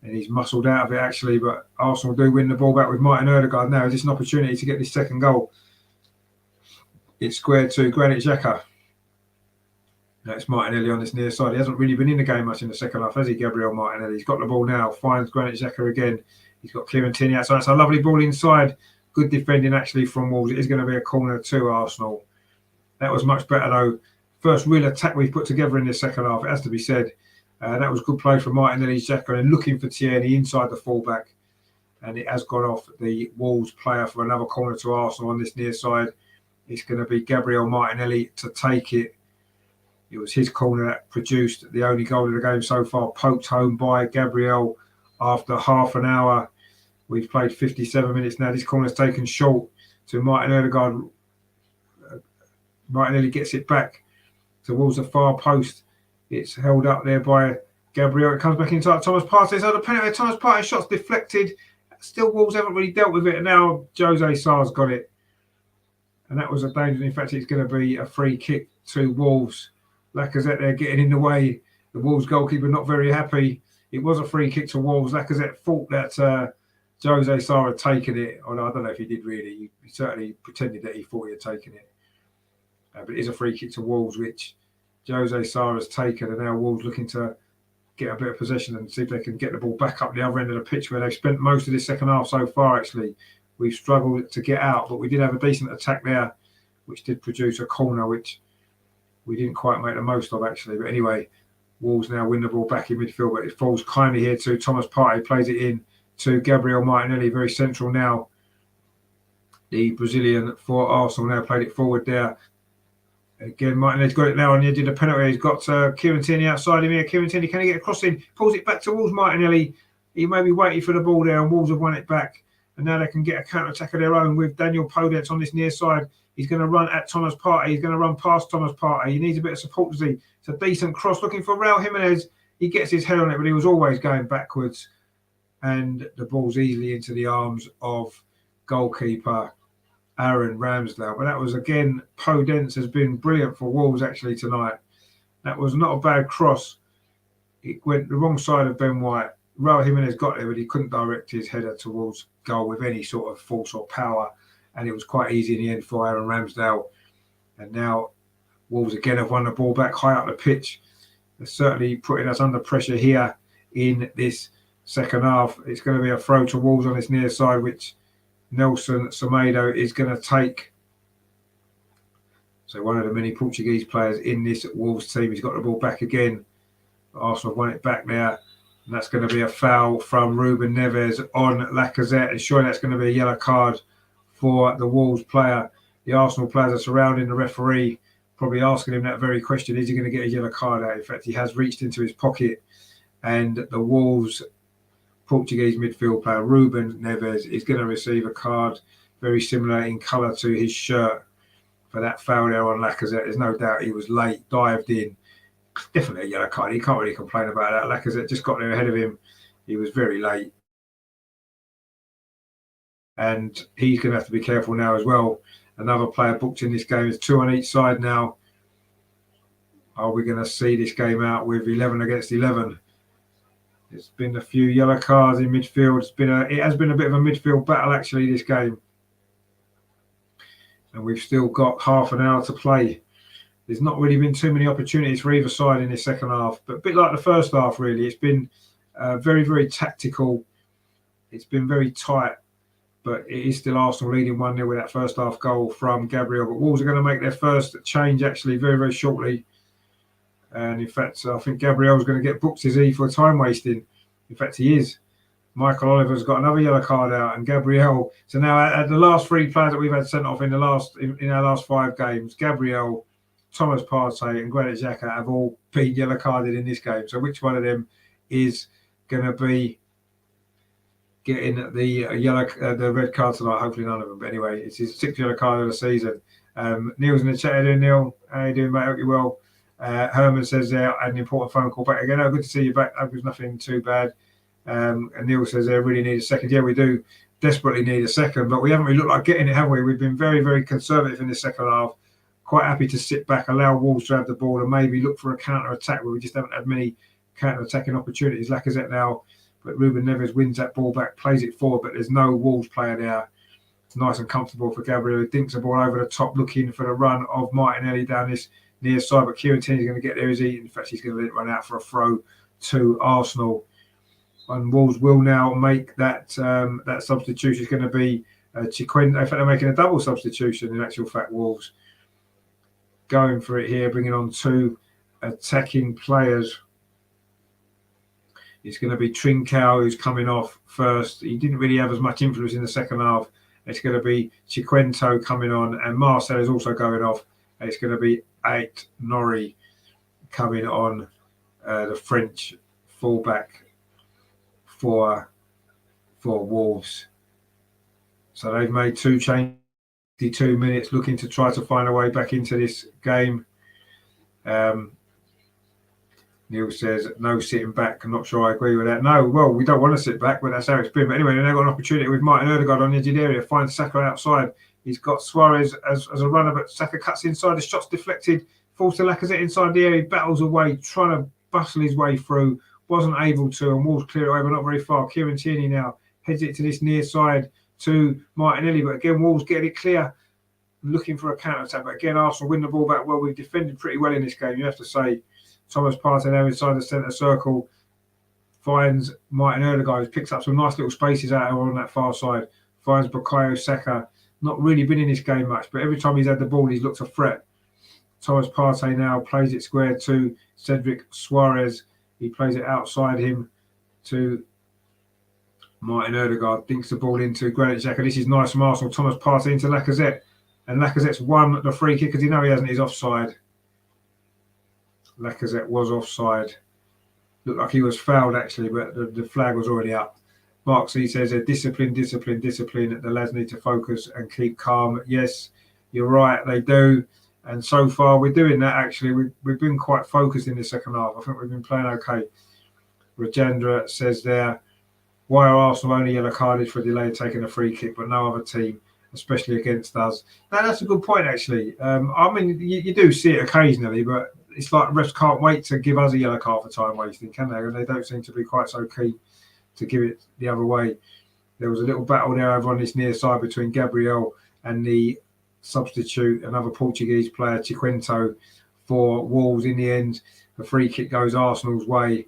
and he's muscled out of it actually. But Arsenal do win the ball back with Martin Ødegaard now. Is this an opportunity to get this second goal? It's squared to Granit Xhaka. Now it's Martinelli on this near side. He hasn't really been in the game much in the second half, has he, Gabriel Martinelli? He's got the ball now, finds Granit Xhaka again. He's got Kieran Tierney outside. It's a lovely ball inside. Good defending actually from Wolves. It is going to be a corner to Arsenal. That was much better though. First real attack we've put together in this second half, it has to be said. That was good play from Martinelli, Xhaka, and looking for Tierney inside the fullback. And it has gone off the Wolves player for another corner to Arsenal on this near side. It's going to be Gabriel Martinelli to take it. It was his corner that produced the only goal of the game so far, poked home by Gabriel after half an hour. We've played 57 minutes now. This corner's taken short to Martin Ødegaard. Martinelli gets it back towards the far post. It's held up there by Gabriel. It comes back inside Thomas Partey. So the penalty, Thomas Partey shot's deflected. Still, Wolves haven't really dealt with it. And now Jose Sarr's got it. And that was a danger. In fact, it's going to be a free kick to Wolves. Lacazette there getting in the way. The Wolves goalkeeper not very happy. It was a free kick to Wolves. Lacazette thought that Jose Sarr had taken it. Or I don't know if he did really. He certainly pretended that he thought he had taken it. But it is a free kick to Wolves, which Jose Sarr has taken. And now Wolves looking to get a bit of possession and see if they can get the ball back up the other end of the pitch where they've spent most of this second half so far, actually. We've struggled to get out, but we did have a decent attack there, which did produce a corner, which we didn't quite make the most of, actually. But anyway, Wolves now win the ball back in midfield, but it falls kindly here to Thomas Partey, plays it in to Gabriel Martinelli, very central now. The Brazilian for Arsenal now played it forward there. Again, Martinelli's got it now on the edge of the penalty. He's got Kieran Tierney outside him here. Kieran Tierney, can he get across in? Pulls it back towards Martinelli. He may be waiting for the ball there, and Wolves have won it back. And now they can get a counter-attack of their own with Daniel Podence on this near side. He's going to run at Thomas Partey. He's going to run past Thomas Partey. He needs a bit of support, does he? It's a decent cross looking for Raul Jimenez. He gets his head on it, but he was always going backwards. And the ball's easily into the arms of goalkeeper Aaron Ramsdale. But that was, again, Podence has been brilliant for Wolves, actually, tonight. That was not a bad cross. It went the wrong side of Ben White. Raul Jimenez got there, but he couldn't direct his header towards goal with any sort of force or power. And it was quite easy in the end for Aaron Ramsdale. And now Wolves again have won the ball back high up the pitch. They're certainly putting us under pressure here in this second half. It's going to be a throw to Wolves on this near side, which Nelson Semedo is going to take. So one of the many Portuguese players in this Wolves team. He's got the ball back again. Arsenal have won it back there. And that's going to be a foul from Ruben Neves on Lacazette. And sure, that's going to be a yellow card for the Wolves player. The Arsenal players are surrounding the referee, probably asking him that very question. Is he going to get a yellow card out? In fact, he has reached into his pocket. And the Wolves Portuguese midfield player, Ruben Neves, is going to receive a card very similar in colour to his shirt for that foul there on Lacazette. There's no doubt he was late, dived in. Definitely a yellow card. He can't really complain about that. Lacazette just got there ahead of him. He was very late. And he's going to have to be careful now as well. Another player booked in this game. There's two on each side now. Are we going to see this game out with 11 against 11? There's been a few yellow cards in midfield. It has been a bit of a midfield battle, actually, this game. And we've still got half an hour to play. There's not really been too many opportunities for either side in this second half, but a bit like the first half, really. It's been very, very tactical. It's been very tight, but it is still Arsenal leading 1-0 with that first half goal from Gabriel. But Wolves are going to make their first change, actually, very, very shortly. And in fact, I think Gabriel's going to get booked, is he, for time wasting? In fact, he is. Michael Oliver's got another yellow card out, and Gabriel. So now at the last 3 players that we've had sent off in our last 5 games, Gabriel, Thomas Partey, and Granit Xhaka have all been yellow carded in this game. So which one of them is going to be getting the red card tonight? Hopefully none of them. But anyway, it's his 6th yellow card of the season. Neil's in the chat. How you doing, Neil? How you doing, mate? Hope you're well. Herman says there, I had an important phone call back again. Oh, good to see you back. Hope there's nothing too bad. And Neil says they really need a second. Yeah, we do desperately need a second, but we haven't really looked like getting it, have we? We've been very, very conservative in the second half. Quite happy to sit back, allow Wolves to have the ball, and maybe look for a counter attack where we just haven't had many counter attacking opportunities. Lacazette now, but Ruben Neves wins that ball back, plays it forward, but there's no Wolves player there. It's nice and comfortable for Gabriel, who dinks the ball over the top, looking for the run of Martinelli down this near side. But Kieran Tierney's going to get there, is he? In fact, he's going to let it run out for a throw to Arsenal. And Wolves will now make that substitution. It's going to be Chiquinto. In fact, they're making a double substitution. In actual fact, Wolves going for it here, bringing on 2 attacking players. It's going to be Trincao, who's coming off first. He didn't really have as much influence in the second half. It's going to be Chiquinto coming on, and Marcel is also going off. It's going to be Nori coming on, the French fullback for Wolves. So they've made 2 changes, 2 minutes, looking to try to find a way back into this game. Neil says, no sitting back. I'm not sure I agree with that. No, well, we don't want to sit back, but that's how it's been. But anyway, they've got an opportunity with Martin Ødegaard on the edge of the area. Finds Saka outside. He's got Suarez as a runner, but Saka cuts inside. The shot's deflected. Falls to Lacazette inside the area. He battles away, trying to bustle his way through. Wasn't able to, and Wolves clear it away, but not very far. Kieran Tierney now heads it to this near side to Martinelli, but again, Wolves getting it clear, looking for a counter-attack. But again, Arsenal win the ball back well. We've defended pretty well in this game, you have to say. Thomas Partey now inside the centre circle, finds Martin Ødegaard, who picks up some nice little spaces out on that far side, finds Bukayo Saka. Not really been in this game much, but every time he's had the ball, he's looked a threat. Thomas Partey now plays it square to Cedric Suarez. He plays it outside him to Martin Ødegaard. Dinks the ball into Granit Xhaka. This is nice from Arsenal. Thomas Partey into Lacazette. And Lacazette's won the free kick because he knows he hasn't. He's offside. Lacazette was offside. Looked like he was fouled, actually, but the flag was already up. Mark C says, discipline. The lads need to focus and keep calm. Yes, you're right. They do. And so far, we're doing that, actually. We've been quite focused in the second half. I think we've been playing okay. Rajendra says there, why are Arsenal only yellow carded for delay taking a free kick, but no other team, especially against us? Now, that's a good point, actually. I mean, you do see it occasionally, but it's like refs can't wait to give us a yellow card for time wasting, can they? And they don't seem to be quite so keen to give it the other way. There was a little battle there over on this near side between Gabriel and the substitute, another Portuguese player, Chiquinto, for Wolves. In the end, the free kick goes Arsenal's way.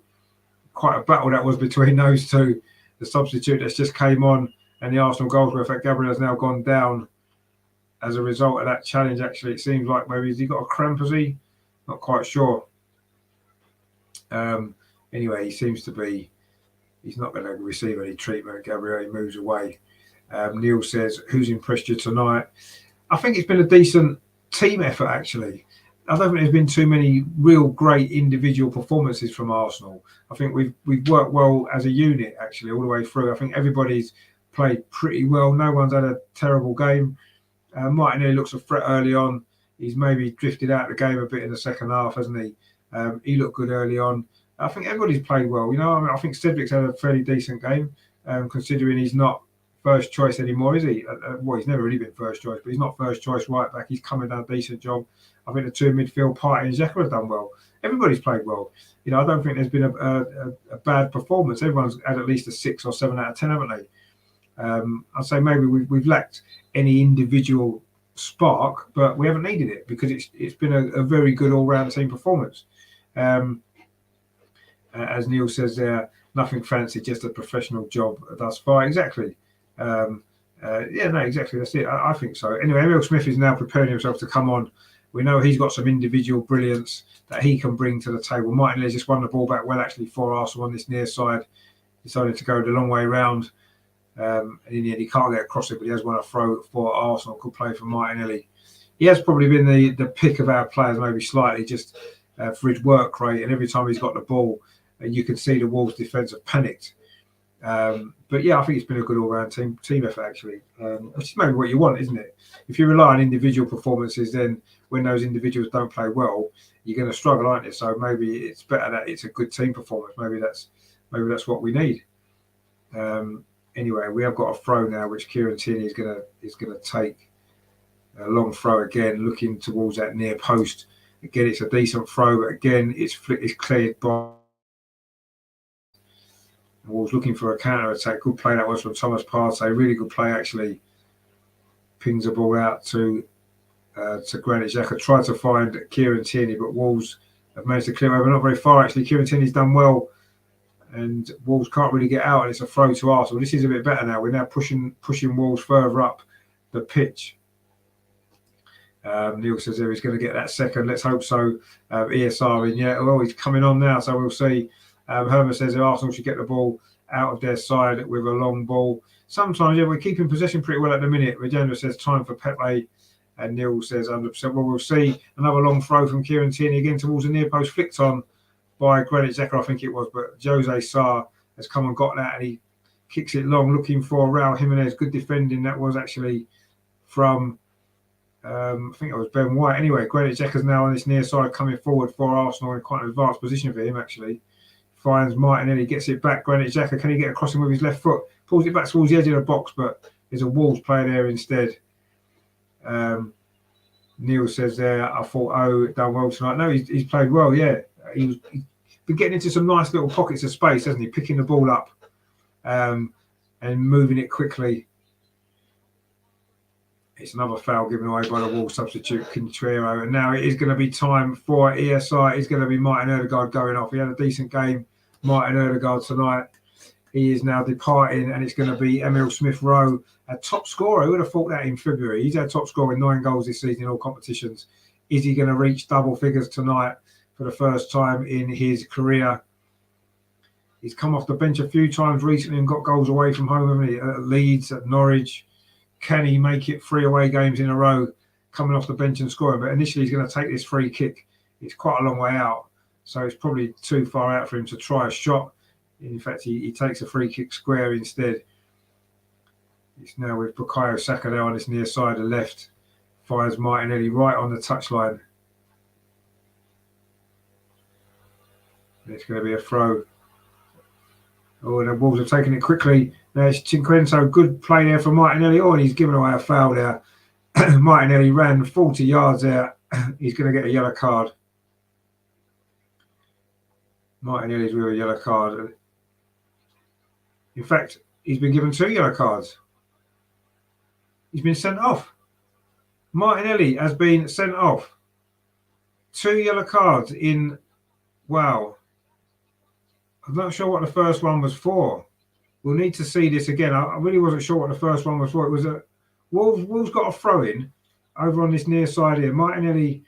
Quite a battle that was between those two. The substitute that's just came on and the Arsenal goalkeeper. In fact, Gabriel has now gone down as a result of that challenge, actually. It seems like maybe, has he got a cramp, has he? Not quite sure. Anyway, he seems to be, he's not going to receive any treatment. Gabriel, he moves away. Neil says, who's impressed you tonight? I think it's been a decent team effort, actually. I don't think there's been too many real great individual performances from Arsenal. I think we've worked well as a unit, actually, all the way through. I think everybody's played pretty well. No one's had a terrible game. Martinelli looks a threat early on. He's maybe drifted out of the game a bit in the second half, hasn't he? He looked good early on. I think everybody's played well. You know, I mean, I think Cedric's had a fairly decent game, considering he's not first choice anymore, is he? Well, he's never really been first choice, but he's not first choice right back. He's coming down a decent job. I think the two midfield, Partey and Xhaka, have done well. Everybody's played well. You know, I don't think there's been a bad performance. Everyone's had at least a 6 or 7 out of 10, haven't they? I'd say maybe we've lacked any individual spark, but we haven't needed it because it's been a very good all-round team performance. As Neil says there, nothing fancy, just a professional job thus far. Exactly. Exactly. That's it. I think so. Anyway, Emil Smith is now preparing himself to come on. We know he's got some individual brilliance that he can bring to the table. Martinelli just won the ball back well, actually, for Arsenal on this near side. decided to go the long way round. And in the end, he can't get across it, but he has won a throw for Arsenal. Good play from Martinelli. He has probably been the pick of our players, maybe slightly, just for his work rate. And every time he's got the ball, you can see the Wolves' defence have panicked. But yeah, I think it's been a good all-round team effort, actually, which is maybe what you want, isn't it? If you rely on individual performances, then when those individuals don't play well, you're going to struggle, aren't you? So maybe it's better that it's a good team performance. Maybe that's what we need. Anyway, we have got a throw now, which Kieran Tierney is gonna take. A long throw again, looking towards that near post. Again, it's a decent throw, but again, it's cleared by. Wolves looking for a counter attack. Good play that was from Thomas Partey. Really good play, actually. Pings the ball out to Granit Xhaka. Tried to find Kieran Tierney, but Wolves have managed to clear over. Not very far, actually. Kieran Tierney's done well, and Wolves can't really get out, and it's a throw to Arsenal. This is a bit better now. We're now pushing Wolves further up the pitch. Neil says there he's going to get that second. Let's hope so. ESR in, yeah. Well, he's coming on now, so we'll see. Herman says that Arsenal should get the ball out of their side with a long ball. Sometimes, yeah, we're keeping possession pretty well at the minute. Regenda says time for Pepe, and Neil says 100%. Well, we'll see. Another long throw from Kieran Tierney again towards the near post, flicked on by Granit Xhaka, I think it was, but Jose Sarr has come and got that, and he kicks it long, looking for Raul Jimenez. Good defending. That was actually from. I think it was Ben White. Anyway, Granit Xhaka's now on this near side coming forward for Arsenal in quite an advanced position for him, actually. Finds Martinelli, gets it back. Granit Xhaka, can he get across him with his left foot? Pulls it back towards the edge of the box, but there's a Wolves player there instead. Neil says there, I thought, done well tonight. No, he's played well, yeah. He's been getting into some nice little pockets of space, hasn't he? Picking the ball up and moving it quickly. It's another foul given away by the Wolves substitute, Quintero. And now it is going to be time for ESI. It's going to be Martin Ødegaard going off. He had a decent game, Martin Ødegaard, tonight. He is now departing, and it's going to be Emil Smith-Rowe, a top scorer. Who would have thought that in February? He's had top scorer with 9 goals this season in all competitions. Is he going to reach double figures tonight for the first time in his career? He's come off the bench a few times recently and got goals away from home, hasn't he? At Leeds, at Norwich. Can he make it 3 away games in a row, coming off the bench and scoring? But initially, he's going to take this free kick. It's quite a long way out, so it's probably too far out for him to try a shot. In fact, he takes a free kick square instead. It's now with Bukayo Saka there on this near side of left. Fires Martinelli right on the touchline. It's going to be a throw. Oh, and the Wolves have taken it quickly. There's Cinquento. Good play there for Martinelli. Oh, and he's given away a foul there. Martinelli ran 40 yards there. He's going to get a yellow card. Martinelli's with a yellow card. In fact, he's been given 2 yellow cards. He's been sent off. Martinelli has been sent off. 2 yellow cards in. Wow. I'm not sure what the first one was for. We'll need to see this again. I really wasn't sure what the first one was for. It was a Wolves got a throw in over on this near side here. Martinelli.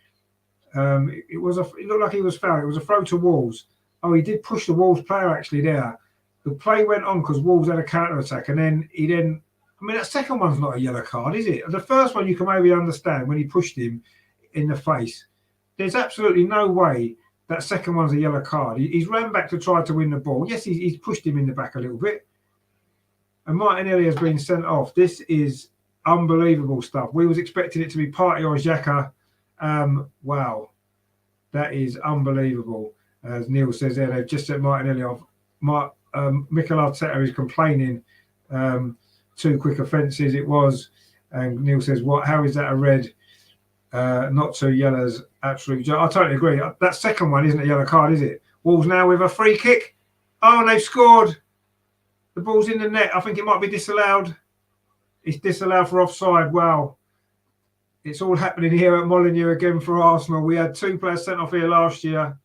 It looked like he was fouled. It was a throw to Wolves. Oh, he did push the Wolves player actually there. The play went on because Wolves had a counter attack, and then I mean, that second one's not a yellow card, is it? The first one you can maybe understand when he pushed him in the face. There's absolutely no way that second one's a yellow card. He's ran back to try to win the ball. Yes, he's pushed him in the back a little bit. And Martinelli has been sent off. This is unbelievable stuff. We was expecting it to be Partey or Xhaka. Wow. That is unbelievable. As Neil says there, they've just sent Martinelli off. Mikel Arteta is complaining. 2 quick offences it was. And Neil says, "What? How is that a red? Not 2 yellows. Absolutely." I totally agree. That second one isn't a yellow card, is it? Wolves now with a free kick. Oh, and they've scored. The ball's in the net. I think it might be disallowed. It's disallowed for offside. Wow. It's all happening here at Molineux again for Arsenal. We had 2 players sent off here last year.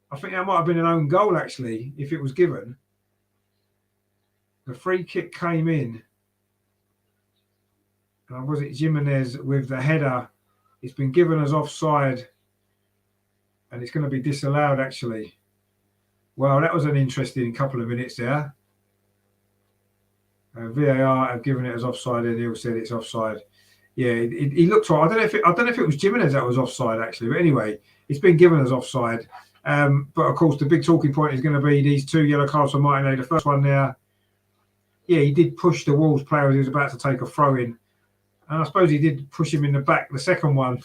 I think that might have been an own goal, actually, if it was given. The free kick came in. Was it Jimenez with the header? It's been given as offside. And it's going to be disallowed, actually. Well, that was an interesting couple of minutes there. VAR have given it as offside, and Neil said it's offside. Yeah, he looked right. I don't know if it was Jimenez that was offside actually, but anyway, it's been given as offside. But of course, the big talking point is going to be these 2 yellow cards for Martinelli. The first one there, yeah, he did push the Wolves player as he was about to take a throw in, and I suppose he did push him in the back. The second one,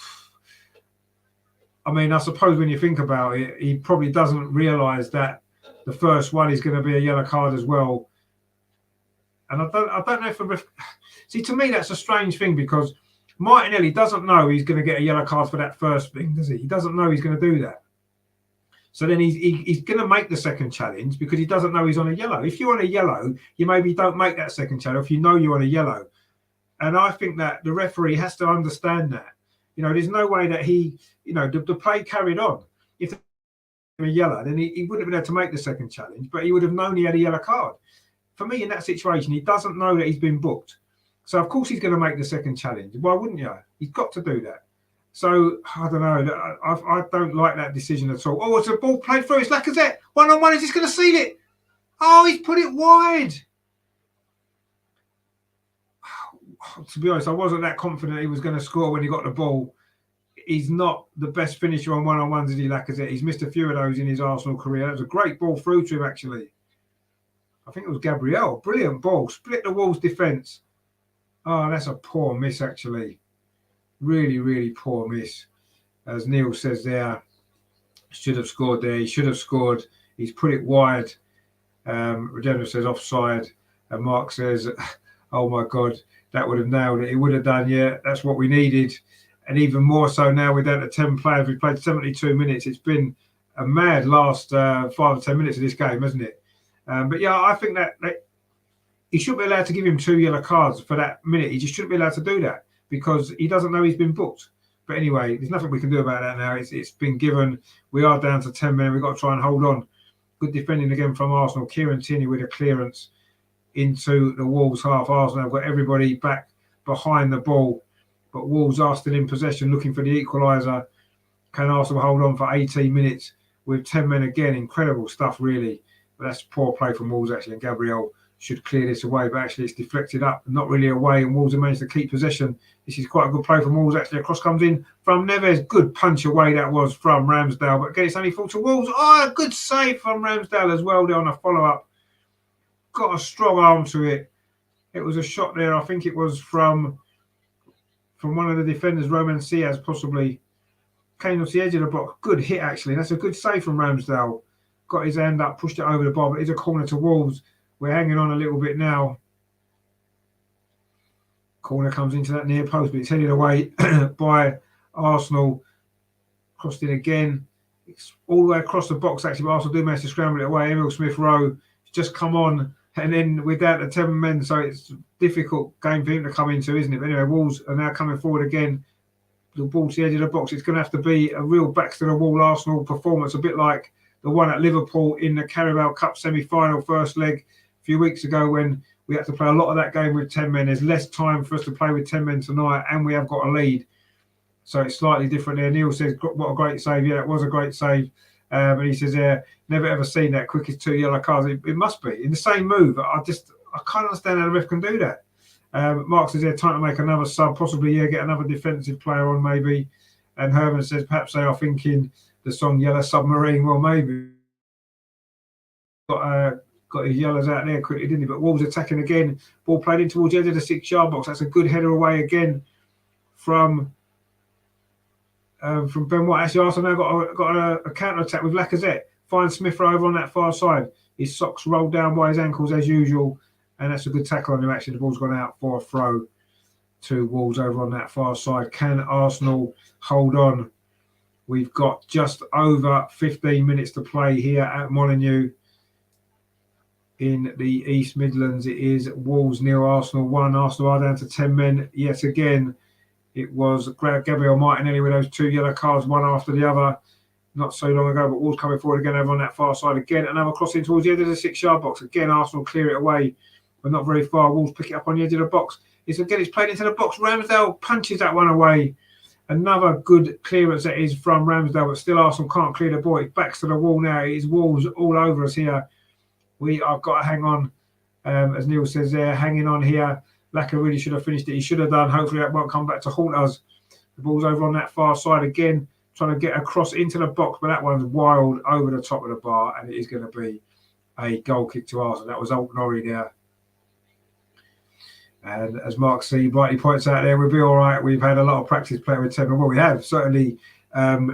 I mean, I suppose when you think about it, he probably doesn't realise that the first one is going to be a yellow card as well. And I don't know if the ref... See, to me, that's a strange thing because Martinelli doesn't know he's going to get a yellow card for that first thing, does he? He doesn't know he's going to do that. So then he's going to make the second challenge because he doesn't know he's on a yellow. If you're on a yellow, you maybe don't make that second challenge if you know you're on a yellow. And I think that the referee has to understand that. You know, there's no way that he, you know, the play carried on. If they were yellow, then he wouldn't have been able to make the second challenge, but he would have known he had a yellow card. For me, in that situation, he doesn't know that he's been booked. So, of course, he's going to make the second challenge. Why wouldn't you? He's got to do that. So, I don't know. I don't like that decision at all. Oh, it's a ball played through. It's Lacazette. 1-on-1. Is just going to seal it? Oh, he's put it wide. To be honest, I wasn't that confident he was going to score when he got the ball. He's not the best finisher on 1-on-1s, is he, Lacazette? He's missed a few of those in his Arsenal career. That was a great ball through to him, actually. I think it was Gabriel. Brilliant ball. Split the Wolves' defence. Oh, that's a poor miss, actually. Really, really poor miss. As Neil says there, should have scored there. He should have scored. He's put it wide. Regeneron says offside. And Mark says, oh, my God, that would have nailed it. He would have done, yeah, that's what we needed. And even more so now, we're down to 10 players. We've played 72 minutes. It's been a mad last 5 or 10 minutes of this game, hasn't it? But yeah, I think that he shouldn't be allowed to give him 2 yellow cards for that minute. He just shouldn't be allowed to do that because he doesn't know he's been booked. But anyway, there's nothing we can do about that now. It's been given. We are down to 10 men. We've got to try and hold on. Good defending again from Arsenal. Kieran Tierney with a clearance into the Wolves half. Arsenal have got everybody back behind the ball. But Wolves are still in possession, looking for the equaliser. Can Arsenal hold on for 18 minutes with 10 men again? Incredible stuff, really. But that's poor play from Wolves, actually. And Gabriel should clear this away. But actually, it's deflected up, not really away. And Wolves have managed to keep possession. This is quite a good play from Wolves, actually. A cross comes in from Neves. Good punch away that was from Ramsdale. But again, it's only fall to Wolves. Oh, a good save from Ramsdale as well there on a follow-up. Got a strong arm to it. It was a shot there. I think it was from one of the defenders, Roman Ciaz, possibly. Came off the edge of the box. Good hit, actually. That's a good save from Ramsdale. Got his hand up, pushed it over the bar, but it's a corner to Wolves. We're hanging on a little bit now. Corner comes into that near post, but it's headed away by Arsenal. Crossed in again. It's all the way across the box, actually, but Arsenal do manage to scramble it away. Emil Smith-Rowe just come on, and then we're down to 10 men, so it's a difficult game for him to come into, isn't it? But anyway, Wolves are now coming forward again. The ball to the edge of the box. It's going to have to be a real backs to the wall Arsenal performance, a bit like the one at Liverpool in the Carabao Cup semi-final first leg a few weeks ago when we had to play a lot of that game with 10 men. There's less time for us to play with 10 men tonight, and we have got a lead. So it's slightly different there. Neil says, what a great save. Yeah, it was a great save. And he says, never ever seen that quick as 2 yellow cards. It must be. In the same move, I can't understand how the ref can do that. Mark says, time to make another sub, possibly, get another defensive player on maybe. And Herman says, perhaps they are thinking the song Yellow Submarine. Well, maybe. Got his yellows out there quickly, didn't he? But Wolves attacking again. Ball played in towards the edge of the 6-yard box. That's a good header away again from Ben White. Actually, Arsenal now got a counter-attack with Lacazette. Finds Smith-Rowe over on that far side. His socks rolled down by his ankles as usual. And that's a good tackle on him, actually. The ball's gone out for a throw to Wolves over on that far side. Can Arsenal hold on? We've got just over 15 minutes to play here at Molineux in the East Midlands. It is Wolves 0, Arsenal 1. Arsenal are down to 10 men yet again. It was Gabriel Martinelli with those 2 yellow cards, one after the other, not so long ago. But Wolves coming forward again over on that far side. Again, another crossing towards the edge of the 6-yard box. Again, Arsenal clear it away, but not very far. Wolves pick it up on the edge of the box. It's played into the box. Ramsdale punches that one away. Another good clearance that is from Ramsdale, but still Arsenal can't clear the ball. It backs to the wall now. It is Wolves all over us here. We have got to hang on as Neil says there, hanging on here. Laka really should have finished it. He should have done. Hopefully that won't come back to haunt us. The ball's over on that far side again, trying to get across into the box, but that one's wild over the top of the bar, and it is going to be a goal kick to Arsenal. That was Norrie there. And as Mark C. rightly points out there, we'll be all right. We've had a lot of practice playing with 10 men. Well, we have, certainly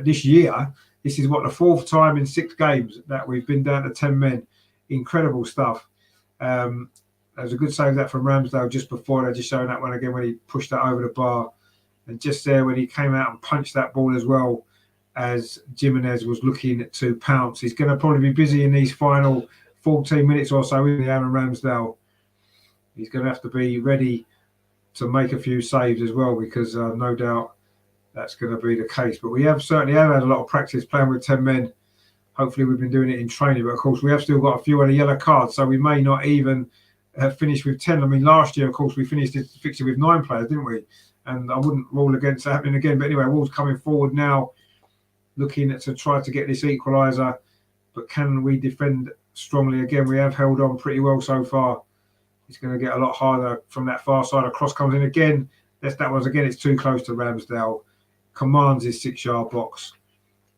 this year. This is, the fourth time in 6 games that we've been down to 10 men. Incredible stuff. There was a good save that from Ramsdale just before. They're just showing that one again when he pushed that over the bar. And just there when he came out and punched that ball as well, as Jimenez was looking to pounce. He's going to probably be busy in these final 14 minutes or so with Aaron Ramsdale. He's going to have to be ready to make a few saves as well, because no doubt that's going to be the case. But we have certainly had a lot of practice playing with 10 men. Hopefully we've been doing it in training. But, of course, we have still got a few on the yellow cards, so we may not even finish with 10. I mean, last year, of course, we finished the fixture with 9 players, didn't we? And I wouldn't rule against that happening again. But anyway, Wolves coming forward now, looking to try to get this equaliser. But can we defend strongly again? We have held on pretty well so far. It's going to get a lot harder from that far side. A cross comes in again. That one's again. It's too close to Ramsdale. Commands his 6-yard box.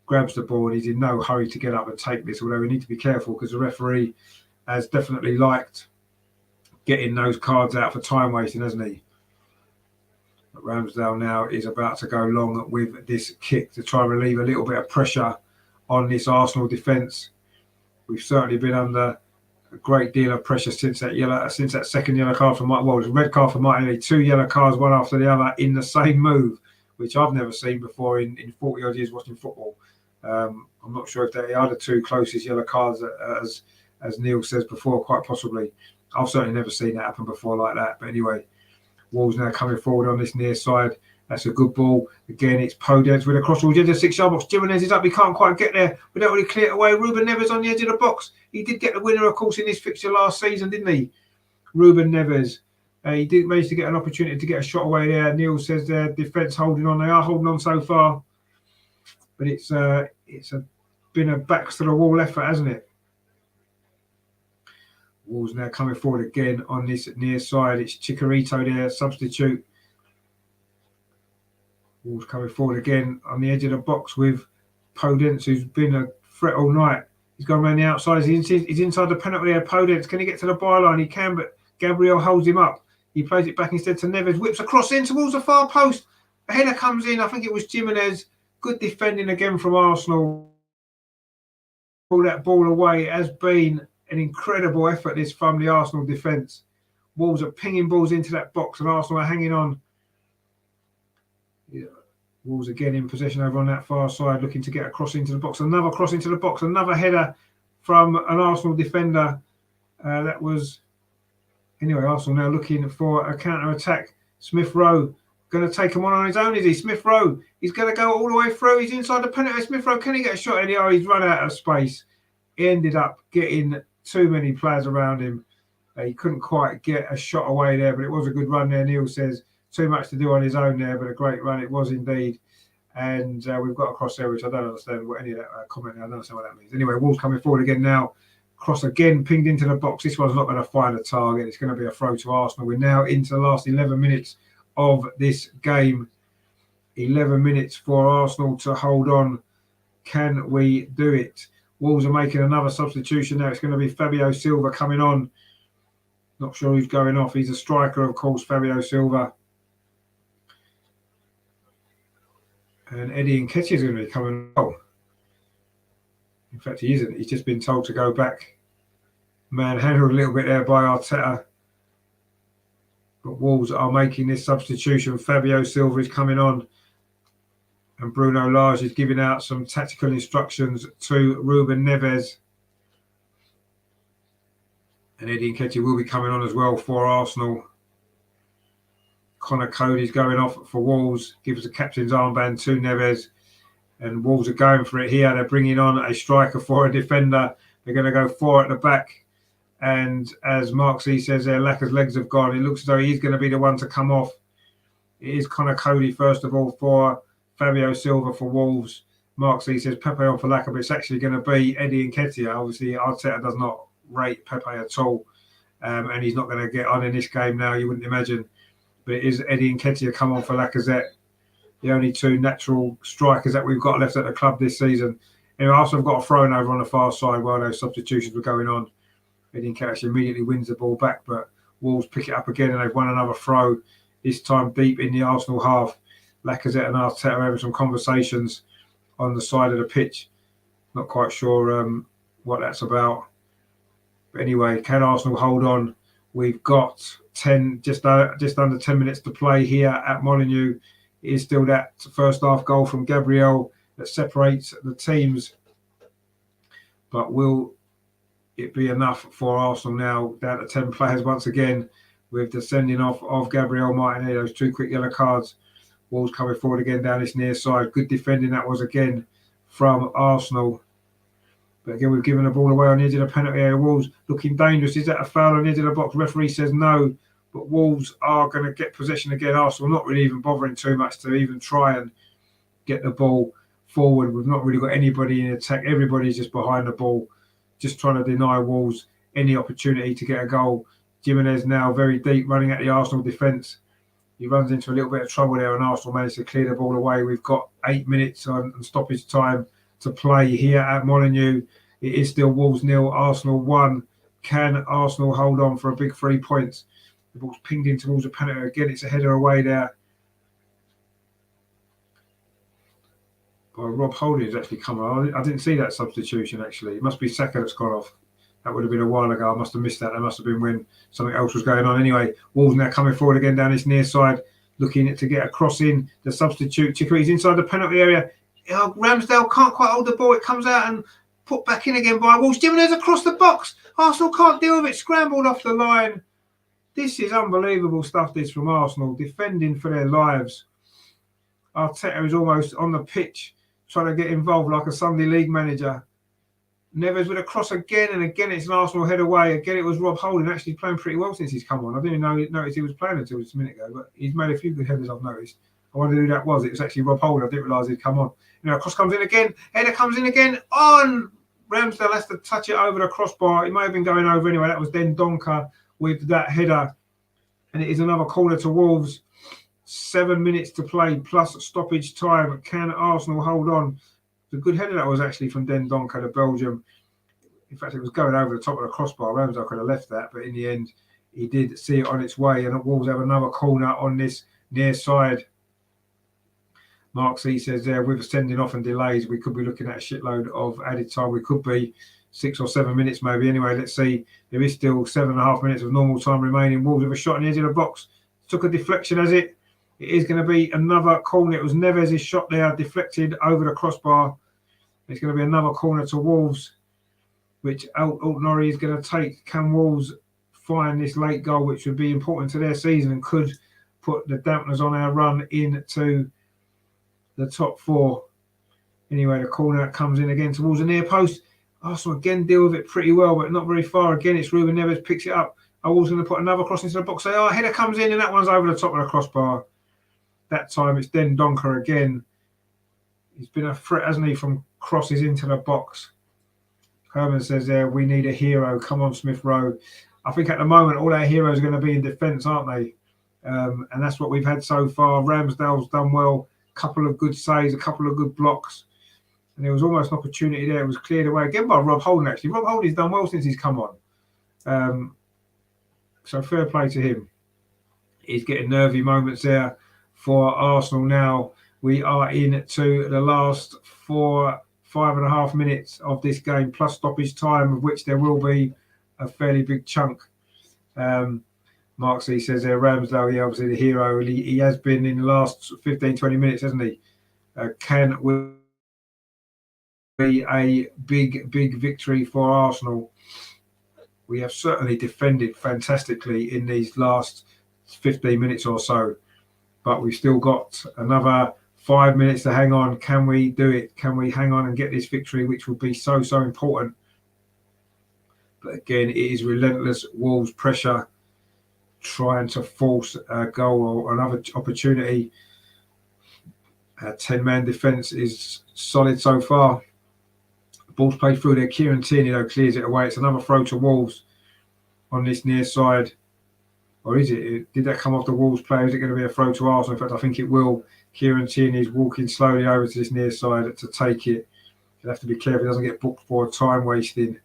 Grabs the ball. And he's in no hurry to get up and take this. Although we need to be careful because the referee has definitely liked getting those cards out for time wasting, hasn't he? But Ramsdale now is about to go long with this kick to try and relieve a little bit of pressure on this Arsenal defence. We've certainly been under a great deal of pressure since that second yellow card from Martinelli. Well, it was a red card for Martinelli, 2 yellow cards, one after the other in the same move, which I've never seen before in 40 odd years watching football. I'm not sure if they are the 2 closest yellow cards, as Neil says before, quite possibly. I've certainly never seen that happen before like that. But anyway, Wolves now coming forward on this near side. That's a good ball. Again, it's Podence with a cross towards the edge of the 6-yard box. Jimenez is up. He can't quite get there. We don't really clear it away. Ruben Neves on the edge of the box. He did get the winner, of course, in this fixture last season, didn't he? Ruben Neves. He did manage to get an opportunity to get a shot away there. Neil says their defence holding on. They are holding on so far. But it's been a backs to the wall effort, hasn't it? Wolves now coming forward again on this near side. It's Chicharito there, substitute. Wolves coming forward again on the edge of the box with Podence, who's been a threat all night. He's gone around the outside. He's inside the penalty area. Podence, can he get to the byline? He can, but Gabriel holds him up. He plays it back instead to Neves. Whips across in towards the far post. A header comes in. I think it was Jimenez. Good defending again from Arsenal. Pull that ball away. It has been an incredible effort, this from the Arsenal defence. Wolves are pinging balls into that box and Arsenal are hanging on. Yeah. Wolves again in possession over on that far side, looking to get a cross into the box. Another cross into the box. Another header from an Arsenal defender. That was... Anyway, Arsenal now looking for a counter-attack. Smith Rowe going to take him on his own, is he? Smith Rowe, he's going to go all the way through. He's inside the penalty. Smith Rowe, can he get a shot in the eye? He's run out of space. He ended up getting too many players around him. He couldn't quite get a shot away there, but it was a good run there. Neil says too much to do on his own there, but a great run it was indeed. And we've got a cross there, which I don't understand what any of that comment. I don't understand what that means. Anyway, Wolves coming forward again now. Cross again, pinged into the box. This one's not going to find a target. It's going to be a throw to Arsenal. We're now into the last 11 minutes of this game. 11 minutes for Arsenal to hold on. Can we do it? Wolves are making another substitution now. It's going to be Fabio Silva coming on. Not sure who's going off. He's a striker, of course, Fabio Silva. And Eddie Nketiah is going to be coming on. In fact, he isn't. He's just been told to go back. Manhandled a little bit there by Arteta. But Wolves are making this substitution. Fabio Silva is coming on. And Bruno Lage is giving out some tactical instructions to Ruben Neves. And Eddie Nketiah will be coming on as well for Arsenal. Connor Cody's going off for Wolves. Gives the captain's armband to Neves. And Wolves are going for it here. They're bringing on a striker for a defender. They're going to go 4 at the back. And as Mark C says there, Laka's legs have gone. It looks as though he's going to be the one to come off. It is Connor Cody, first of all, for Fabio Silva for Wolves. Mark C says Pepe on for Laka, but it's actually going to be Eddie Nketiah. Obviously, Arteta does not rate Pepe at all. and he's not going to get on in this game now, you wouldn't imagine. But it is Eddie Nketiah come on for Lacazette, the only two natural strikers that we've got left at the club this season. Anyway, Arsenal have got a throw-in over on the far side while those substitutions were going on. Eddie Nketiah immediately wins the ball back, but Wolves pick it up again and they've won another throw, this time deep in the Arsenal half. Lacazette and Arteta are having some conversations on the side of the pitch. Not quite sure what that's about. But anyway, can Arsenal hold on? We've got just under 10 minutes to play here at Molineux. It is still that first half goal from Gabriel that separates the teams. But will it be enough for Arsenal now, down to 10 players once again, with the sending off of Gabriel Martinelli, those two quick yellow cards. Wolves coming forward again down this near side. Good defending that was again from Arsenal. But again, we've given the ball away on the edge of the penalty area. Wolves looking dangerous. Is that a foul on the edge of the box? Referee says no. But Wolves are going to get possession again. Arsenal not really even bothering too much to even try and get the ball forward. We've not really got anybody in attack. Everybody's just behind the ball, just trying to deny Wolves any opportunity to get a goal. Jimenez now very deep, running at the Arsenal defence. He runs into a little bit of trouble there, and Arsenal managed to clear the ball away. We've got 8 minutes on stoppage time to play here at Molineux. It is still Wolves 0, Arsenal 1. Can Arsenal hold on for a big 3 points? The ball's pinged in towards the penalty. Again, it's a header away there. But Rob Holding has actually come on. I didn't see that substitution, actually. It must be Saka that's gone off. That would have been a while ago. I must have missed that. That must have been when something else was going on. Anyway, Wolves now coming forward again down this near side, looking to get a cross in. The substitute, Chico's inside the penalty area. Ramsdale can't quite hold the ball. It comes out and put back in again by Wolves. Jimenez across the box. Arsenal can't deal with it. Scrambled off the line. This is unbelievable stuff, this, from Arsenal, defending for their lives. Arteta is almost on the pitch, trying to get involved like a Sunday League manager. Neves with a cross again, and again it's an Arsenal head away. Again, it was Rob Holding, actually playing pretty well since he's come on. I didn't notice he was playing until just a minute ago, but he's made a few good headers, I've noticed. I wonder who that was. It was actually Rob Holding. I didn't realise he'd come on. Cross comes in again. Header comes in again. On! Ramsdale has to touch it over the crossbar. It may have been going over anyway. That was Dendoncker with that header. And it is another corner to Wolves. 7 minutes to play plus stoppage time. Can Arsenal hold on? The good header that was actually from Dendoncker, the Belgium. In fact, it was going over the top of the crossbar. Ramsdale could have left that, but in the end, he did see it on its way. And Wolves have another corner on this near side. Mark C says there, with sending off and delays, we could be looking at a shitload of added time. We could be 6 or 7 minutes maybe. Anyway, let's see. There is still 7.5 minutes of normal time remaining. Wolves have a shot on the edge of the box. Took a deflection as it. It is going to be another corner. It was Neves' shot there, deflected over the crossbar. It's going to be another corner to Wolves, which Altnori is going to take. Can Wolves find this late goal, which would be important to their season and could put the dampeners on our run into the top 4? Anyway, the corner comes in again towards the near post. Arsenal again deal with it pretty well, but not very far. Again, it's Ruben Neves picks it up. Wolves going to put another cross into the box. Header comes in, and that one's over the top of the crossbar. That time it's Dendoncker again. He's been a threat, hasn't he, from crosses into the box. Herman says there, we need a hero. Come on, Smith Rowe. I think at the moment all our heroes are going to be in defence, aren't they? And that's what we've had so far. Ramsdale's done well. A couple of good saves, a couple of good blocks. And there was almost an opportunity there. It was cleared away again by Rob Holding, actually. Rob Holding's done well since he's come on. So fair play to him. He's getting nervy moments there for Arsenal now. We are into the last 5.5 minutes of this game, plus stoppage time, of which there will be a fairly big chunk. Mark C says there, Ramsdale, yeah, obviously the hero. He has been in the last 15, 20 minutes, hasn't he? Can be a big victory for Arsenal. We have certainly defended fantastically in these last 15 minutes or so, but we've still got another 5 minutes to hang on. Can we do it? Can we hang on and get this victory, which will be so important? But again, it is relentless Wolves pressure, trying to force a goal or another opportunity. 10-man defence is solid so far. Ball's played through there. Kieran Tierney, though, clears it away. It's another throw to Wolves. on this near side. Or is it? Did that come off the Wolves player? Is it going to be a throw to Arsenal? In fact, I think it will. Kieran Tierney is walking slowly over to this near side to take it. He'll have to be careful he doesn't get booked for time wasting.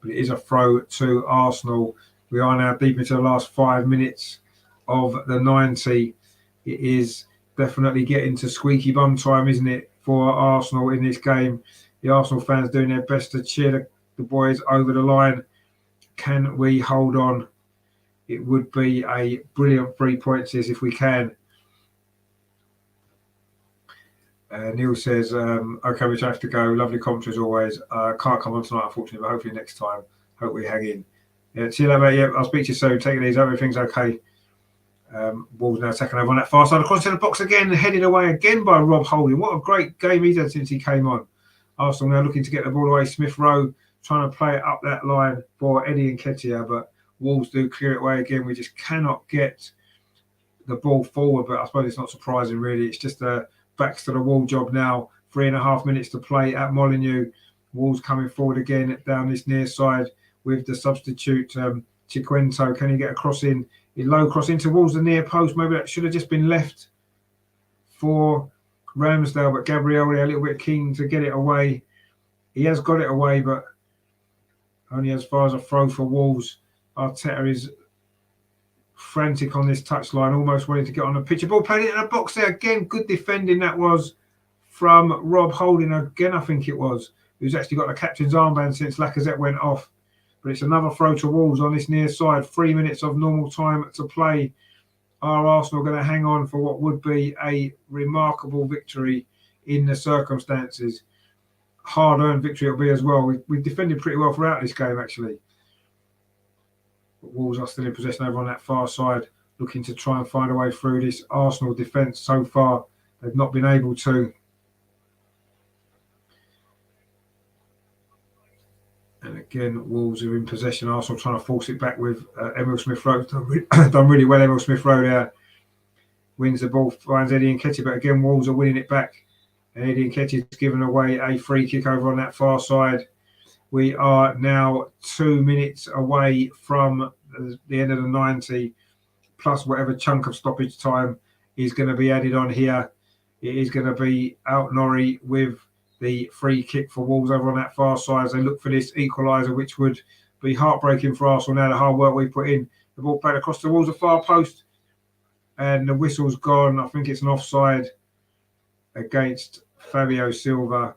But it is a throw to Arsenal. We are now deep into the last 5 minutes of the 90. It is definitely getting to squeaky bum time, isn't it, for Arsenal in this game? The Arsenal fans doing their best to cheer the boys over the line. Can we hold on? It would be a brilliant 3 points if we can. Neil says, okay, we have to go. Lovely commentary as always. Can't come on tonight, unfortunately, but hopefully next time. Hope we hang in. Yeah, see you later, mate. Yeah, I'll speak to you soon. Take it easy. Everything's okay. Wolves now taking over on that far side. Across to the box again, headed away again by Rob Holding. What a great game he's had since he came on. Arsenal now looking to get the ball away. Smith Rowe trying to play it up that line for Eddie Nketiah, but Wolves do clear it away again. We just cannot get the ball forward, but I suppose it's not surprising, really. It's just a backs to the wall job now. 3.5 minutes to play at Molineux. Wolves coming forward again down this near side with the substitute Chiquento. Can he get a cross in? A low cross in towards the near post. Maybe that should have just been left for Ramsdale, but Gabriel a little bit keen to get it away. He has got it away, but only as far as a throw for Wolves. Arteta is frantic on this touchline, almost wanting to get on the pitch. The ball played it in the box there again. Good defending that was from Rob Holding again, I think it was, who's actually got the captain's armband since Lacazette went off. But it's another throw to Wolves on this near side. 3 minutes of normal time to play. Are Arsenal going to hang on for what would be a remarkable victory in the circumstances? Hard-earned victory it'll be as well. We've defended pretty well throughout this game, actually. But Wolves are still in possession over on that far side, looking to try and find a way through this Arsenal defence. So far, they've not been able to. And again, Wolves are in possession. Arsenal trying to force it back with Emil Smith-Rowe. Done really well, Emil Smith-Rowe there. Wins the ball, finds Eddie Nketiah, but again, Wolves are winning it back. And Eddie Nketiah has given away a free kick over on that far side. We are now 2 minutes away from the end of the 90, plus whatever chunk of stoppage time is going to be added on here. It is going to be out Norrie with the free kick for Wolves over on that far side as they look for this equaliser, which would be heartbreaking for Arsenal now, the hard work we put in. The ball played across towards the far post, and the whistle's gone. I think it's an offside against Fabio Silva,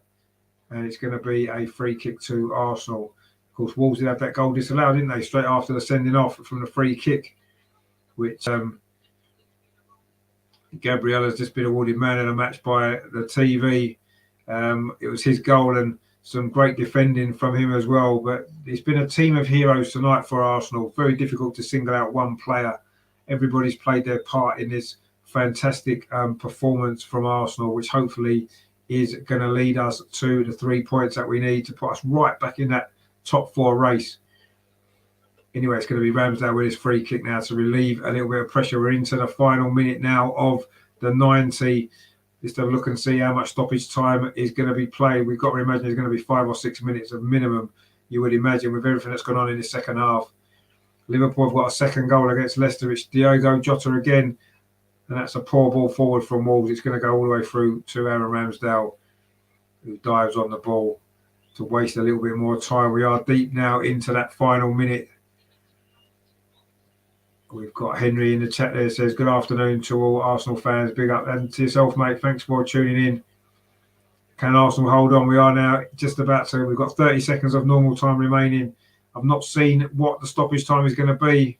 and it's going to be a free kick to Arsenal. Of course, Wolves did have that goal disallowed, didn't they, straight after the sending off from the free kick, which Gabriel has just been awarded man of the match by the TV. It was his goal and some great defending from him as well. But it's been a team of heroes tonight for Arsenal. Very difficult to single out one player. Everybody's played their part in this fantastic performance from Arsenal, which hopefully is going to lead us to the 3 points that we need to put us right back in that top four race. Anyway, it's going to be Ramsdale with his free kick now to relieve a little bit of pressure. We're into the final minute now of the 90. Just have a look and see how much stoppage time is going to be played. We've got to imagine there's going to be 5 or 6 minutes of minimum, you would imagine, with everything that's gone on in the second half. Liverpool have got a second goal against Leicester. It's Diogo Jota again, and that's a poor ball forward from Wolves. It's going to go all the way through to Aaron Ramsdale, who dives on the ball to waste a little bit more time. We are deep now into that final minute. We've got Henry in the chat there, says, good afternoon to all Arsenal fans. Big up. And to yourself, mate. Thanks for tuning in. Can Arsenal hold on? We are now just about to. We've got 30 seconds of normal time remaining. I've not seen what the stoppage time is going to be.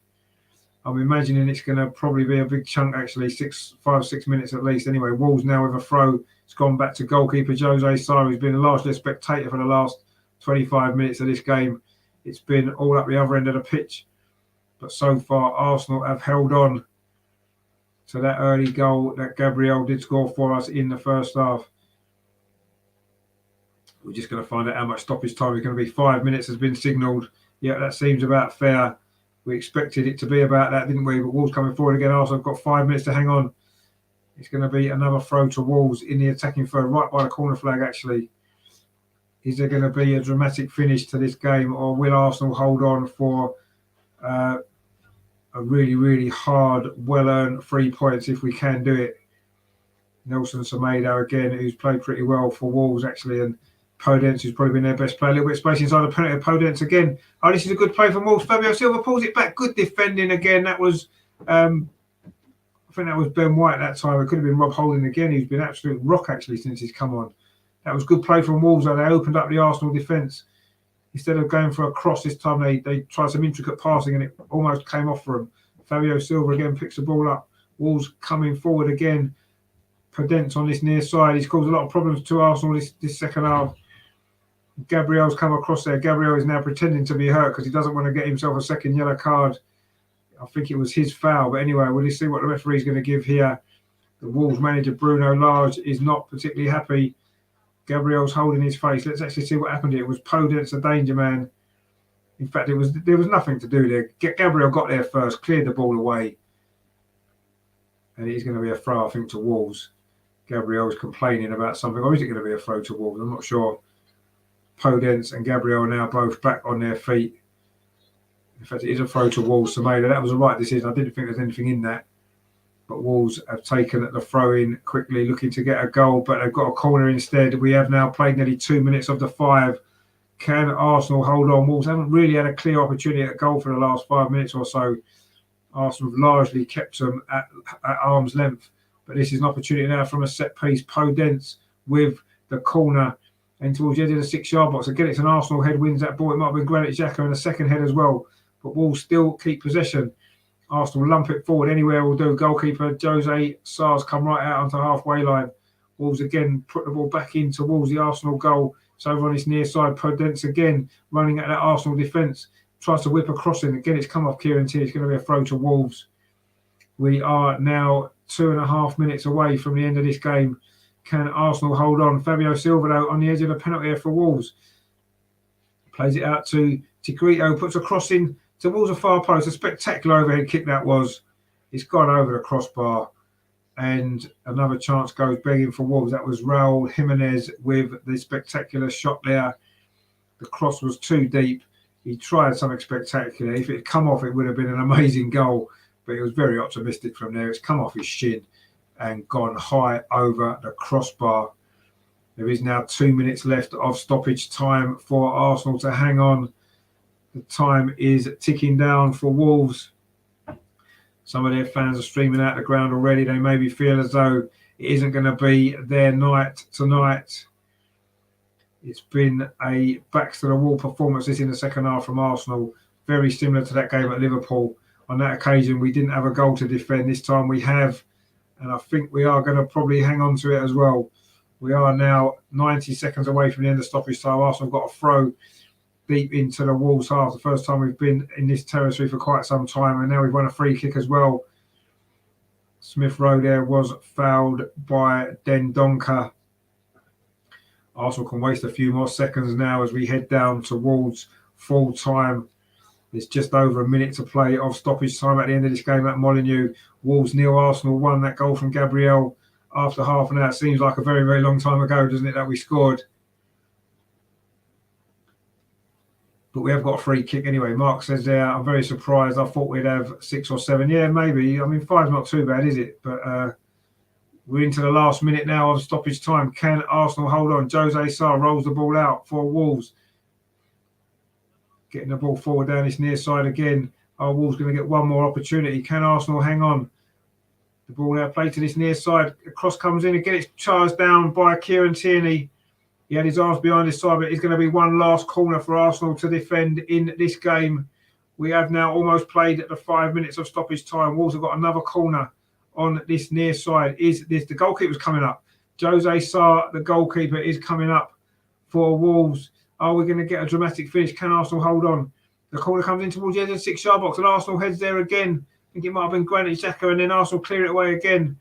I'm imagining it's going to probably be a big chunk, actually, 5 6 minutes at least. Anyway, Wolves now with a throw. It's gone back to goalkeeper Jose Sarr, who's been largely a spectator for the last 25 minutes of this game. It's been all up the other end of the pitch. But so far, Arsenal have held on to that early goal that Gabriel did score for us in the first half. We're just going to find out how much stoppage time is going to be. 5 minutes has been signalled. Yeah, that seems about fair. We expected it to be about that, didn't we? But Wolves coming forward again. Arsenal have got 5 minutes to hang on. It's going to be another throw to Wolves in the attacking third, right by the corner flag, actually. Is there going to be a dramatic finish to this game, or will Arsenal hold on for a really, really hard, well-earned 3 points if we can do it. Nelson Semedo again, who's played pretty well for Wolves actually, and Podence, who's probably been their best player. A little bit of space inside the penalty. Podence again. Oh, this is a good play from Wolves. Fabio Silva pulls it back. Good defending again. That was, I think that was Ben White that time. It could have been Rob Holding again. He's been absolute rock actually since he's come on. That was good play from Wolves. Though. They opened up the Arsenal defence. Instead of going for a cross this time, they tried some intricate passing and it almost came off for them. Fabio Silva again picks the ball up. Wolves coming forward again. Podence on this near side. He's caused a lot of problems to Arsenal this second half. Gabriel's come across there. Gabriel is now pretending to be hurt because he doesn't want to get himself a second yellow card. I think it was his foul. But anyway, we'll see what the referee's going to give here. The Wolves manager, Bruno Lage, is not particularly happy. Gabriel's holding his face. Let's actually see what happened here. It was Podence, the danger man. In fact, there was nothing to do there. Gabriel got there first, cleared the ball away. And it is going to be a throw, I think, to Wolves. Gabriel's complaining about something. Or is it going to be a throw to Wolves? I'm not sure. Podence and Gabriel are now both back on their feet. In fact, it is a throw to Wolves. Semedo, that was the right decision. I didn't think there's anything in that. But Wolves have taken the throw in quickly, looking to get a goal, but they've got a corner instead. We have now played nearly 2 minutes of the 5. Can Arsenal hold on? Wolves haven't really had a clear opportunity at goal for the last 5 minutes or so. Arsenal have largely kept them at arm's length. But this is an opportunity now from a set piece. Podence with the corner and towards the edge of the 6-yard box. Again, it's an Arsenal head wins that ball. It might have been Granit Xhaka in the second head as well. But Wolves still keep possession. Arsenal lump it forward anywhere will do. Goalkeeper Jose Sar's come right out onto halfway line. Wolves again put the ball back in towards the Arsenal goal. It's over on his near side. Podence again running at that Arsenal defence. Tries to whip a crossing. Again, it's come off Kieran Tierney. It's going to be a throw to Wolves. We are now 2.5 minutes away from the end of this game. Can Arsenal hold on? Fabio Silva though on the edge of the penalty area for Wolves. Plays it out to Tigrito. Puts a cross in towards a far post. A spectacular overhead kick that was. It's gone over the crossbar. And another chance goes begging for Wolves. That was Raul Jimenez with the spectacular shot there. The cross was too deep. He tried something spectacular. If it had come off, it would have been an amazing goal. But it was very optimistic from there. It's come off his shin and gone high over the crossbar. There is now 2 minutes left of stoppage time for Arsenal to hang on. The time is ticking down for Wolves. Some of their fans are streaming out the ground already. They maybe feel as though it isn't going to be their night tonight. It's been a backs-to-the-wall performance this in the second half from Arsenal. Very similar to that game at Liverpool. On that occasion, we didn't have a goal to defend. This time we have. And I think we are going to probably hang on to it as well. We are now 90 seconds away from the end of stoppage time. Arsenal got a throw deep into the Wolves half. The first time we've been in this territory for quite some time. And now we've won a free kick as well. Smith Rowe there was fouled by Dendoncker. Arsenal can waste a few more seconds now as we head down towards full time. There's just over a minute to play of stoppage time at the end of this game at Molineux. Wolves 0, Arsenal 1. That goal from Gabriel after half an hour. It seems like a very, very long time ago, doesn't it, that we scored? But we have got a free kick anyway. Mark says there, I'm very surprised. I thought we'd have 6 or 7. Yeah, maybe. I mean, 5's not too bad, is it? But we're into the last minute now of stoppage time. Can Arsenal hold on? Jose Sarr rolls the ball out for Wolves. Getting the ball forward down this near side again. Are Wolves going to get one more opportunity? Can Arsenal hang on? The ball now played to this near side. The cross comes in again. It's charged down by Kieran Tierney. He had his arms behind his side, but it's going to be one last corner for Arsenal to defend in this game. We have now almost played at the 5 minutes of stoppage time. Wolves have got another corner on this near side. The goalkeeper's coming up. Jose Sarr, the goalkeeper, is coming up for Wolves. Are we going to get a dramatic finish? Can Arsenal hold on? The corner comes in towards the edge of the 6-yard box and Arsenal heads there again. I think it might have been Granit Xhaka and then Arsenal clear it away again.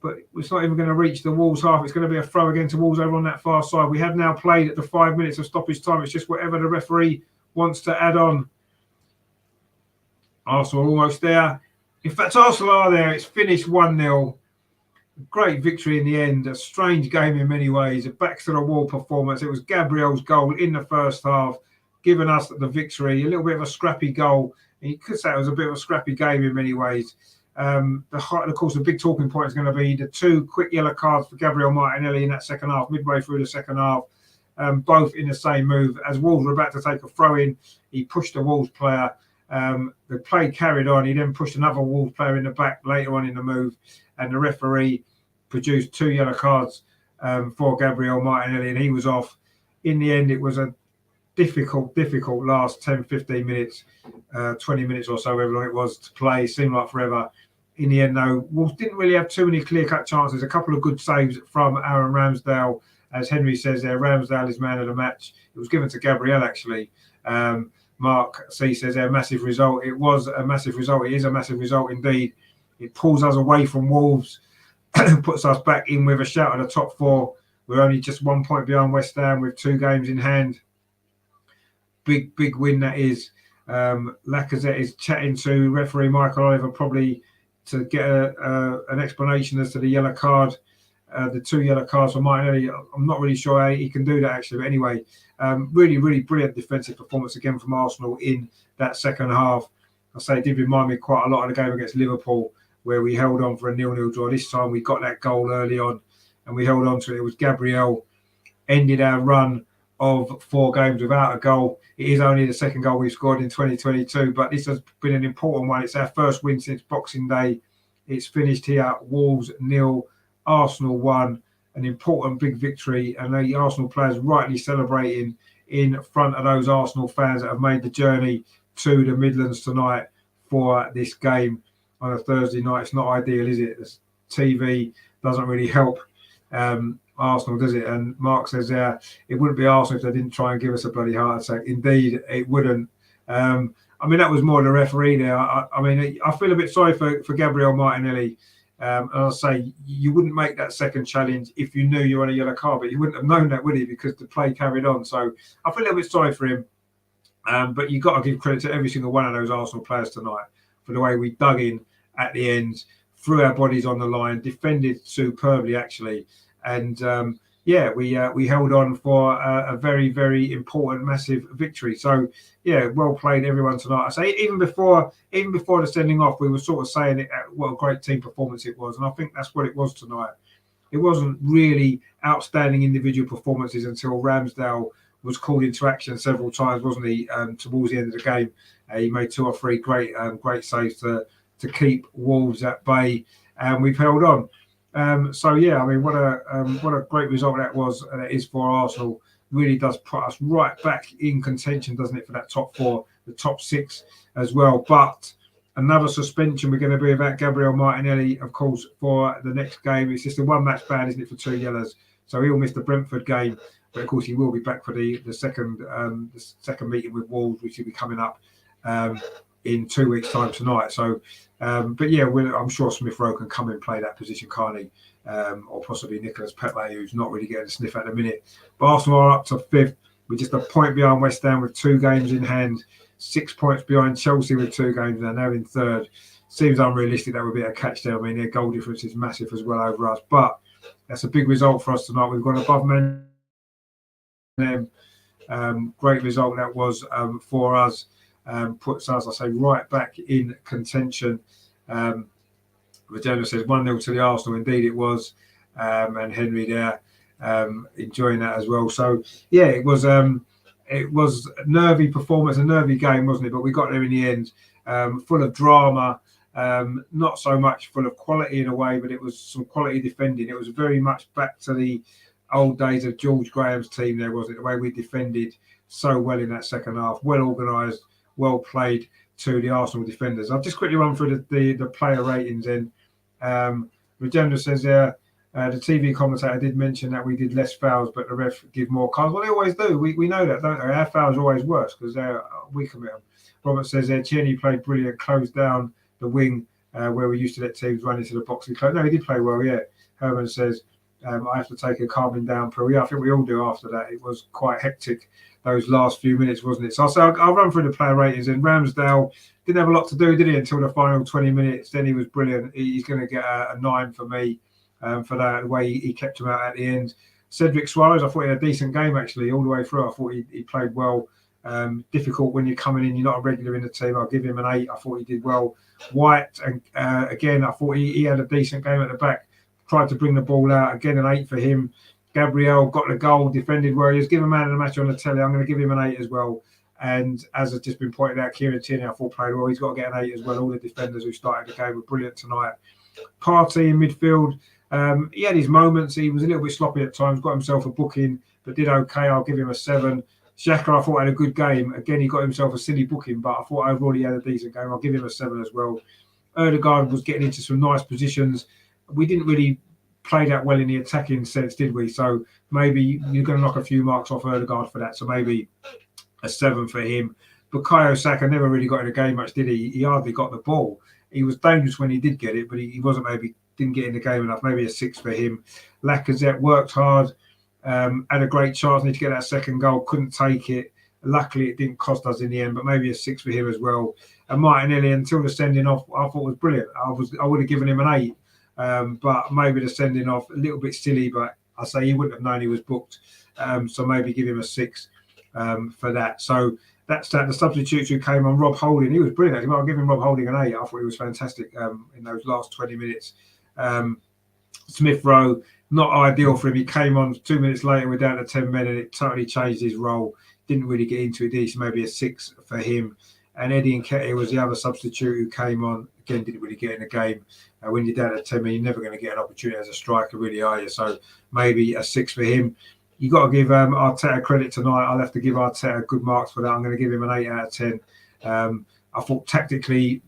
But it's not even going to reach the Wolves half. It's going to be a throw again to Wolves over on that far side. We have now played at the 5 minutes of stoppage time. It's just whatever the referee wants to add on. Arsenal almost there. In fact, Arsenal are there. It's finished 1-0. Great victory in the end. A strange game in many ways. A backs-to-the-wall performance. It was Gabriel's goal in the first half. given us the victory. A little bit of a scrappy goal. And you could say it was a bit of a scrappy game in many ways. Of course, the big talking point is going to be the 2 quick yellow cards for Gabriel Martinelli in that second half, midway through the second half, both in the same move. As Wolves were about to take a throw in, he pushed the Wolves player. The play carried on. He then pushed another Wolves player in the back later on in the move, and the referee produced 2 yellow cards for Gabriel Martinelli, and he was off. In the end, it was a difficult last 10, 15 minutes, 20 minutes or so, however long it was to play. It seemed like forever. In the end, though, Wolves didn't really have too many clear-cut chances. A couple of good saves from Aaron Ramsdale. As Henry says there, Ramsdale is man of the match. It was given to Gabriel, actually. Mark C says there, massive result. It was a massive result. It is a massive result indeed. It pulls us away from Wolves, puts us back in with a shout at the top 4. We're only just 1 point behind West Ham with 2 games in hand. Big win that is. Lacazette is chatting to referee Michael Oliver probably to get an explanation as to the yellow card, the 2 yellow cards for Martinelli. I'm not really sure how he can do that, actually. But anyway, really brilliant defensive performance again from Arsenal in that second half. I say it did remind me quite a lot of the game against Liverpool, where we held on for a 0-0 draw. This time we got that goal early on, and we held on to it. It was Gabriel ended our run of 4 games without a goal. It is only the second goal we've scored in 2022, but this has been an important one. It's our first win since Boxing Day. It's finished here, Wolves 0, Arsenal 1, an important big victory, and the Arsenal players rightly celebrating in front of those Arsenal fans that have made the journey to the Midlands tonight for this game on a Thursday night. It's not ideal, is it? The TV doesn't really help Arsenal, does it? And Mark says it wouldn't be Arsenal if they didn't try and give us a bloody heart attack. Indeed, it wouldn't. I mean, that was more the referee there. I feel a bit sorry for Gabriel Martinelli. And I'll say, you wouldn't make that second challenge if you knew you were on a yellow card, but you wouldn't have known that, would he? Because the play carried on. So I feel a little bit sorry for him. But you've got to give credit to every single one of those Arsenal players tonight for the way we dug in at the end, threw our bodies on the line, defended superbly, actually. And we held on for a very important, massive victory. So yeah, well played everyone tonight. I say even before the sending off, we were sort of saying what a great team performance it was, and I think that's what it was tonight. It wasn't really outstanding individual performances until Ramsdale was called into action several times, wasn't he? Towards the end of the game, he made 2 or 3 great saves to keep Wolves at bay, and we've held on. So yeah, I mean, what a great result that was, and it is for Arsenal. Really does put us right back in contention, doesn't it, for that top 4, the top 6 as well. But another suspension we're going to be about Gabriel Martinelli, of course, for the next game. It's just a 1-match ban, isn't it, for 2 yellows? So he'll miss the Brentford game, but of course he will be back for the second meeting with Wolves, which will be coming up in 2 weeks' time tonight. So, but yeah, I'm sure Smith Rowe can come and play that position, can't he? Or possibly Nicolas Pepe, who's not really getting a sniff at the minute. But Arsenal are up to 5th. We're just a point behind West Ham with 2 games in hand, 6 points behind Chelsea with 2 games, and now in 3rd. Seems unrealistic that would be a catch there. I mean, their goal difference is massive as well over us, but that's a big result for us tonight. We've gone above Man. Great result that was for us. Puts us, I say, right back in contention. Regina says 1-0 to the Arsenal. Indeed, it was. And Henry there enjoying that as well. So yeah, it was a nervy performance, a nervy game, wasn't it? But we got there in the end. Full of drama, not so much full of quality in a way, but it was some quality defending. It was very much back to the old days of George Graham's team there, wasn't it? The way we defended so well in that second half, well organised, well played to the Arsenal defenders. I'll just quickly run through the player ratings then. Regenda says there, the TV commentator did mention that we did less fouls, but the ref give more cards. Well, they always do. We know that, don't they? Our fouls are always worse because we commit them. Robert says there, Tierney played brilliant, closed down the wing where we used to let teams run into the box. No, he did play well, yeah. Herman says, I have to take a calming down pill. Yeah, I think we all do after that. It was quite hectic those last few minutes, wasn't it? So I'll run through the player ratings. And Ramsdale didn't have a lot to do, did he, until the final 20 minutes. Then he was brilliant. He's going to get a 9 for me for that, the way he kept him out at the end. Cedric Suarez, I thought he had a decent game, actually, all the way through. I thought he played well. Difficult when you're coming in, you're not a regular in the team. I'll give him an 8. I thought he did well. White, and again, I thought he had a decent game at the back. Tried to bring the ball out. Again, an 8 for him. Gabriel got the goal, defended well. He was given man of the match on the telly. I'm going to give him an 8 as well. And as has just been pointed out, Kieran Tierney, I thought played well. He's got to get an 8 as well. All the defenders who started the game were brilliant tonight. Partey in midfield. He had his moments. He was a little bit sloppy at times, got himself a booking, but did okay. I'll give him a 7. Xhaka, I thought, had a good game. Again, he got himself a silly booking, but I thought overall he had a decent game. I'll give him a 7 as well. Ødegaard was getting into some nice positions. We didn't really play that well in the attacking sense, did we? So maybe you're going to knock a few marks off Ødegaard for that. So maybe a 7 for him. Bukayo Saka never really got in the game much, did he? He hardly got the ball. He was dangerous when he did get it, but he wasn't, maybe didn't get in the game enough. Maybe a 6 for him. Lacazette worked hard, had a great chance, need to get that second goal, couldn't take it. Luckily, it didn't cost us in the end, but maybe a 6 for him as well. And Martinelli, until the sending off, I thought was brilliant. I would have given him an 8, but maybe the sending off a little bit silly. But I say he wouldn't have known he was booked, so maybe give him a 6 for that. So that's that. The substitutes who came on, Rob Holding, he was brilliant. I'll give him Rob Holding an 8. I thought he was fantastic in those last 20 minutes. Smith Rowe, not ideal for him. He came on 2 minutes later, we're down to 10 men, and it totally changed his role. Didn't really get into it, did he? So maybe a 6 for him. And Eddie Nketiah was the other substitute who came on. Again, didn't really get in the game. When you're down at 10 men, you're never going to get an opportunity as a striker, really, are you? So maybe a 6 for him. You got to give Arteta credit tonight. I'll have to give Arteta good marks for that. I'm going to give him an 8 out of 10. I thought tactically,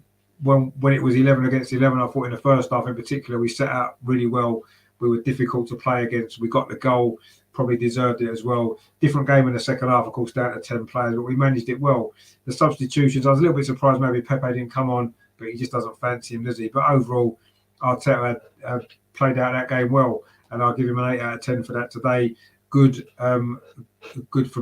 when it was 11 against 11, I thought in the first half in particular, we set out really well. We were difficult to play against. We got the goal, probably deserved it as well. Different game in the second half, of course, down to 10 players, but we managed it well. The substitutions, I was a little bit surprised maybe Pepe didn't come on, but he just doesn't fancy him, does he? But overall, Arteta had played out that game well, and I'll give him an 8 out of 10 for that today. Good from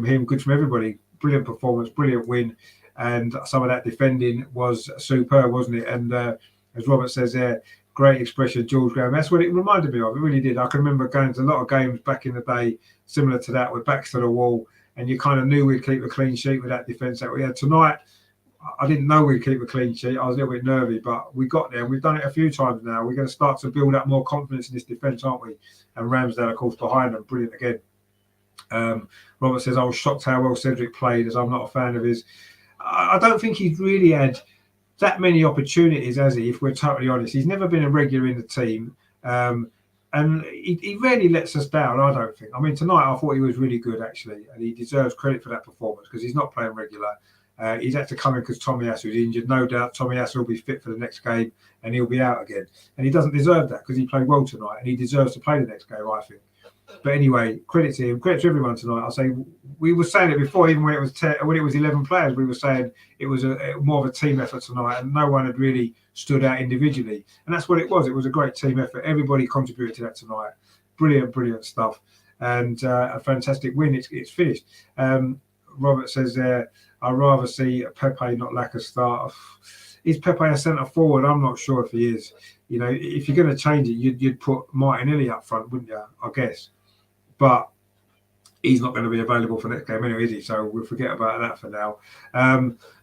him, good from everybody. Brilliant performance, brilliant win. And some of that defending was superb, wasn't it? And as Robert says there, great expression, George Graham. That's what it reminded me of. It really did. I can remember going to a lot of games back in the day, similar to that, with backs to the wall, and you kind of knew we'd keep a clean sheet with that defence that we had tonight. I didn't know we'd keep a clean sheet. I was a little bit nervy, but we got there. And we've done it a few times now. We're going to start to build up more confidence in this defence, aren't we? And Ramsdale, of course, behind them, brilliant again. Robert says, I was shocked how well Cedric played, as I'm not a fan of his. I don't think he's really had that many opportunities, has he, if we're totally honest. He's never been a regular in the team. And he rarely lets us down, I don't think. I mean, tonight I thought he was really good, actually. And he deserves credit for that performance because he's not playing regular. He's had to come in because Tomiyasu is injured. No doubt Tomiyasu will be fit for the next game and he'll be out again. And he doesn't deserve that because he played well tonight and he deserves to play the next game, I think. But anyway, credit to him, credit to everyone tonight. I'll say we were saying it before, even when it was 11 players, we were saying it was more of a team effort tonight, and no one had really stood out individually. And that's what it was. It was a great team effort. Everybody contributed to that tonight. Brilliant stuff, and a fantastic win. It's finished. Robert says there, I'd rather see Pepe not Laka start. Is Pepe a centre forward? I'm not sure if he is. You know, if you're going to change it, you'd put Martinelli up front, wouldn't you? I guess. But he's not going to be available for next game anyway, is he? So we'll forget about that for now.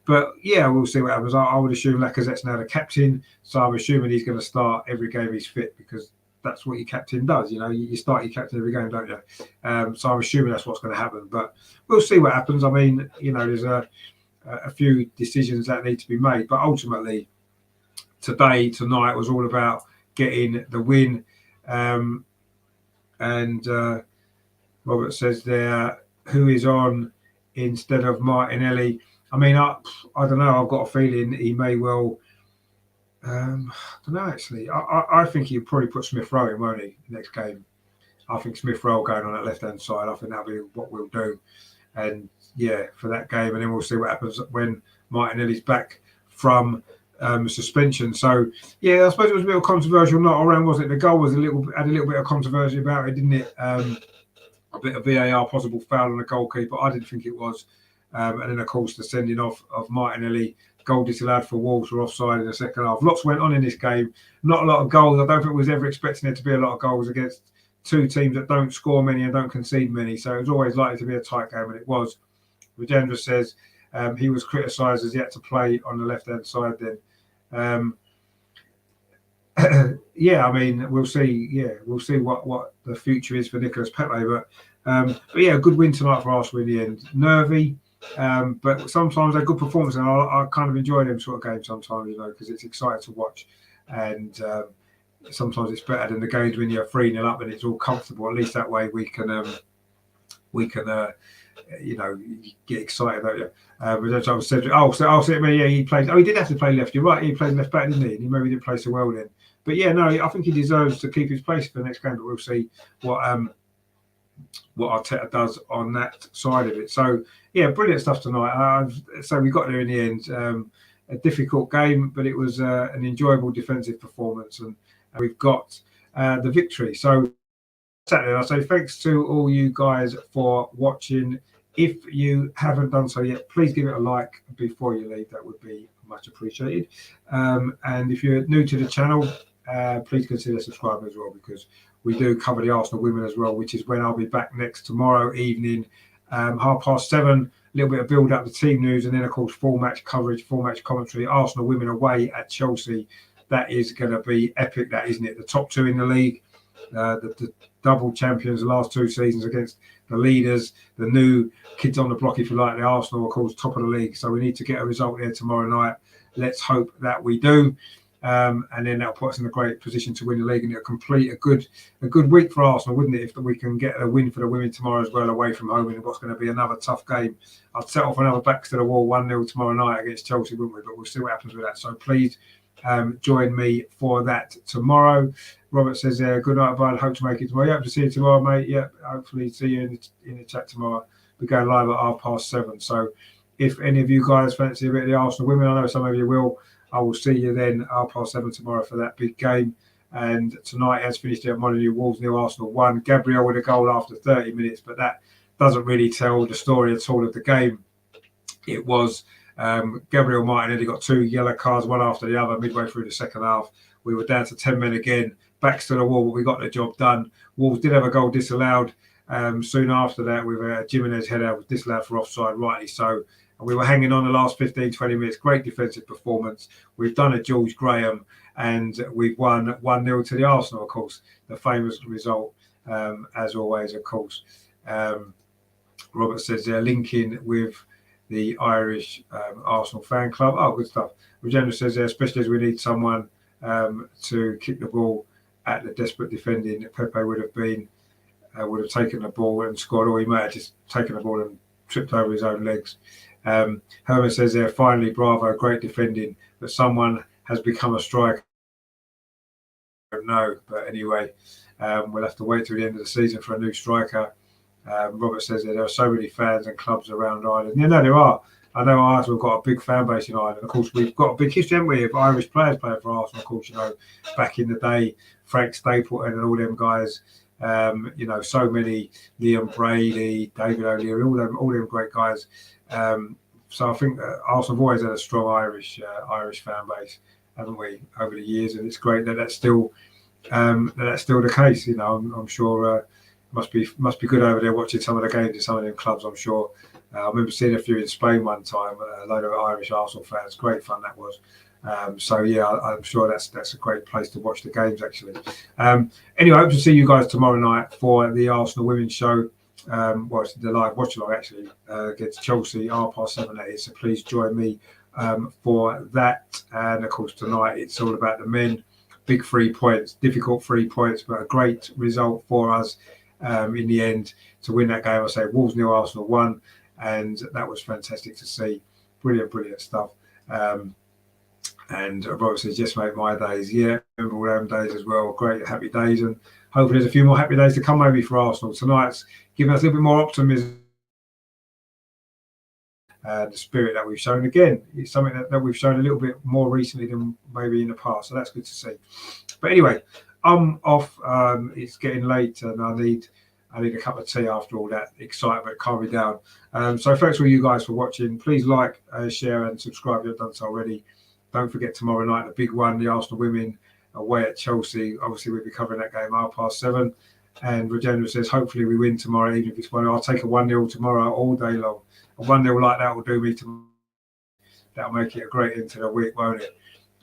But yeah, we'll see what happens. I would assume Lacazette's now the captain, so I'm assuming he's going to start every game he's fit because that's what your captain does. You know, you start your captain every game, don't you? So I'm assuming that's what's going to happen. But we'll see what happens. I mean, you know, there's a few decisions that need to be made, but ultimately, tonight was all about getting the win. And Robert says there, who is on instead of Martinelli? I mean, I don't know. I've got a feeling he may well. I don't know, actually. I think he'll probably put Smith Rowe in, won't he, next game? I think Smith Rowe going on that left-hand side. I think that'll be what we'll do. And, yeah, for that game. And then we'll see what happens when Martinelli's back from suspension. So, yeah, I suppose it was a bit of controversial not around, wasn't it? The goal was had a little bit of controversy about it, didn't it? A bit of VAR, possible foul on the goalkeeper. I didn't think it was. And then, of course, the sending off of Martinelli, goal disallowed for Wolves, were offside in the second half. Lots went on in this game. Not a lot of goals. I don't think we was ever expecting there to be a lot of goals against two teams that don't score many and don't concede many. So it was always likely to be a tight game, and it was. Rajendra says he was criticised as he had to play on the left-hand side then. Yeah, I mean, we'll see. Yeah, we'll see what the future is for Nicolas Pepe. But yeah, a good win tonight for Arsenal in the end. Nervy, but sometimes they're good performances, and I kind of enjoy them sort of games sometimes, you know, because it's exciting to watch. And sometimes it's better than the games when you're 3-0 up and it's all comfortable. At least that way we can you know, you get excited, don't you? But that's what I said. Yeah, he played. Oh, he did have to play left. You're right. He played left back, didn't he? And he maybe didn't play so well then. But yeah, no, I think he deserves to keep his place for the next game. But we'll see what Arteta does on that side of it. So yeah, brilliant stuff tonight. So we got there in the end. A difficult game, but it was an enjoyable defensive performance, and we've got the victory. So Saturday, I say thanks to all you guys for watching. If you haven't done so yet, please give it a like before you leave. That would be much appreciated. And if you're new to the channel, please consider subscribing as well, because we do cover the Arsenal women as well, which is when I'll be back next tomorrow evening, 7:30. A little bit of build up the team news, and then of course full match coverage, full match commentary. Arsenal women away at Chelsea. That is going to be epic, that isn't it? The top two in the league, the double champions the last 2 seasons against the leaders, the new kids on the block, if you like, the Arsenal, of course, top of the league. So we need to get a result there tomorrow night. Let's hope that we do. And then that'll put us in a great position to win the league, and it'll complete a good week for Arsenal, wouldn't it, if we can get a win for the women tomorrow as well, away from home in what's going to be another tough game. I'd set off another backs to the wall 1-0 tomorrow night against Chelsea, wouldn't we? But we'll see what happens with that. So please join me for that tomorrow. Robert says, good night, bud. Hope to make it tomorrow. Yeah, hope to see you tomorrow, mate. Yeah, hopefully see you in the chat tomorrow. We're going live at 7:30. So if any of you guys fancy a bit of the Arsenal women, I know some of you will. I will see you then 7:30 tomorrow for that big game. And tonight has finished at Molineux, Wolves 0, Arsenal 1. Gabriel with a goal after 30 minutes, but that doesn't really tell the story at all of the game. It was Gabriel Martinelli got 2 yellow cards, one after the other, midway through the second half. We were down to 10 men again, backs to the wall, but we got the job done. Wolves did have a goal disallowed soon after that with a Jimenez header, was disallowed for offside, rightly so. And we were hanging on the last 15, 20 minutes. Great defensive performance. We've done a George Graham, and we've won 1-0 to the Arsenal, of course. The famous result, as always, of course. Robert says they're linking with the Irish Arsenal fan club. Oh, good stuff. Rajendra says there, especially as we need someone to kick the ball at the desperate defending. Pepe would have taken the ball and scored, or he might have just taken the ball and tripped over his own legs. Herman says there, finally, bravo, great defending, but someone has become a striker. I don't know, but anyway, we'll have to wait till the end of the season for a new striker. Robert says there are so many fans and clubs around Ireland. Yeah, no, there are. I know Arsenal have got a big fan base in Ireland. Of course, we've got a big history, haven't we, of Irish players playing for Arsenal. Of course, you know, back in the day, Frank Stapleton and all them guys. You know, so many, Liam Brady, David O'Leary, all them great guys. So I think Arsenal have always had a strong Irish fan base, haven't we, over the years? And it's great that that's still the case. You know, I'm sure must be good over there watching some of the games in some of them clubs. I'm sure. I remember seeing a few in Spain one time. A load of Irish Arsenal fans. Great fun that was. So yeah, I'm sure that's a great place to watch the games actually. Anyway, I hope to see you guys tomorrow night for the Arsenal Women's Show. Well, it's the live watch-along actually against Chelsea, 7:30 that is. So please join me for that. And of course tonight it's all about the men. Big 3 points, difficult 3 points, but a great result for us in the end to win that game. I say Wolves 0, Arsenal 1, and that was fantastic to see. Brilliant stuff. And Robert says, yes, mate, my days. Yeah, remember all them days as well. Great, happy days. And hopefully there's a few more happy days to come maybe for Arsenal. Tonight's giving us a little bit more optimism. The spirit that we've shown. Again, it's something that we've shown a little bit more recently than maybe in the past. So that's good to see. But anyway, I'm off. It's getting late and I need a cup of tea after all that excitement. Calm me down. So thanks for you guys for watching. Please like, share and subscribe if you've done so already. Don't forget tomorrow night, the big one, the Arsenal women away at Chelsea. Obviously, we'll be covering that game 7:30. And Regeneron says, hopefully we win tomorrow, even if it's 1-0. I'll take a 1-0 tomorrow all day long. A 1-0 like that will do me tomorrow. That'll make it a great end to the week, won't it?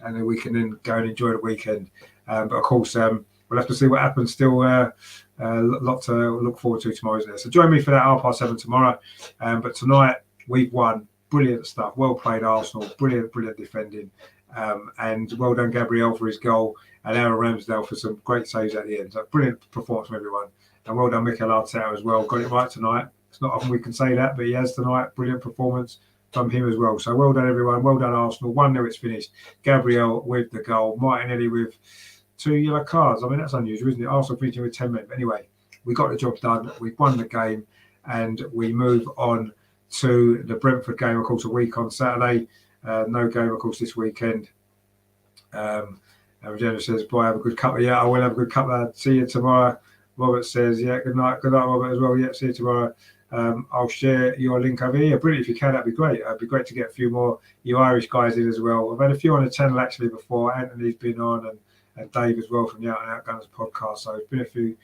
And then we can then go and enjoy the weekend. But of course, we'll have to see what happens. Still a lot to look forward to tomorrow, isn't there? So join me for that 7:30 tomorrow. But tonight, we've won. Brilliant stuff. Well played, Arsenal. Brilliant defending. And well done, Gabriel, for his goal. And Aaron Ramsdale for some great saves at the end. So brilliant performance from everyone. And well done, Mikel Arteta as well. Got it right tonight. It's not often we can say that, but he has tonight. Brilliant performance from him as well. So well done, everyone. Well done, Arsenal. 1-0, it's finished. Gabriel with the goal. Martinelli with 2 yellow cards. I mean, that's unusual, isn't it? Arsenal finishing with 10 men. But anyway, we got the job done. We won the game. And we move on to the Brentford game, of course, a week on Saturday. No game, of course, this weekend. Regeneron says, boy, have a good cuppa. Yeah, I will have a good cuppa. See you tomorrow. Robert says, yeah, good night. Good night, Robert, as well. Yeah, see you tomorrow. I'll share your link over here. Brilliant. If you can, that'd be great. It'd be great to get a few more you Irish guys in as well. I've had a few on the channel actually before. Anthony's been on and Dave as well from the Out and Out Gunners podcast. So it's been a few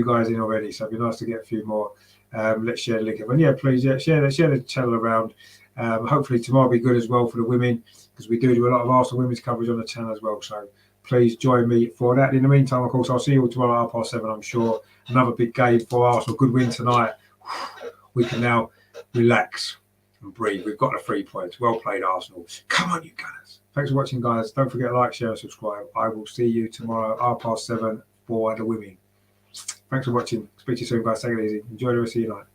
guys in already. So it'd be nice to get a few more. Let's share the link. And yeah, please, share the channel around. Hopefully tomorrow will be good as well for the women, because we do a lot of Arsenal women's coverage on the channel as well. So please join me for that. In the meantime, of course, I'll see you all tomorrow at 7:30, I'm sure. Another big game for Arsenal. Good win tonight. We can now relax and breathe. We've got the 3 points. Well played, Arsenal. Come on, you Gunners. Thanks for watching, guys. Don't forget to like, share, and subscribe. I will see you tomorrow at 7:30 for the women. Thanks for watching. Speak to you soon, guys. Take it easy. Enjoy the rest of your night.